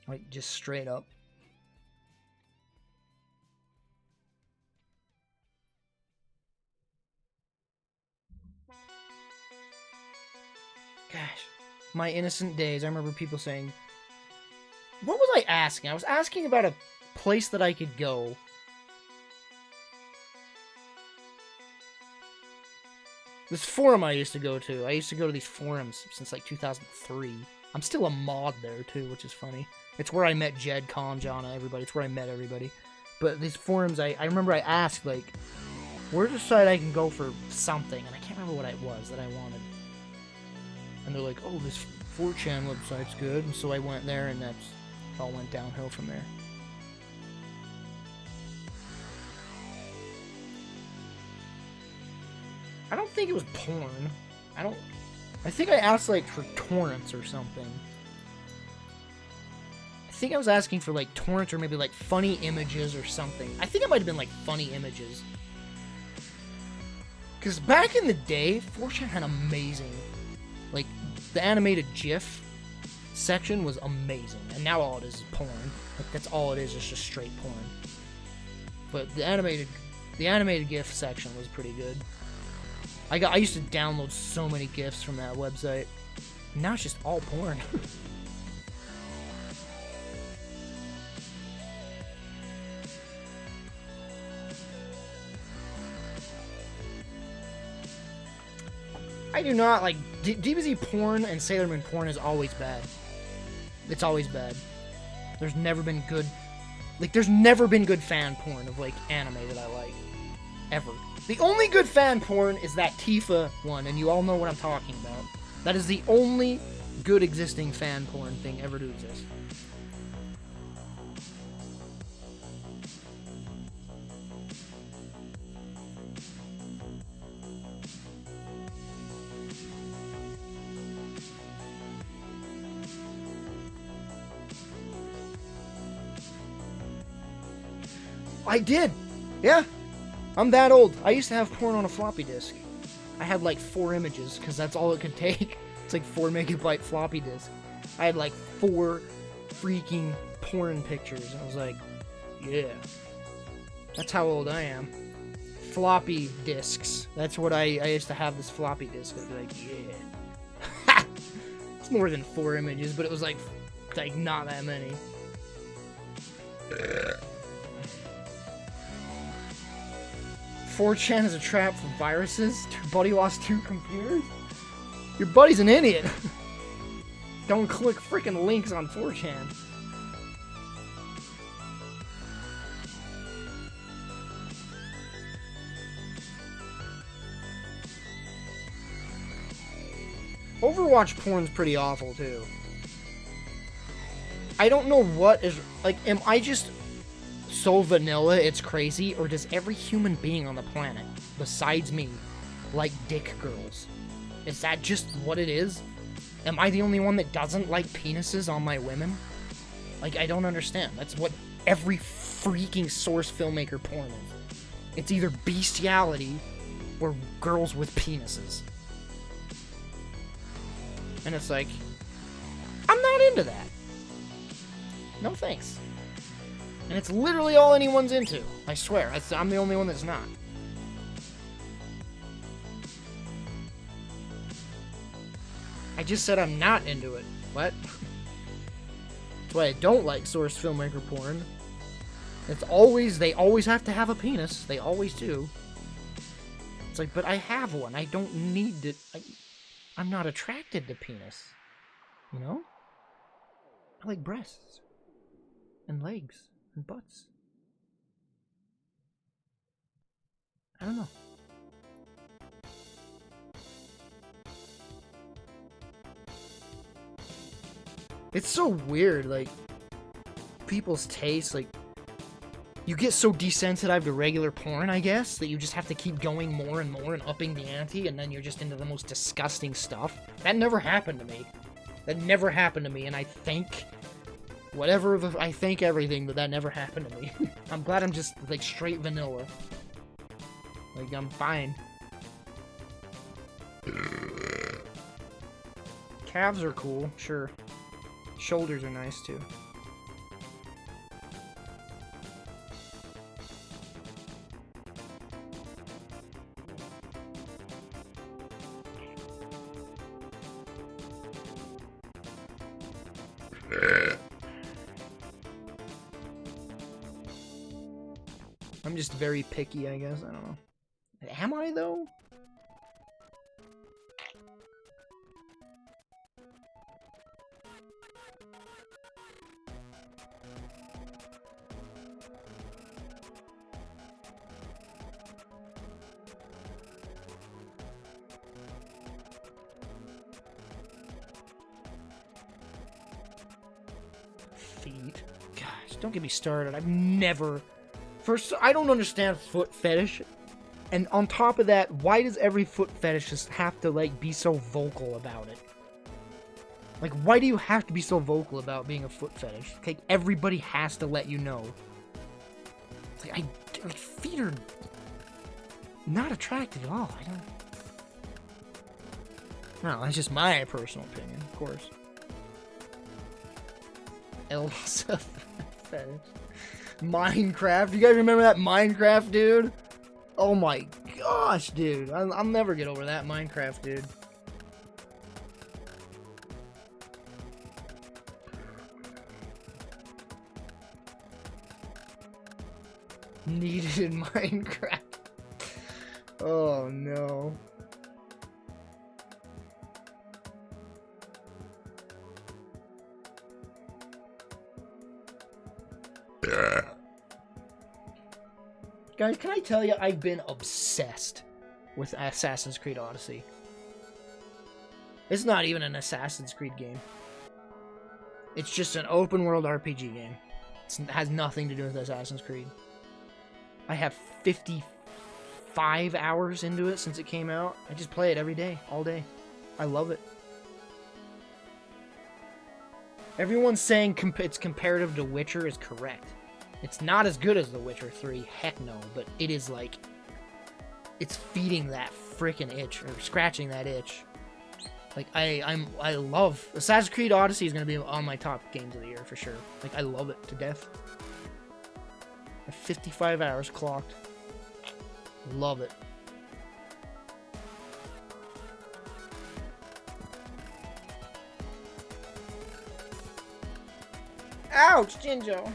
Like, just straight up. Gosh. My innocent days, I remember people saying... What was I asking? I was asking about a place that I could go... This forum I used to go to. I used to go to these forums since like 2003. I'm still a mod there too, which is funny. It's where I met Jed, Colin, Jonna, everybody. It's where I met everybody. But these forums, I remember I asked, like, where's a site I can go for something? And I can't remember what it was that I wanted. And they're like, oh, this 4chan website's good. And so I went there, and that's all went downhill from there. I don't think it was porn. I think I asked, like, for torrents or something. I think I was asking for, like, torrents or maybe, like, funny images or something. I think it might have been, like, funny images. Because back in the day, 4chan had amazing... Like, the animated GIF section was amazing. And now all it is porn. Like, that's all it is just straight porn. But the animated GIF section was pretty good. I used to download so many GIFs from that website. Now it's just all porn. I do not like DBZ porn, and Sailor Moon porn is always bad. It's always bad. There's never been good fan porn of like anime that I like. Ever. The only good fan porn is that Tifa one, and you all know what I'm talking about. That is the only good existing fan porn thing ever to exist. I did! Yeah! I'm that old. I used to have porn on a floppy disk. I had like 4 images, because that's all it could take. It's like 4 megabyte floppy disk. I had like 4 freaking porn pictures. And I was like, yeah. That's how old I am. Floppy disks. That's what I used to have, this floppy disk. I'd be like, yeah. It's more than 4 images, but it was like not that many. 4chan is a trap for viruses? Your buddy lost 2 computers? Your buddy's an idiot! Don't click freaking links on 4chan. Overwatch porn's pretty awful, too. I don't know what is... Like, am I just so vanilla it's crazy, or does every human being on the planet, besides me, like dick girls? Is that just what it is? Am I the only one that doesn't like penises on my women? Like, I don't understand. That's what every freaking source filmmaker porn is. It's either bestiality or girls with penises. And it's like, I'm not into that. No thanks. And it's literally all anyone's into. I swear. I'm the only one that's not. I just said I'm not into it. What? That's why I don't like source filmmaker porn. It's always, they always have to have a penis. They always do. It's like, but I have one. I don't need it. I'm not attracted to penis. You know? I like breasts. And legs. And butts. I don't know. It's so weird, like, people's tastes, like, you get so desensitized to regular porn, I guess, that you just have to keep going more and more and upping the ante, and then you're just into the most disgusting stuff. That never happened to me. That never happened to me, and I think, I think everything, but that never happened to me. I'm glad I'm just, like, straight vanilla. Like, I'm fine. Calves are cool, sure. Shoulders are nice, too. I'm just very picky, I guess. I don't know. Am I, though? Feet. Gosh, don't get me started. I've never... First, I don't understand foot fetish. And on top of that, why does every foot fetishist have to, like, be so vocal about it? Like, why do you have to be so vocal about being a foot fetish? Like, everybody has to let you know. It's like, like, feet are not attractive at all. I don't... No, that's just my personal opinion, of course. Elsa fetish. Minecraft. You guys remember that Minecraft, dude? Oh my gosh, dude. I'll never get over that Minecraft, dude. Needed in Minecraft. Oh no. Guys, can I tell you, I've been obsessed with Assassin's Creed Odyssey. It's not even an Assassin's Creed game. It's just an open world RPG game. It has nothing to do with Assassin's Creed. I have 55 hours into it since it came out. I just play it every day, all day. I love it. Everyone saying it's comparative to Witcher is correct. It's not as good as The Witcher 3, heck no, but it is like, it's feeding that frickin' itch, or scratching that itch. Like, I love, Assassin's Creed Odyssey is gonna be on my top games of the year for sure. Like, I love it to death. I have 55 hours clocked. Love it. Ouch, Jinjo.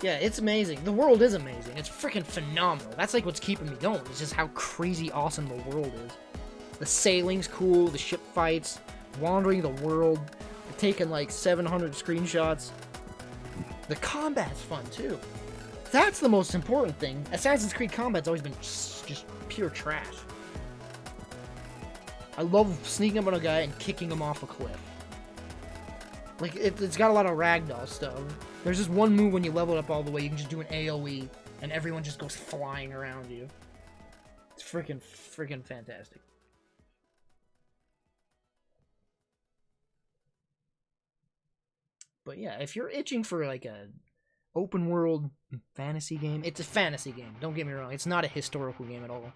Yeah, it's amazing. The world is amazing. It's freaking phenomenal. That's like what's keeping me going. It's just how crazy awesome the world is. The sailing's cool, the ship fights, wandering the world, taking like 700 screenshots. The combat's fun too. That's the most important thing. Assassin's Creed combat's always been just pure trash. I love sneaking up on a guy and kicking him off a cliff. Like, it's got a lot of ragdoll stuff. There's this one move when you level it up all the way, you can just do an AoE, and everyone just goes flying around you. It's freaking fantastic. But yeah, if you're itching for like a open world fantasy game, it's a fantasy game. Don't get me wrong. It's not a historical game at all.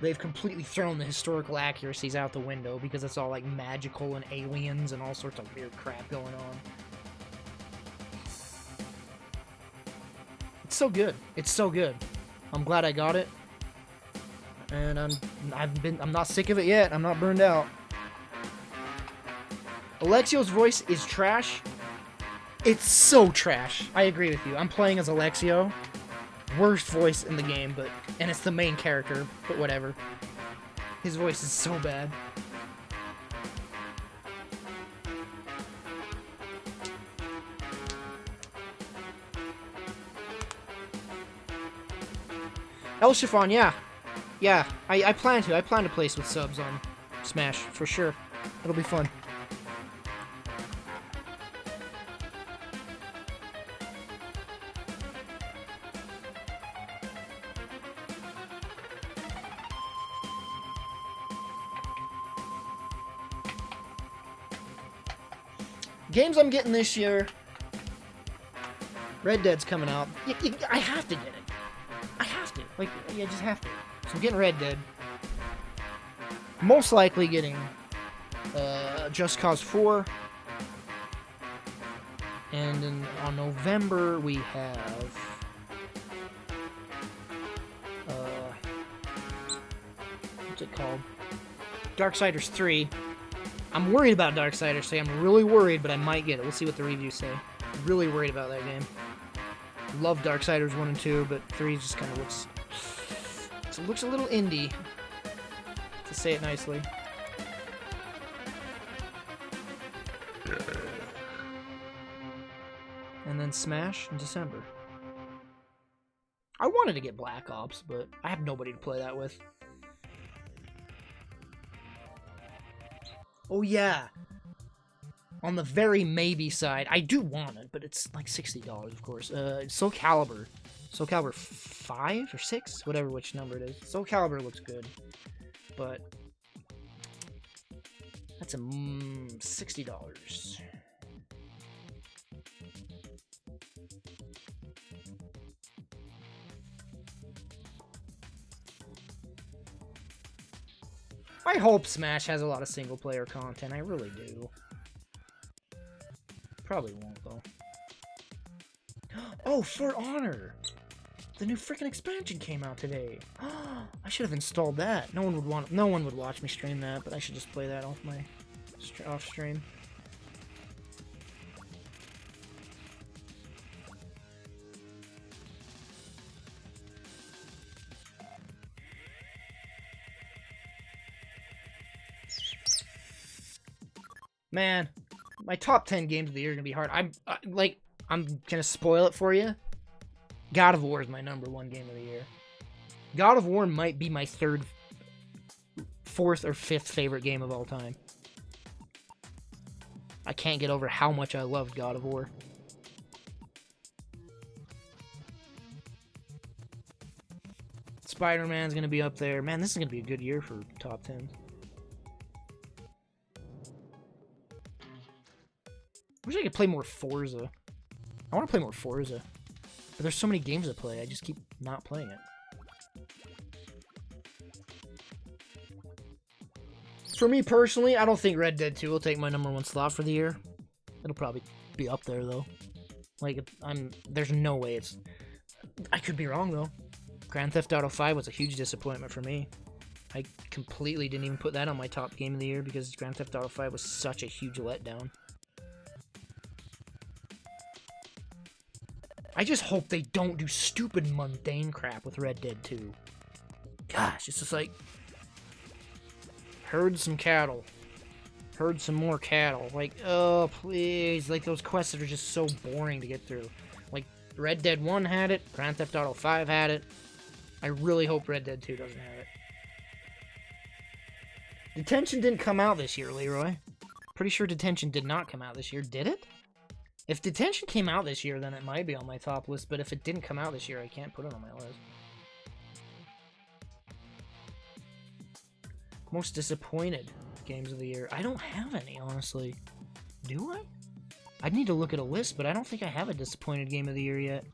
They've completely thrown the historical accuracies out the window because it's all like magical and aliens and all sorts of weird crap going on. It's so good. It's so good. I'm glad I got it. And I'm not sick of it yet. I'm not burned out. Alexio's voice is trash. It's so trash. I agree with you. I'm playing as Alexio. Worst voice in the game, and it's the main character, but whatever. His voice is so bad. El Chiffon, yeah. Yeah, I plan to. I plan to place with subs on Smash, for sure. It'll be fun. Games I'm getting this year. Red Dead's coming out. I have to get it. I have to. Like, I just have to. So I'm getting Red Dead. Most likely getting Just Cause 4. And then on November we have what's it called? Darksiders 3. I'm worried about Darksiders 3. I'm really worried, but I might get it. We'll see what the reviews say. I'm really worried about that game. Love Darksiders 1 and 2, but 3 just kind of looks... It looks a little indie, to say it nicely. And then Smash in December. I wanted to get Black Ops, but I have nobody to play that with. Oh yeah. On the very maybe side, I do want it, but it's like $60, of course. Soul Calibur 5 or 6, whatever which number it is. Soul Calibur looks good, but that's a $60. I hope Smash has a lot of single-player content. I really do. Probably won't, though. Oh, For Honor! The new freaking expansion came out today. I should have installed that. No one would watch me stream that, but I should just play that off my off stream. Man, my top 10 games of the year are gonna be hard. I'm gonna spoil it for you. God of War is my #1 game of the year. God of War might be my 3rd, 4th, or 5th favorite game of all time. I can't get over how much I loved God of War. Spider-Man's gonna be up there. Man, this is gonna be a good year for top 10. I wish I could play more Forza. I want to play more Forza. But there's so many games to play, I just keep not playing it. For me personally, I don't think Red Dead 2 will take my #1 slot for the year. It'll probably be up there, though. Like, there's no way it's... I could be wrong, though. Grand Theft Auto 5 was a huge disappointment for me. I completely didn't even put that on my top game of the year because Grand Theft Auto 5 was such a huge letdown. I just hope they don't do stupid mundane crap with Red Dead 2. Gosh, it's just like... herd some cattle. Herd some more cattle. Like, oh, please. Like, those quests that are just so boring to get through. Like, Red Dead 1 had it. Grand Theft Auto 5 had it. I really hope Red Dead 2 doesn't have it. Detention didn't come out this year, Leroy. Pretty sure Detention did not come out this year. Did it? If Detention came out this year, then it might be on my top list. But if it didn't come out this year, I can't put it on my list. Most disappointed games of the year. I don't have any, honestly. Do I? I'd need to look at a list, but I don't think I have a disappointed game of the year yet.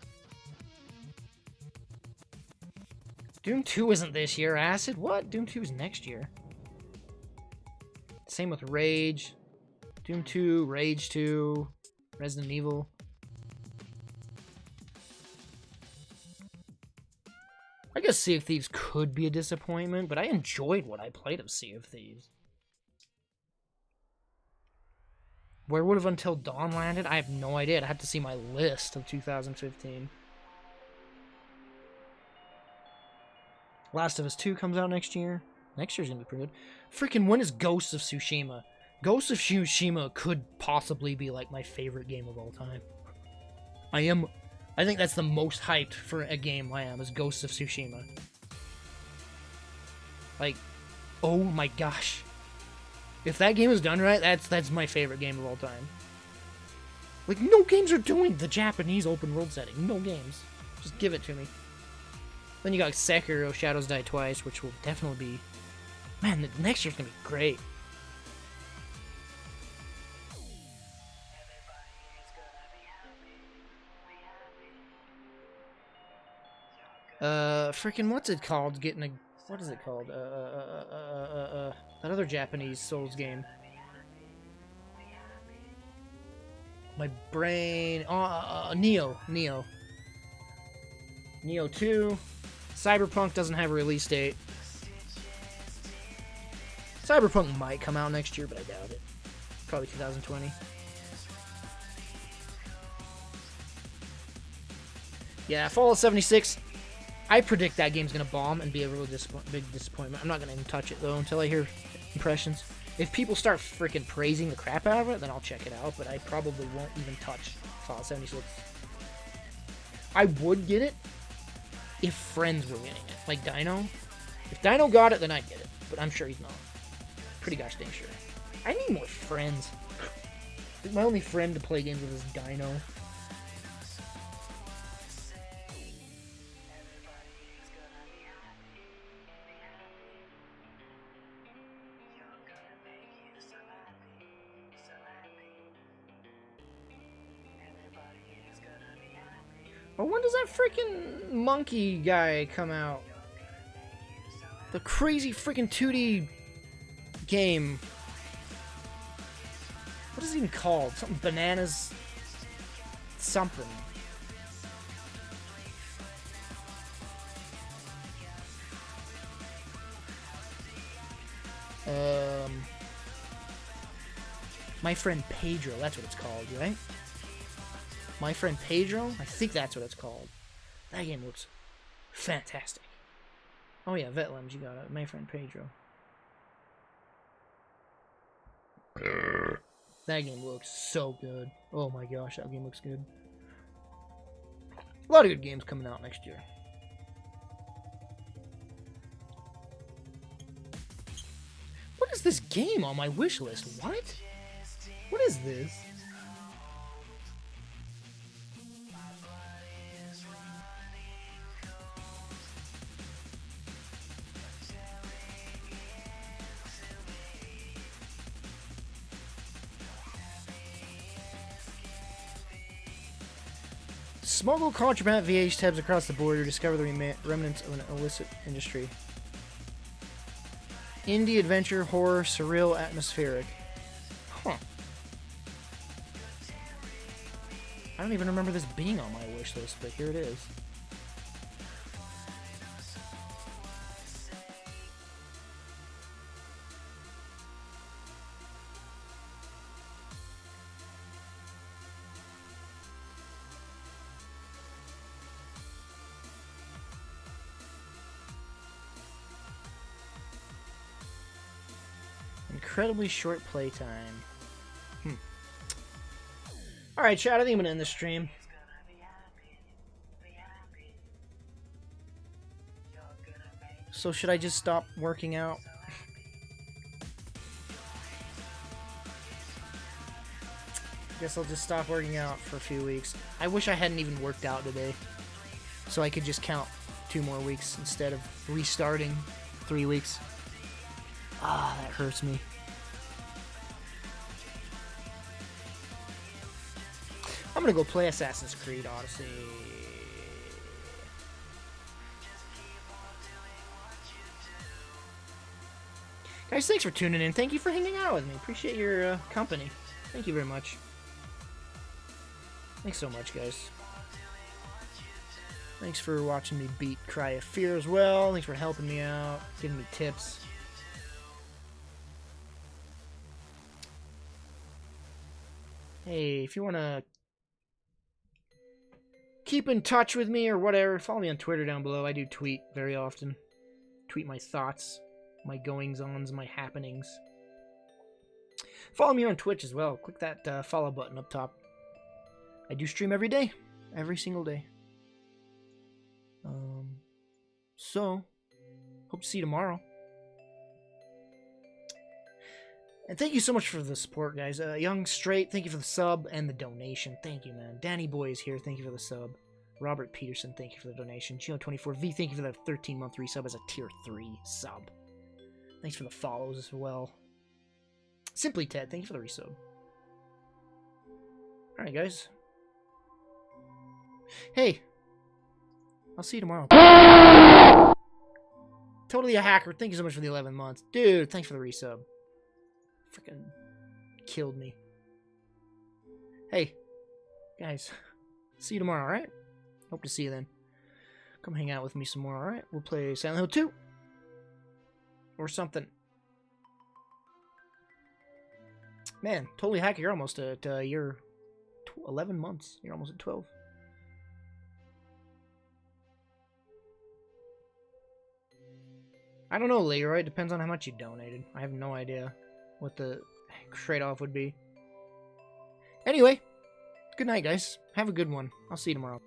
Doom 2 isn't this year. Acid? What? Doom 2 is next year. Same with Rage. Doom 2, Rage 2, Resident Evil. I guess Sea of Thieves could be a disappointment, but I enjoyed what I played of Sea of Thieves. Where would have Until Dawn landed? I have no idea. I'd have to see my list of 2015. Last of Us 2 comes out next year. Next year's gonna be pretty good. Freaking when is Ghosts of Tsushima? Ghosts of Tsushima could possibly be like my favorite game of all time. I think that's the most hyped for a game I am, is Ghosts of Tsushima. Like, oh my gosh. If that game is done right, that's my favorite game of all time. Like, no games are doing the Japanese open world setting. No games. Just give it to me. Then you got Sekiro, Shadows Die Twice, which will definitely be... Man, next year's gonna be great. Freaking what's it called? What is it called? That other Japanese Souls game. My brain. Neo 2. Cyberpunk doesn't have a release date. Cyberpunk might come out next year, but I doubt it. Probably 2020. Yeah, Fallout 76. I predict that game's gonna bomb and be a real big disappointment. I'm not gonna even touch it though until I hear impressions. If people start freaking praising the crap out of it, then I'll check it out. But I probably won't even touch Fallout 76. I would get it if friends were getting it, like Dino. If Dino got it, then I'd get it. But I'm sure he's not. Pretty gosh dang sure. I need more friends. My only friend to play games with is Dino. Oh, when does that freaking monkey guy come out? The crazy freaking 2D game. What is it even called? Something bananas. Something. My Friend Pedro, that's what it's called, right? My Friend Pedro? I think that's what it's called. That game looks fantastic. Oh yeah, Vetlems, you got it. My Friend Pedro. That game looks so good. Oh my gosh, that game looks good. A lot of good games coming out next year. What is this game on my wish list? What? What is this? Smuggle contraband VH tabs across the border, discover the remnants of an illicit industry. Indie adventure, horror, surreal, atmospheric. Huh. I don't even remember this being on my wish list, but here it is. Incredibly short playtime. Alright, chat, I think I'm gonna end the stream. So should I just stop working out? Guess I'll just stop working out for a few weeks. I wish I hadn't even worked out today. So I could just count 2 more weeks instead of restarting 3 weeks. Ah, that hurts me. I'm gonna go play Assassin's Creed Odyssey. Guys, thanks for tuning in. Thank you for hanging out with me. Appreciate your company. Thank you very much. Thanks so much, guys. Thanks for watching me beat Cry of Fear as well. Thanks for helping me out, giving me tips. Hey, if you want to keep in touch with me or whatever, follow me on Twitter down below. I do tweet very often. Tweet my thoughts, my goings-ons, my happenings. Follow me on Twitch as well. Click that follow button up top. I do stream every day. Every single day. So, hope to see you tomorrow. And thank you so much for the support, guys. Young Straight, thank you for the sub and the donation. Thank you, man. Danny Boy is here. Thank you for the sub. Robert Peterson, thank you for the donation. Geo24V, thank you for the 13-month resub as a tier 3 sub. Thanks for the follows as well. Simply Ted, thank you for the resub. Alright, guys. Hey, I'll see you tomorrow. Totally a hacker, thank you so much for the 11 months. Dude, thanks for the resub. Freaking killed me. Hey, guys, see you tomorrow, alright? Hope to see you then. Come hang out with me some more, alright? We'll play Silent Hill 2. Or something. Man, totally hacker, you're almost at year 11 months. You're almost at 12. I don't know, Leroy. It depends on how much you donated. I have no idea what the trade-off would be. Anyway, good night, guys. Have a good one. I'll see you tomorrow.